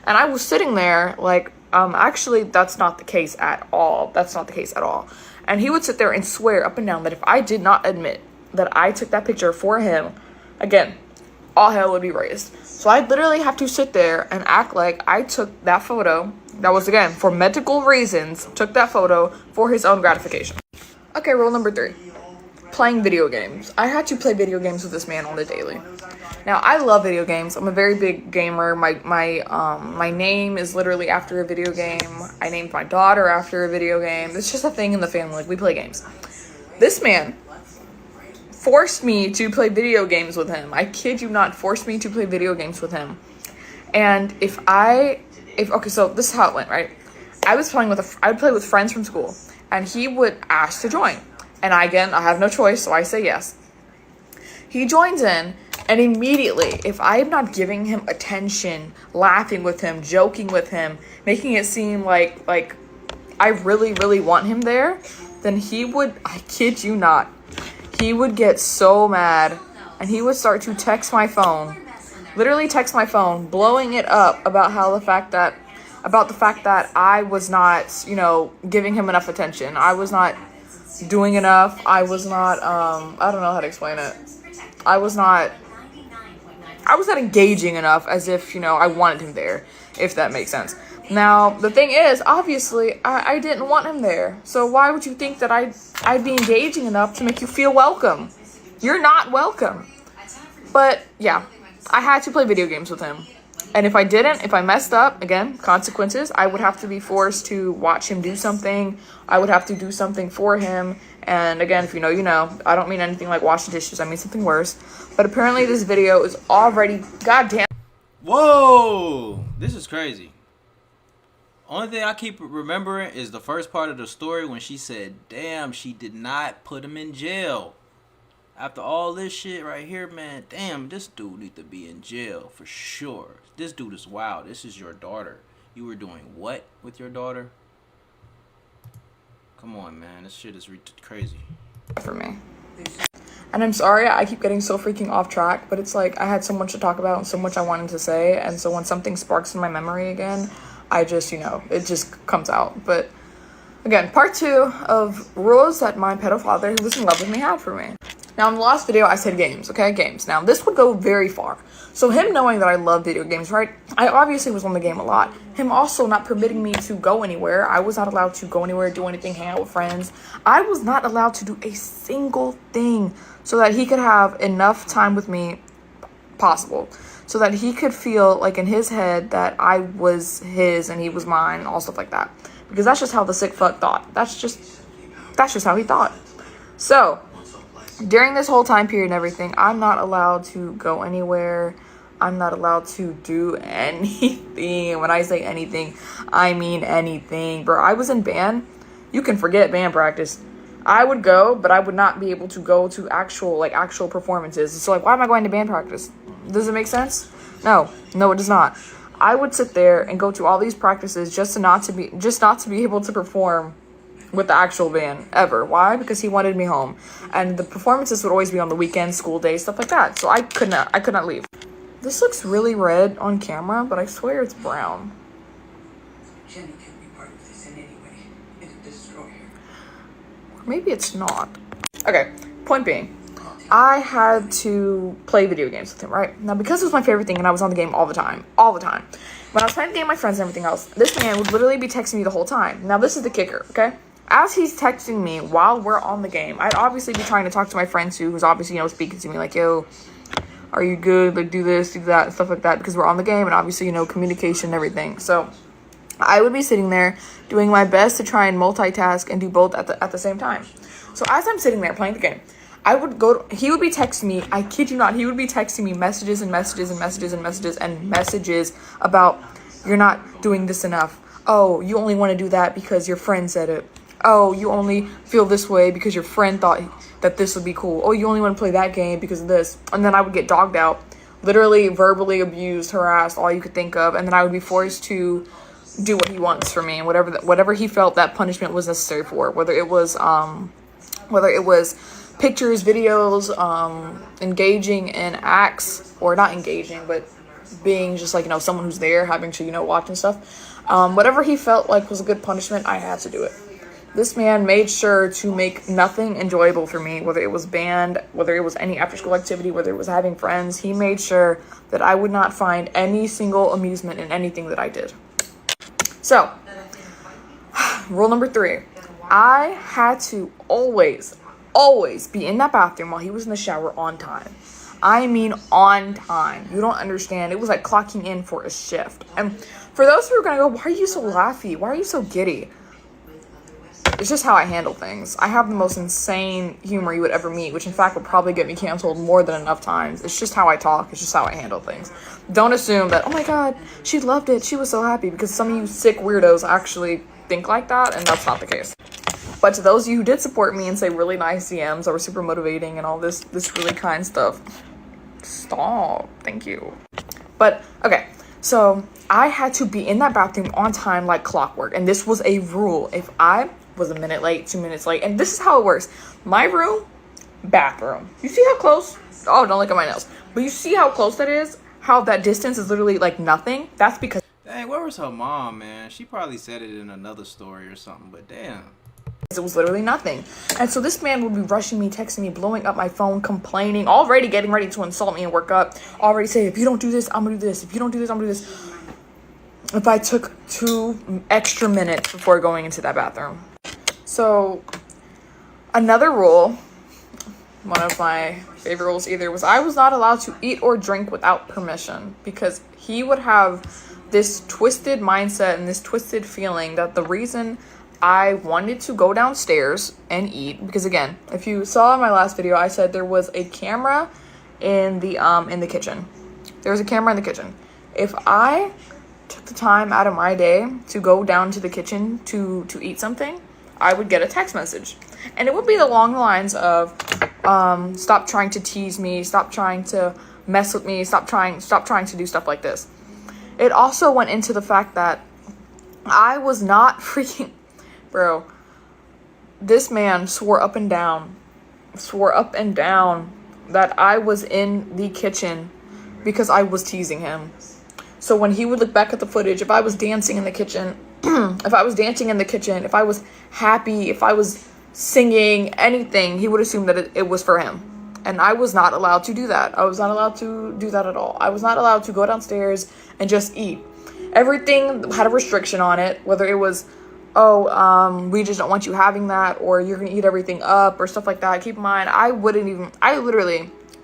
And I was sitting there like, actually, that's not the case at all. And he would sit there and swear up and down that if I did not admit that I took that picture for him, again, all hell would be raised. So I'd literally have to sit there and act like I took that photo, that was, again, for medical reasons, took that photo for his own gratification. Okay, rule number 3. Playing video games. I had to play video games with this man on the daily. Now, I love video games. I'm a very big gamer. My name is literally after a video game. I named my daughter after a video game. It's just a thing in the family. Like, we play games. This man forced me to play video games with him. I kid you not, forced me to play video games with him. And okay, so this is how it went, right? I would play with friends from school, and he would ask to join. And I have no choice, so I say yes. He joins in, and immediately, if I am not giving him attention, laughing with him, joking with him, making it seem like I really, really want him there, then he would, I kid you not, he would get so mad, and he would start to text my phone, literally text my phone, blowing it up about the fact that I was not, giving him enough attention. I was not doing enough. I was not, I don't know how to explain it. I was not engaging enough as if, I wanted him there, if that makes sense. Now, the thing is, obviously, I didn't want him there. So why would you think that I'd be engaging enough to make you feel welcome? You're not welcome. But, yeah, I had to play video games with him. And if I messed up, again, consequences, I would have to be forced to watch him do something. I would have to do something for him. And again, if you know, you know. I don't mean anything like wash the dishes. I mean something worse. But apparently this video is already, goddamn. Whoa! This is crazy. Only thing I keep remembering is the first part of the story when she said, damn, she did not put him in jail. After all this shit right here, man, damn, this dude need to be in jail for sure. This dude is wild. This is your daughter. You were doing what with your daughter? Come on, man. This shit is crazy. For me. And I'm sorry I keep getting so freaking off track, but it's like I had so much to talk about and so much I wanted to say, and so when something sparks in my memory again, I just, it just comes out. But again, part 2 of rules that my pedo father who was in love with me had for me. Now, in the last video, I said games, okay? Games. Now, this would go very far. So him knowing that I love video games, right? I obviously was on the game a lot. Him also not permitting me to go anywhere. I was not allowed to go anywhere, do anything, hang out with friends. I was not allowed to do a single thing so that he could have enough time with me possible. So that he could feel like in his head that I was his and he was mine, all stuff like that. Because that's just how the sick fuck thought. That's just how he thought. So during this whole time period and everything, I'm not allowed to go anywhere. I'm not allowed to do anything. And when I say anything, I mean anything. Bro, I was in band. You can forget band practice. I would go, but I would not be able to go to actual performances. So why am I going to band practice? Does it make sense? No, it does not. I would sit there and go to all these practices just not to be able to perform with the actual band ever. Why? Because he wanted me home, and the performances would always be on the weekends, school days, stuff like that. So I could not leave. This looks really red on camera, but I swear it's brown. Jenny can be part of this in any way. It'll destroy her. Or maybe it's not. Okay, point being, I had to play video games with him, right? Now, because it was my favorite thing and I was on the game all the time. When I was playing the game with my friends and everything else, this man would literally be texting me the whole time. Now, this is the kicker, okay? As he's texting me while we're on the game, I'd obviously be trying to talk to my friends who's obviously, speaking to me like, yo, are you good? Like, do this, do that, stuff like that, because we're on the game and obviously, communication and everything. So I would be sitting there doing my best to try and multitask and do both at the same time. So as I'm sitting there playing the game, he would be texting me, I kid you not, he would be texting me messages and messages and messages and messages and messages about, you're not doing this enough. Oh, you only want to do that because your friend said it. Oh, you only feel this way because your friend thought that this would be cool. Oh, you only want to play that game because of this. And then I would get dogged out, literally verbally abused, harassed, all you could think of. And then I would be forced to do what he wants for me, and whatever he felt that punishment was necessary for, whether it was pictures, videos, engaging in acts, or not engaging, but being just someone who's there, having to watch and stuff. Whatever he felt like was a good punishment, I had to do it. This man made sure to make nothing enjoyable for me, whether it was band, whether it was any after-school activity, whether it was having friends. He made sure that I would not find any single amusement in anything that I did. So, rule number 3. I had to always be in that bathroom while he was in the shower on time. I mean on time. You don't understand. It was like clocking in for a shift. And for those who are going to go, why are you so laughy? Why are you so giddy? It's just how I handle things. I have the most insane humor you would ever meet, which in fact would probably get me canceled more than enough times. It's just how I talk. It's just how I handle things. Don't assume that, oh my god, she loved it, she was so happy, because some of you sick weirdos actually think like that, and that's not the case. But to those of you who did support me and say really nice DMs that were super motivating and all this really kind stuff, stop. Thank you. But, okay. So, I had to be in that bathroom on time like clockwork. And this was a rule. If I was a minute late, 2 minutes late, and this is how it works. My room, bathroom. You see how close? Oh, don't look at my nails. But you see how close that is? How that distance is literally like nothing? That's because... Dang, where was her mom, man? She probably said it in another story or something, but damn. It was literally nothing. And so this man would be rushing me, texting me, blowing up my phone, complaining, already getting ready to insult me and work up, already saying, if you don't do this, I'm gonna do this. If you don't do this, I'm gonna do this. If I took 2 extra minutes before going into that bathroom. So, another rule, one of my favorite rules either, was I was not allowed to eat or drink without permission, because he would have this twisted mindset and this twisted feeling that the reason I wanted to go downstairs and eat, because again, if you saw in my last video, I said there was a camera in the kitchen. There was a camera in the kitchen. If I took the time out of my day to go down to the kitchen to eat something, I would get a text message. And it would be along the lines of, stop trying to tease me, stop trying to mess with me, stop trying to do stuff like this. It also went into the fact that I was not freaking, bro, this man swore up and down that I was in the kitchen because I was teasing him. So when he would look back at the footage, if I was dancing in the kitchen, if I was happy, if I was singing, anything, he would assume that it was for him. And I was not allowed to do that. I was not allowed to do that at all. I was not allowed to go downstairs and just eat. Everything had a restriction on it, whether it was, we just don't want you having that, or you're going to eat everything up, or stuff like that. Keep in mind,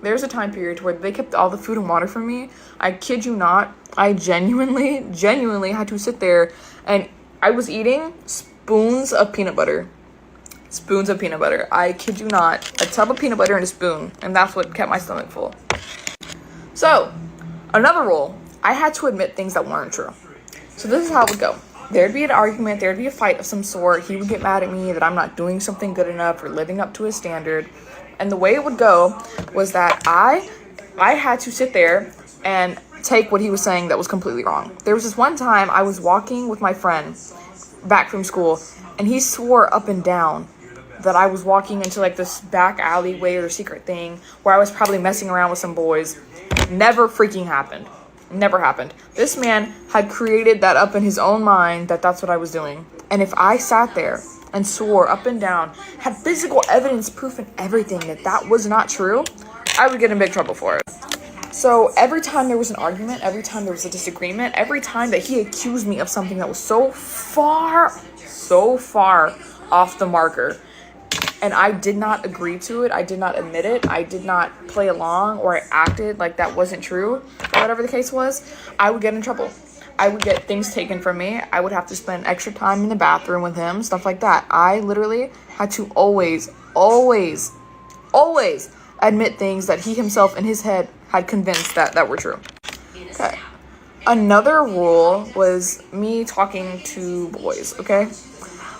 there's a time period where they kept all the food and water from me. I kid you not. I genuinely had to sit there, and I was eating spoons of peanut butter. I kid you not. A tub of peanut butter and a spoon, and that's what kept my stomach full. So, another rule, I had to admit things that weren't true. So this is how it would go. There'd be an argument, there'd be a fight of some sort. He would get mad at me that I'm not doing something good enough or living up to his standard. And the way it would go was that I had to sit there and take what he was saying that was completely wrong. There was this one time I was walking with my friend back from school, and he swore up and down that I was walking into like this back alleyway or secret thing where I was probably messing around with some boys. Never freaking happened. Never happened. This man had created that up in his own mind that that's what I was doing. And if I sat there and swore up and down, had physical evidence, proof, and everything that was not true, I would get in big trouble for it. So every time there was an argument, every time there was a disagreement, every time that he accused me of something that was so far off the marker, and I did not agree to it, I did not admit it, I did not play along, or I acted like that wasn't true, or whatever the case was, I would get in trouble. I would get things taken from me. I would have to spend extra time in the bathroom with him, stuff like that. I literally had to always admit things that he himself in his head had convinced that were true. Okay. Another rule was me talking to boys, okay?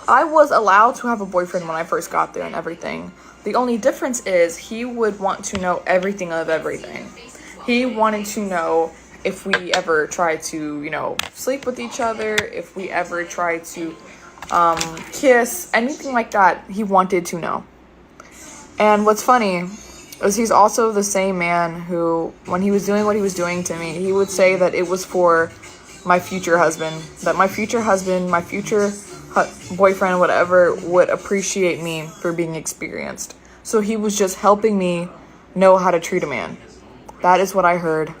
I was allowed to have a boyfriend when I first got there and everything. The only difference is he would want to know everything of everything. He wanted to know if we ever tried to, sleep with each other, if we ever tried to kiss, anything like that, he wanted to know. And what's funny is he's also the same man who, when he was doing what he was doing to me, he would say that it was for my future husband, that my future boyfriend, whatever, would appreciate me for being experienced. So he was just helping me know how to treat a man. That is what I heard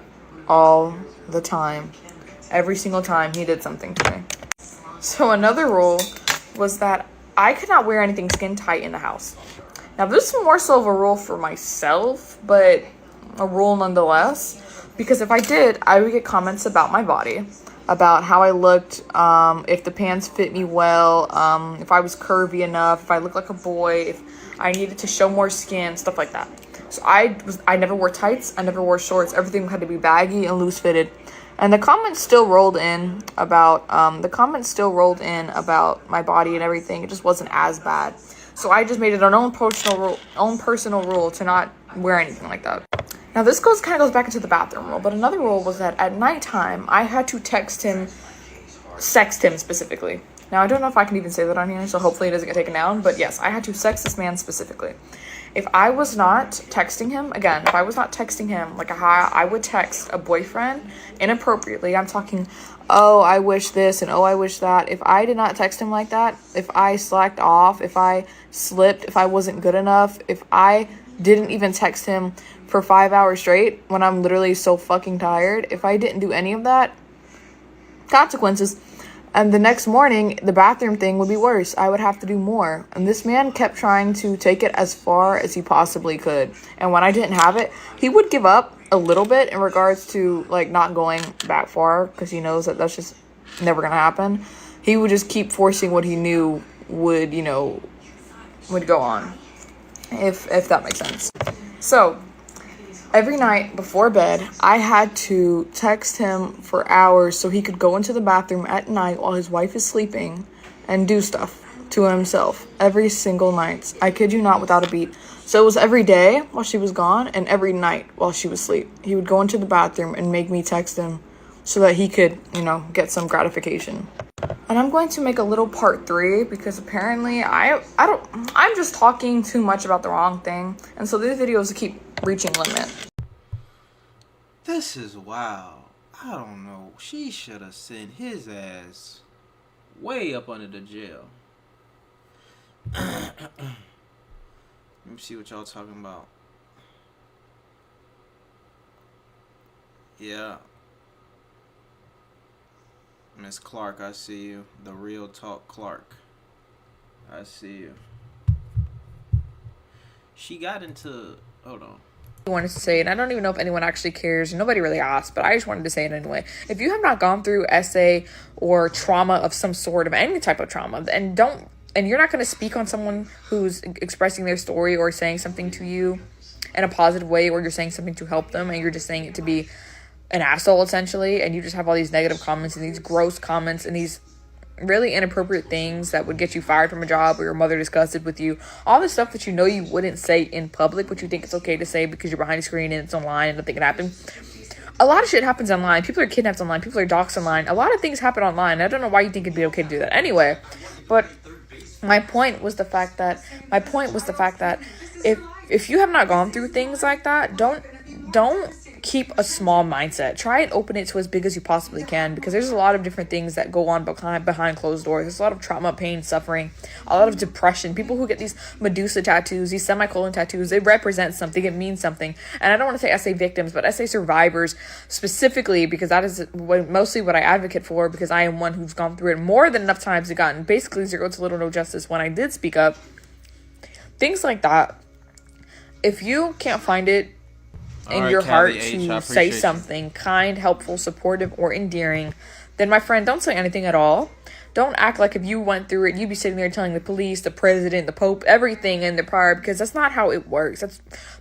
all the time, every single time he did something to me. So another rule was that I could not wear anything skin tight in the house. Now this is more so of a rule for myself, but a rule nonetheless, because if I did, I would get comments about my body, about how I looked, if the pants fit me well, if I was curvy enough, if I looked like a boy, if I needed to show more skin, stuff like that. So I never wore tights, I never wore shorts, everything had to be baggy and loose fitted. And the comments still rolled in about my body and everything. It just wasn't as bad. So I just made it an own personal rule to not wear anything like that. Now this kind of goes back into the bathroom rule, but another rule was that at nighttime I had to sext him specifically. Now I don't know if I can even say that on here, so hopefully it doesn't get taken down, but yes, I had to sext this man specifically. If I was not texting him like how I would text a boyfriend inappropriately, I'm talking, oh, I wish this and oh, I wish that. If I did not text him like that, if I slacked off, if I slipped, if I wasn't good enough, if I didn't even text him for 5 hours straight when I'm literally so fucking tired, if I didn't do any of that, consequences. And the next morning, the bathroom thing would be worse. I would have to do more. And this man kept trying to take it as far as he possibly could. And when I didn't have it, he would give up a little bit in regards to, like, not going that far, because he knows that that's just never going to happen. He would just keep forcing what he knew would go on, if that makes sense. So, Every night before bed, I had to text him for hours so he could go into the bathroom at night while his wife is sleeping and do stuff to himself every single night. I kid you not, without a beat. So it was every day while she was gone and every night while she was asleep. He would go into the bathroom and make me text him so that he could, get some gratification. And I'm going to make a little part 3 because apparently I'm just talking too much about the wrong thing. And so these videos keep reaching limit. This is wild. I don't know. She should have sent his ass way up under the jail. Let me see what y'all talking about. Yeah. Miss Clark, I see you. The real talk Clark. I see you. She got into... Hold on. I wanted to say, and I don't even know if anyone actually cares. Nobody really asked, but I just wanted to say it anyway. If you have not gone through SA or trauma of some sort, of any type of trauma, and you're not going to speak on someone who's expressing their story or saying something to you in a positive way, or you're saying something to help them and you're just saying it to be an asshole essentially, and you just have all these negative comments and these gross comments and these really inappropriate things that would get you fired from a job, or your mother disgusted with you, all the stuff that you wouldn't say in public, but you think it's okay to say because you're behind a screen and it's online and nothing can happen. A lot of shit happens online. People are kidnapped online. People are doxxed online. A lot of things happen online. I don't know why you think it'd be okay to do that anyway, but my point was the fact that if you have not gone through things like that, don't keep a small mindset. Try and open it to as big as you possibly can, because there's a lot of different things that go on behind closed doors. There's a lot of trauma, pain, suffering, a lot of depression. People who get these Medusa tattoos, these semicolon tattoos, they represent something. It means something. And I don't want to say SA victims, but SA survivors specifically, because that is mostly what I advocate for, because I am one who's gone through it more than enough times and gotten basically zero to little no justice when I did speak up. Things like that. If you can't find it in your heart to say something kind, helpful, supportive, or endearing, then my friend, don't say anything at all. Don't act like if you went through it, you'd be sitting there telling the police, the president, the pope, everything in the prior, because that's not how it works.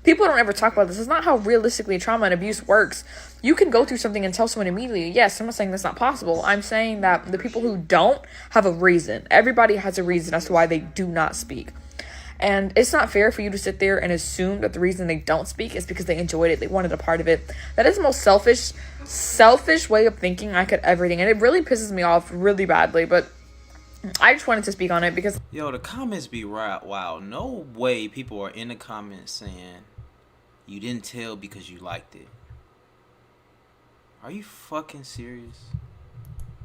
People don't ever talk about this. It's not how realistically trauma and abuse works. You can go through something and tell someone immediately. Yes, I'm not saying that's not possible. I'm saying that the people who don't have a reason. Everybody has a reason as to why they do not speak. And it's not fair for you to sit there and assume that the reason they don't speak is because they enjoyed it, they wanted a part of it. That is the most selfish way of thinking I could ever think. And it really pisses me off really badly, but I just wanted to speak on it because... Yo, the comments be right. Wow, no way people are in the comments saying you didn't tell because you liked it. Are you fucking serious?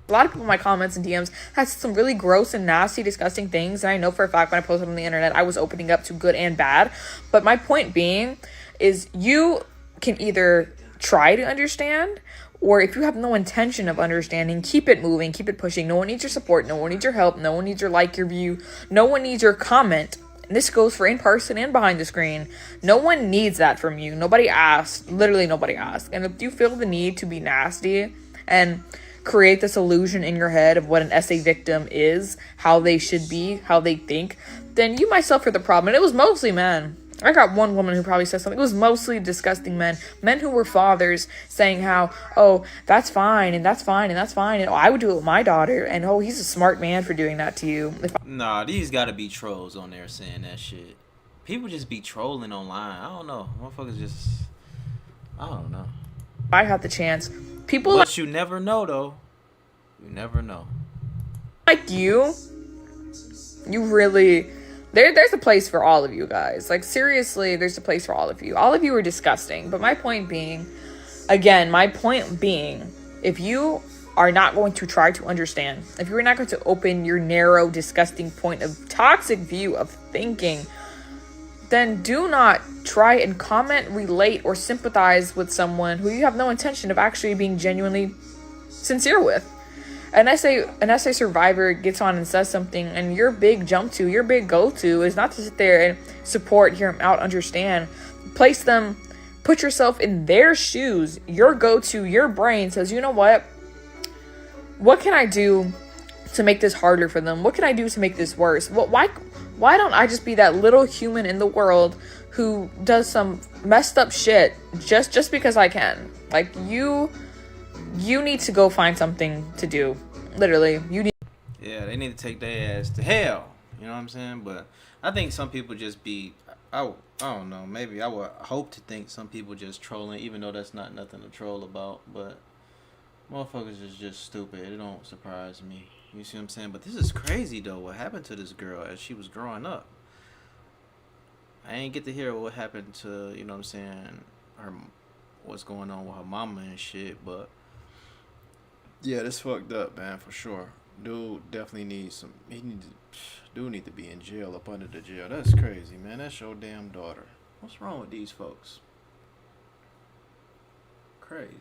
A lot of people in my comments and DMs had some really gross and nasty, disgusting things. And I know for a fact when I posted on the internet, I was opening up to good and bad. But my point being is you can either try to understand, or if you have no intention of understanding, keep it moving, keep it pushing. No one needs your support. No one needs your help. No one needs your like, your view. No one needs your comment. And this goes for in person and behind the screen. No one needs that from you. Nobody asked. Literally nobody asked. And if you feel the need to be nasty and create this illusion in your head of what an SA victim is, how they should be, how they think, then you myself are the problem. And it was mostly men. I got one woman who probably said something. It was mostly disgusting men who were fathers, saying how, oh, that's fine, and that's fine, and that's fine, and oh, I would do it with my daughter, and oh, he's a smart man for doing that to you. Nah, these gotta be trolls on there saying that shit. People just be trolling online. I don't know. Motherfuckers just... I don't know. I had the chance. People... But you never know, though. You never know. Like you really... There's a place for all of you guys. Like, seriously, there's a place for all of you. All of you are disgusting. But my point being, if you are not going to try to understand, if you're not going to open your narrow, disgusting point of toxic view of thinking, then do not try and comment, relate, or sympathize with someone who you have no intention of actually being genuinely sincere with. An SA survivor gets on and says something, and your big go-to is not to sit there and support, hear them out, understand, put yourself in their shoes. Your go-to, your brain says, you know what can I do to make this harder for them? What can I do to make this worse? Why don't I just be that little human in the world who does some messed up shit just because I can? Like, you need to go find something to do. Literally, you need. Yeah, they need to take their ass to hell. You know what I'm saying? But I think some people just be, I don't know, maybe I would hope to think some people just trolling, even though that's not nothing to troll about. But motherfuckers is just stupid. It don't surprise me. You see what I'm saying? But this is crazy, though, what happened to this girl as she was growing up. I ain't get to hear what happened to, you know what I'm saying, her, what's going on with her mama and shit. But yeah, this fucked up, man, for sure. Dude definitely needs some, dude need to be in jail, up under the jail. That's crazy, man. That's your damn daughter. What's wrong with these folks? Crazy.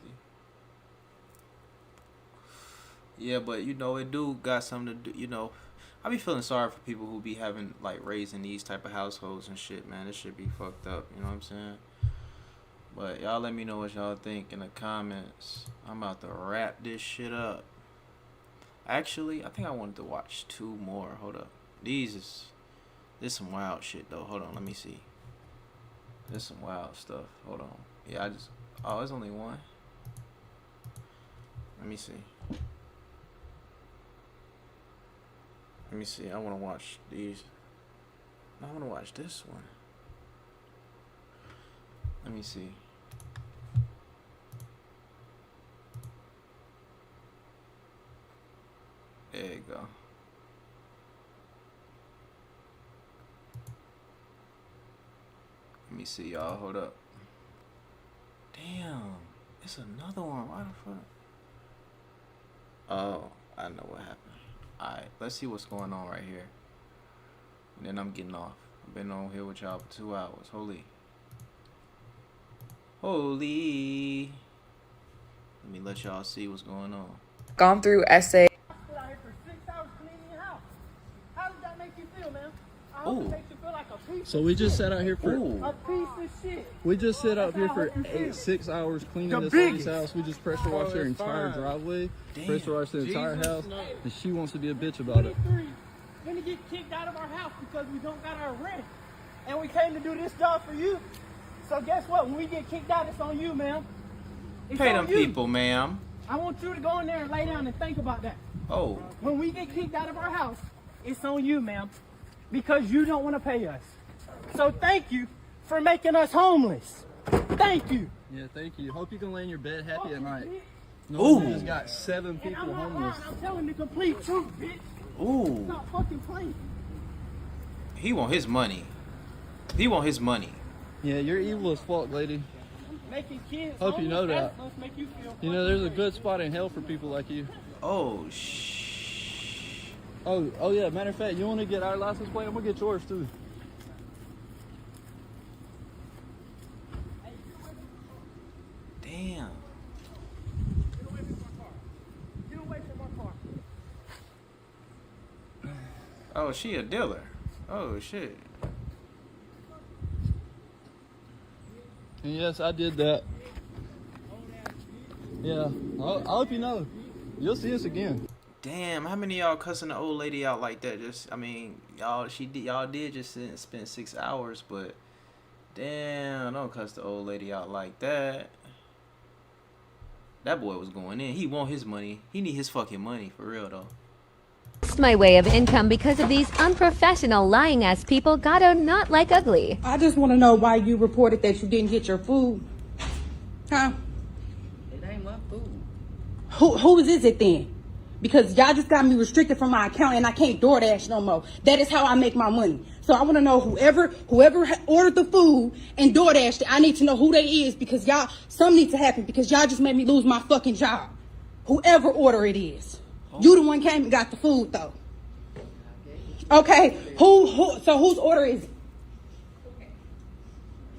Yeah, but you know, it do got something to do, you know, I be feeling sorry for people who be having, like, raising these type of households and shit, man. This shit be fucked up, you know what I'm saying? But y'all let me know what y'all think in the comments. I'm about to wrap this shit up. Actually, I think I wanted to watch 2 more. Hold up. This some wild shit, though. Hold on, let me see. This some wild stuff. Hold on. Yeah, oh, there's only one. Let me see. Let me see. I want to watch these. I want to watch this one. Let me see. There you go. Let me see, y'all. Hold up. Damn. It's another one. Why the fuck? Oh, I know what happened. Alright, let's see what's going on right here. And then I'm getting off. I've been on here with y'all for 2 hours. Holy. Let me let y'all see what's going on. Gone through essay. Out here for 6 hours cleaning your house. How does that make you feel, man? I hope Ooh. it makes you feel like a piece. So we just sat out here for. A piece of shit. We just sit out here for 6 hours cleaning this lady's house. We just pressure washed her entire driveway, pressure washed the entire house, and she wants to be a bitch about it. We're gonna get kicked out of our house because we don't got our rent, and we came to do this job for you. So guess what? When we get kicked out, it's on you, ma'am. Pay them people, ma'am. I want you to go in there and lay down and think about that. Oh. When we get kicked out of our house, it's on you, ma'am, because you don't want to pay us. So thank you for making us homeless. Thank you. Yeah, thank you. Hope you can lay in your bed happy at night. Ooh. We just got 7 people homeless. I'm telling the complete truth, bitch. Ooh. Stop fucking playing. He want his money. He want his money. Yeah, you're evil as fuck, lady. Making kids Hope you know that. Let's make you feel You know, there's a good spot in hell for people like you. Oh, Oh yeah, matter of fact, you want to get our license plate? I'm going to get yours, too. damn. Get away from my car. Get away from my car. Oh, she a dealer. Oh, shit. And yes, I did that. Yeah, I hope you know. You'll see us again. Damn, how many of y'all cussing the old lady out like that? Just, I mean, y'all did just spend 6 hours, but damn, don't cuss the old lady out like that. That boy was going in. He want his money. He need his fucking money, for real, though. It's my way of income because of these unprofessional lying ass people gotta not like ugly. I just want to know why you reported that you didn't get your food. Huh? It ain't my food. Whose is it then? Because y'all just got me restricted from my account and I can't DoorDash no more. That is how I make my money. So I want to know whoever ordered the food and DoorDashed it, I need to know who they is because something needs to happen because y'all just made me lose my fucking job. Whoever order it is. You the one came and got the food though. Okay, so whose order is it?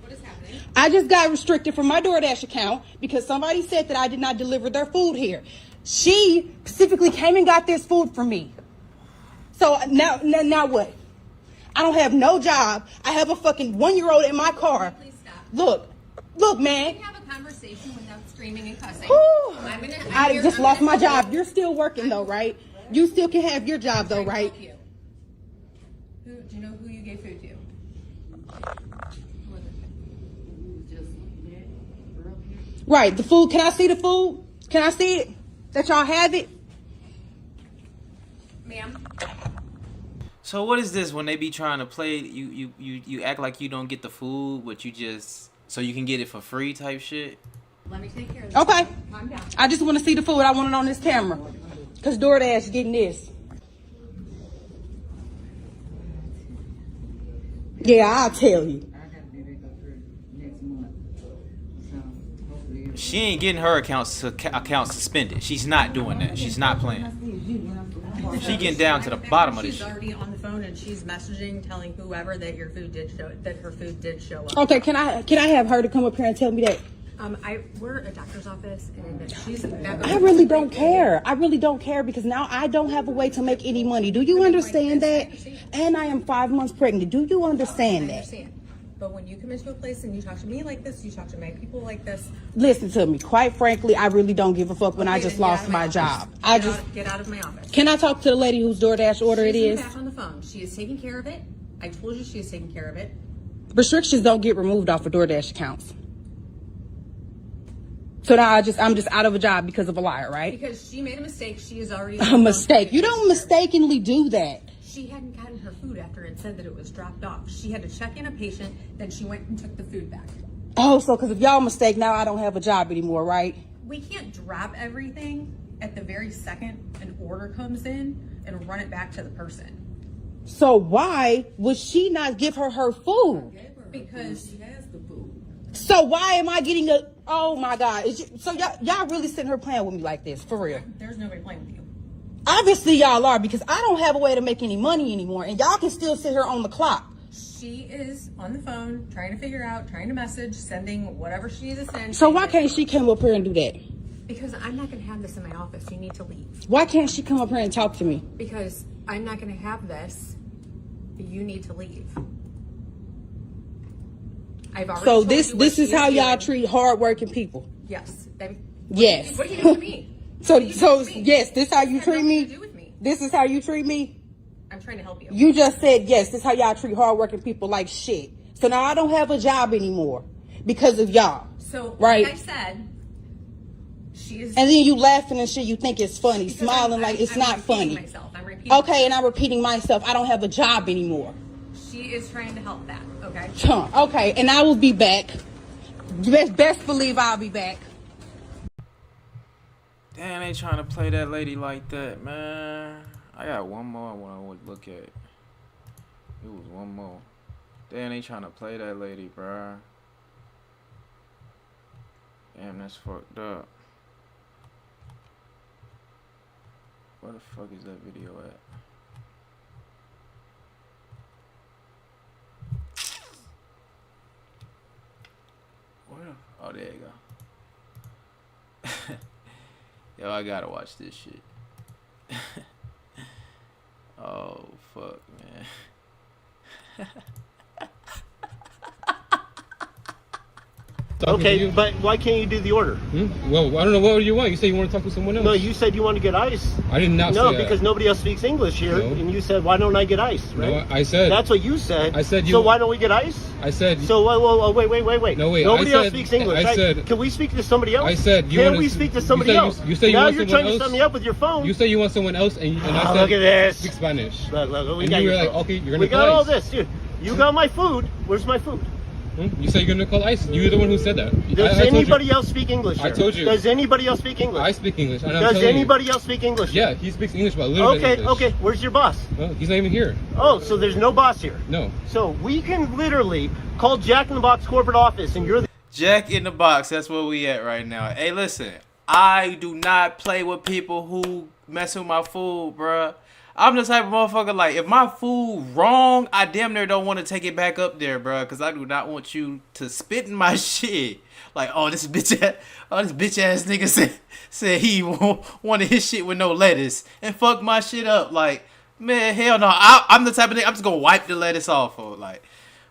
What is happening? I just got restricted from my DoorDash account because somebody said that I did not deliver their food here. She specifically came and got this food for me. So now what? I don't have no job. I have a fucking 1-year-old in my car. Please stop. Look, man. Have a conversation without screaming and cussing. I just lost my job. You're still working though, right? You still can have your job though, right? Do you know who you Right, the food. Can I see the food? Can I see it? That y'all have it? Ma'am. So what is this when they be trying to play? You act like you don't get the food, but you just so you can get it for free type shit. Let me take care of this. Okay. Calm down. I just want to see the food. I want it on this camera. Because DoorDash getting this. Yeah, I'll tell you. She ain't getting her account suspended. She's not doing that. She's not playing. She getting down to the bottom of this She's shit. already on the phone and she's messaging, telling whoever that her food did show up. Okay, can I have her to come up here and tell me that? We're a doctor's office and she's. I really don't care. I really don't care because now I don't have a way to make any money. Do you understand that? And I am 5 months pregnant. Do you understand that? But when you come into a place and you talk to me like this, you talk to my people like this. Listen to me. Quite frankly, I really don't give a fuck when I just lost my job. Get out of my office. Can I talk to the lady whose DoorDash order it is? She's back on the phone. She is taking care of it. I told you she is taking care of it. Restrictions don't get removed off of DoorDash accounts. So now I'm just out of a job because of a liar, right? Because she made a mistake. She is already A mistake. You don't mistakenly do that. She hadn't gotten her food after it said that it was dropped off. She had to check in a patient, then she went and took the food back. Oh, so because of y'all mistake, now I don't have a job anymore, right? We can't drop everything at the very second an order comes in and run it back to the person. So why would she not give her food? Because she has the food. So why am I getting a... Oh, my God. So y'all really sitting here playing with me like this, for real? There's nobody playing with you. Obviously, y'all are, because I don't have a way to make any money anymore, and y'all can still sit here on the clock. She is on the phone, trying to figure out, trying to message, sending whatever she needs to send. So why can't she come up here and do that? Because I'm not going to have this in my office. You need to leave. Why can't she come up here and talk to me? Because I'm not going to have this. You need to leave. I've already So told this you what she is how y'all doing. treat hardworking people. Yes. Yes. What do you do with me? So yes, this how you treat me? This is how you treat me? I'm trying to help you. You just said yes, this is how y'all treat hardworking people like shit. So now I don't have a job anymore because of y'all. So right? like I said, she is. And then you laughing and shit, you think it's funny, smiling like it's not funny. I'm repeating Okay, and I'm repeating myself. I don't have a job anymore. She is trying to help that, okay? Okay, and I will be back. Best believe I'll be back. Damn, they trying to play that lady like that, man. I got one more I want to look at. It was one more. Damn, they trying to play that lady, bruh. Damn, that's fucked up. Where the fuck is that video at? Where? Oh, there you go. Yo, I gotta watch this shit. Oh, fuck, man. Okay, but why can't you do the order? Well, I don't know. What do you want? You said you want to talk to someone else. No, you said you want to get ice. I did not say that. No, because nobody else speaks English here, and you said, why don't I get ice, right? No, I said... That's what you said. I said you... So why don't we get ice? I said... So, wait. No, wait, Nobody else speaks English, I right? said... Can we speak to somebody else? I said... Can we speak to somebody else? You said you now want you're someone trying to set me up with your phone. You said you want someone else, and I said... Look at this. Speak Spanish. Look, we and got you were your like, phone. okay, you're going to We got call all ice. this, dude. You got my food. Where's my food? You said you're going to call ice. You're the one who said that. Does anybody else speak English here? I told you. Does anybody else speak English? I speak English. Does anybody else speak English? Yeah, he speaks English, but a little bit English. Okay. Where's your boss? Well, he's not even here. Oh, so there's no boss here? No. So we can literally call Jack in the Box corporate office and you're the... Jack in the Box, that's where we at right now. Hey, listen, I do not play with people who mess with my food, bruh. I'm the type of motherfucker, like, if my food wrong, I damn near don't want to take it back up there, bruh, because I do not want you to spit in my shit. Like, this bitch ass nigga said he wanted his shit with no lettuce and fuck my shit up. Like, man, hell no. I'm the type of nigga, I'm just gonna wipe the lettuce off of, like,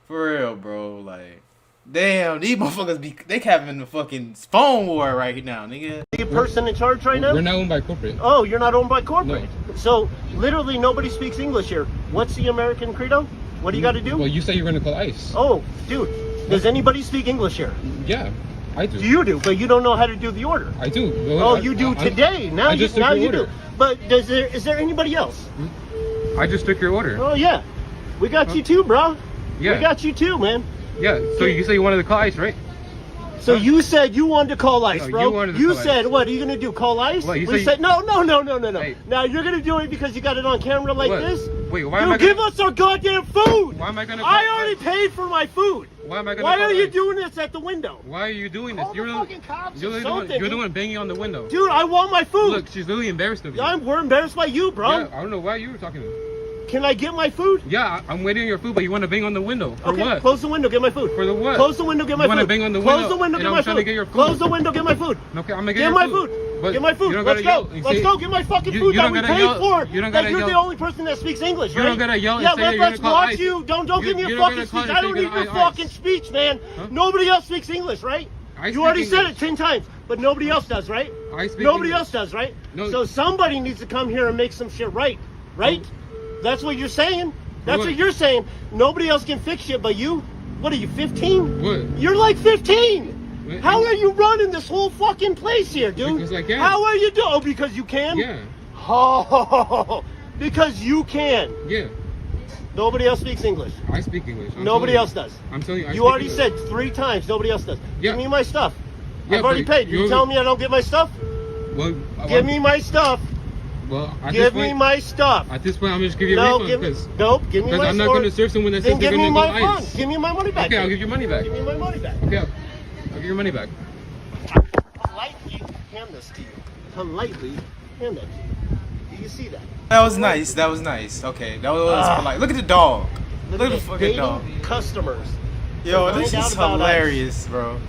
for real, bro. Like, damn, these motherfuckers they having the fucking phone war right now, nigga. The person in charge right now? We're not owned by corporate. Oh, you're not owned by corporate? No. So, literally nobody speaks English here. What's the American credo? What do you got to do? Well, you said you're going to call ice. Oh, dude, does anybody speak English here? Yeah. I do. You do, but you don't know how to do the order. I do. Well, Oh, you do today. Now you do. But is there anybody else? I just took your order. Oh yeah, we got you too, bro. Yeah. We got you too, man. Yeah. So you say you wanted to call ICE, right? So you said you wanted to call ICE, No, bro. you wanted to call said, ICE. what are you gonna do? Call ICE? What, We said no. Hey. Now you're gonna do it because you got it on camera like What? this. Wait, why am I Dude, gonna... give us our goddamn food. Why am I gonna? I already paid for my food. Why am I gonna? Why are you ICE? doing this at the window? Why are you doing this? Call the fucking cops or you're something, the one banging on the window. Dude, I want my food. Look, she's literally embarrassed of you. We're embarrassed by you, bro. Yeah, I don't know why you were talking to me. Can I get my food? Yeah, I'm waiting on your food, but you want to bang on the window. For Okay, what? close the window, get my food. For the what? Close the window, get my You food. want to bang on the Close window? the window, and get I'm my trying food. to get your food. Close the window, get my food. Okay, I'm gonna Get my food. But Get my food. you don't Let's gotta go. yell. Let's go. Get my fucking food that we paid for. You don't That gotta you're yell. the only person that speaks English, You right? don't gotta yell and Yeah, say that you're let's gonna call watch ICE. you. Don't give me a You're not fucking gonna call speech. and I say don't you're need your gonna ICE. fucking speech, man. Huh? Nobody else speaks English, right? I You speak already said English. it 10 times, but nobody else does, right? I speak Nobody English. else does, right? No. So somebody needs to come here and make some shit right, right? That's what you're saying. That's What? what you're saying. Nobody else can fix shit but you. What are you, 15? What? You're like 15. What? How are you running this whole fucking place here, dude? Because I can. How are you doing? Oh, because you can? Yeah. Oh, because you can. Yeah. Nobody else speaks English. I speak English. Nobody else does. I'm telling you. I You speak already English. said 3 times. Nobody else does. Yeah. Give me my stuff. Yeah, I've already but paid. You telling me I don't get my stuff? Well, Give me my stuff. Well, at Give this me point, my stuff. At this point, I'm just give you a No, refund because nope. Give me my I'm not store. going to serve someone that Then says they're give me going to my go funds. ICE. Give me my money back. Okay, I'll give you money back. Give me my money back. Okay, I'll give your money back. Politely hand this to you. Politely hand that to you. Do you see that? That was nice. That was nice. Okay, that was polite. Look at the dog. Look at the fucking dating dog. customers. Yo, Find this out is about hilarious, bro.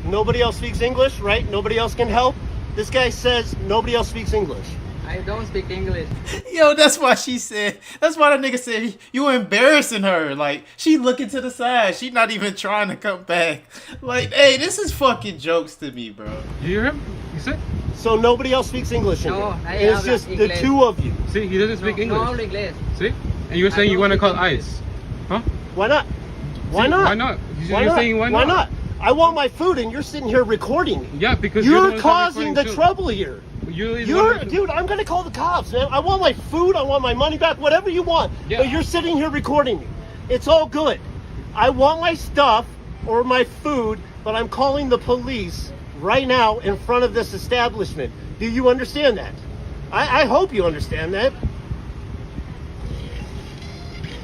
Nobody else speaks English, right? Nobody else can help. This guy says nobody else speaks English. I don't speak English. Yo, that's why she said. That's why the nigga said you embarrassing her. Like she looking to the side. She not even trying to come back. Like, hey, this is fucking jokes to me, bro. You hear him? You said? So nobody else speaks English in No, here. I It's have just English. the two of you. See, he doesn't speak English. No English. See? And you were saying you want to call ICE. Huh? Why not? Why See, not? Why not? Why You're not? saying why Why not? not? I want my food and you're sitting here recording me. Yeah, because You're causing the trouble here. You're Dude, I'm gonna call the cops, man. I want my food, I want my money back, whatever you want. Yeah. But you're sitting here recording me. It's all good. I want my stuff or my food, but I'm calling the police right now in front of this establishment. Do you understand that? I hope you understand that.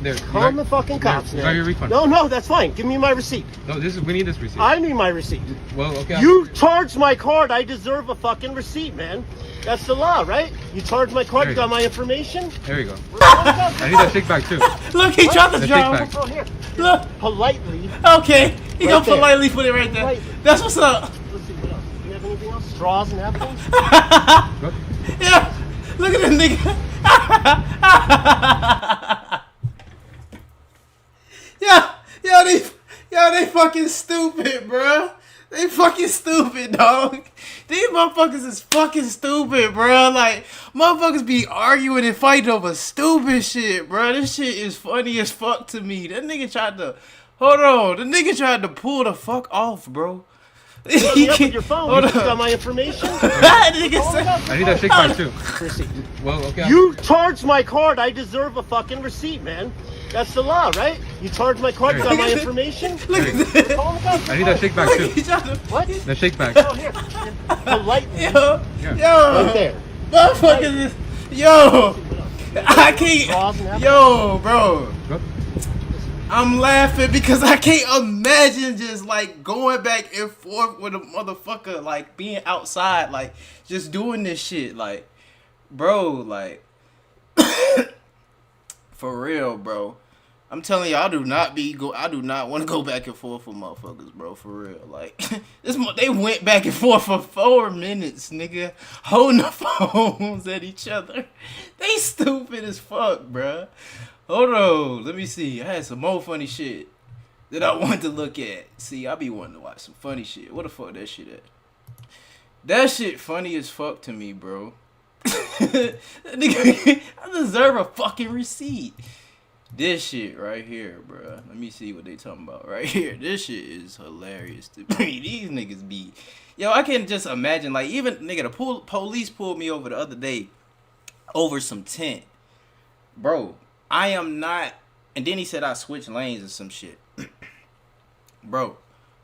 There, Call the fucking cops, you got man. your refund. No, that's fine. Give me my receipt. No, we need this receipt. I need my receipt. Well, okay. You charged my card. I deserve a fucking receipt, man. That's the law, right? You charged my card. There You you got go. my information. There you go. I need that shake back too. Look, he dropped the The drum. shake Oh, here. Look. Politely. Okay, he Right gonna there. politely put it right there. Politely. That's what's up. Let's see what else. Do you have anything else? Straws and napkins? Yeah, look at the nigga. They fucking stupid, bruh. They fucking stupid, dog. These motherfuckers is fucking stupid, bruh. Like, motherfuckers be arguing and fighting over stupid shit, bruh. This shit is funny as fuck to me. That nigga tried to, hold on. The nigga tried to pull the fuck off, bro. Hit me up with your phone. You just got my information. That nigga said, I need that shake back too. Receipt. Well, okay. You charged my card. I deserve a fucking receipt, man. That's the law, right? You charged my card. You got my information. look at this. I need that shake back too. He tried to, What? The shake back. Oh, here. Politely. yo, Yeah. Right there. motherfuckers is, yo, I Straws and can't, napkins? yo, bro. Go. I'm laughing because I can't imagine just like going back and forth with a motherfucker, like being outside, like just doing this shit, like, bro, like, for real, bro. I'm telling you, I do not want to go back and forth with motherfuckers, bro, for real. Like, they went back and forth for 4 minutes, nigga, holding the phones at each other. They stupid as fuck, bro. Hold on, let me see. I had some more funny shit that I wanted to look at. See, I be wanting to watch some funny shit. What the fuck that shit at? That shit funny as fuck to me, bro. Nigga, I deserve a fucking receipt. This shit right here, bruh. Let me see what they talking about right here. This shit is hilarious to me. These niggas be... Yo, I can just imagine, like, even, nigga, the police pulled me over the other day over some tent. Bro, I am not... And then he said I switched lanes or some shit. Bro,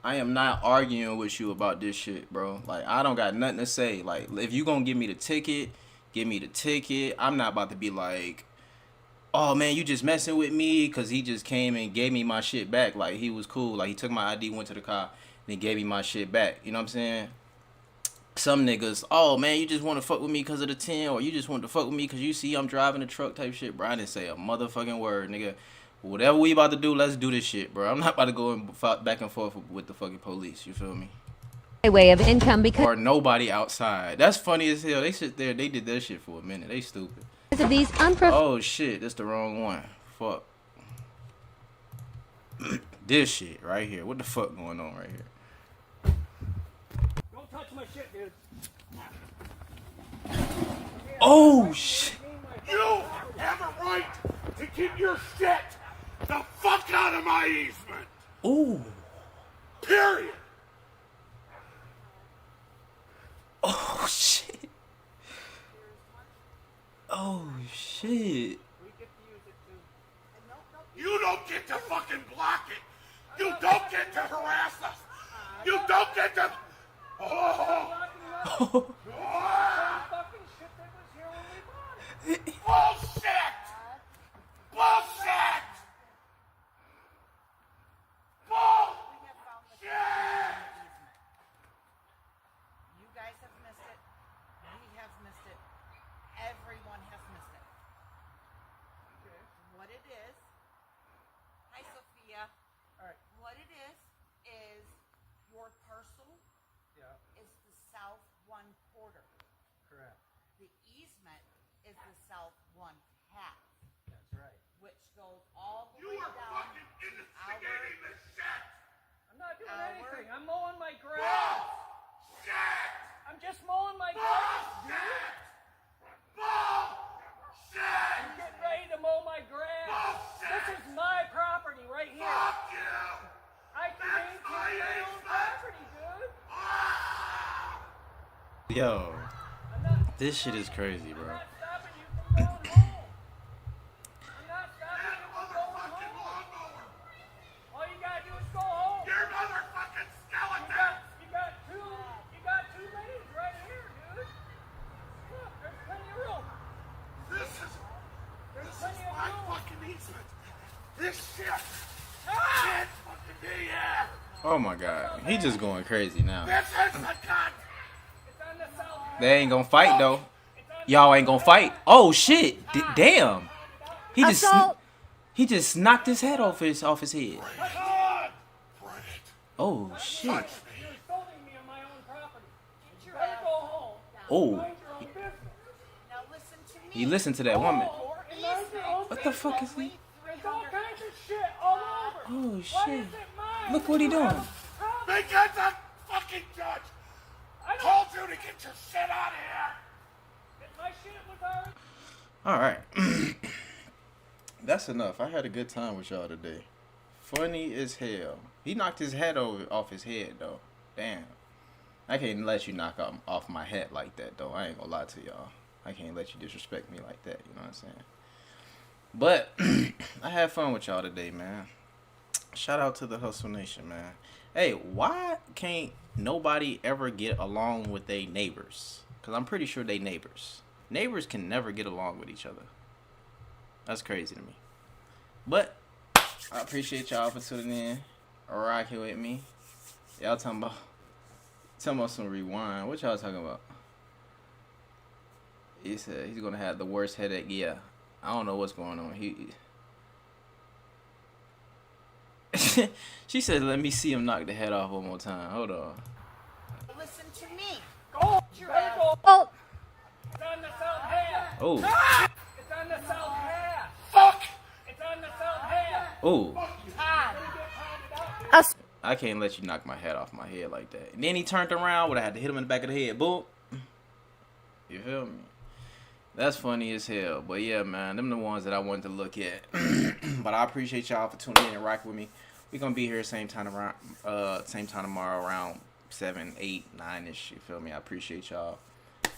I am not arguing with you about this shit, bro. Like, I don't got nothing to say. Like, if you gonna give me the ticket, give me the ticket. I'm not about to be like... Oh man, you just messing with me, cause he just came and gave me my shit back. Like, he was cool. Like, he took my ID, went to the car, and gave me my shit back. You know what I'm saying? Some niggas, oh man, you just want to fuck with me because of the 10, or you just want to fuck with me because you see I'm driving a truck type shit, bro. I didn't say a motherfucking word, nigga. Whatever we about to do, let's do this shit, bro. I'm not about to go back and forth with the fucking police. You feel me? My way of income because Or nobody outside. That's funny as hell. They sit there, they did that shit for a minute. They stupid. of these Oh shit, that's the wrong one. Fuck. This shit right here. What the fuck going on right here? Don't touch my shit, dude. Oh shit. You have a right to keep your shit the fuck out of my easement. Ooh. Period. Oh shit. Oh shit. You don't get to fucking block it. You don't get to harass us. You don't get to... Oh. Bullshit! Bullshit! Bullshit! You guys have missed it. We have missed it. Everyone has missed it. Okay. What it is. Hi, Sophia. All right. What it is your parcel is the south one quarter. Correct. The easement is the south one half. That's right. Which goes all the way down. You are fucking instigating this shit! I'm not doing anything. I'm mowing my grass. Bullshit! I'm just mowing my grass, dude. Bullshit! I'm getting ready to mow my grass. Bullshit! This is my property right here. Fuck you! I can maintain my own property, dude. Yo. This shit is crazy, bro. I'm not stopping you from going home. I'm not stopping you from going home. All you gotta do is go home. You're motherfucking skeleton! You got two lanes right here, dude. Look, there's plenty of room. This is my fucking easement. This shit can't fucking be here. Oh my god. He just going crazy now. This is the gun. They ain't gonna fight though. Y'all ain't gonna fight. Oh shit. Damn. He just knocked his head off his head. Oh shit. Oh. He listened to that woman. What the fuck is he? Oh shit. Look what he doing. Because the fucking judge told you to get your shit out of here. My shit was Alright. already... That's enough. I had a good time with y'all today. Funny as hell. He knocked his head off his head though. Damn. I can't let you knock off my head like that though. I ain't gonna lie to y'all. I can't let you disrespect me like that. You know what I'm saying? But I had fun with y'all today, man. Shout out to the Hustle Nation, man. Hey, why can't nobody ever get along with their neighbors? Because I'm pretty sure they neighbors. Neighbors can never get along with each other. That's crazy to me. But I appreciate y'all for tuning in or rocking with me. Y'all talking about some rewind. What y'all talking about? He said he's gonna have the worst headache. Yeah, I don't know what's going on. She said, "Let me see him knock the head off one more time." Hold on. Listen to me. Go! Oh. It's on the south half. Oh. It's on the south half. Fuck! It's on the south half. Oh. I can't let you knock my head off my head like that. And then he turned around. Would I had to hit him in the back of the head? Boom. You feel me? That's funny as hell. But yeah, man, them the ones that I wanted to look at. But I appreciate y'all for tuning in and rocking with me. We're gonna be here same time tomorrow around 7, 8, 9-ish. You feel me? I appreciate y'all.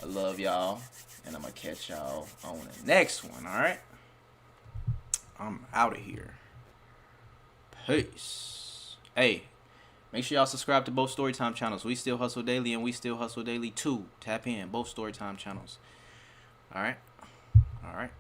I love y'all. And I'm gonna catch y'all on the next one, alright? I'm out of here. Peace. Hey, make sure y'all subscribe to both Storytime channels. We Still Hustle Daily and We Still Hustle Daily 2. Tap in, both Storytime channels. Alright? Alright.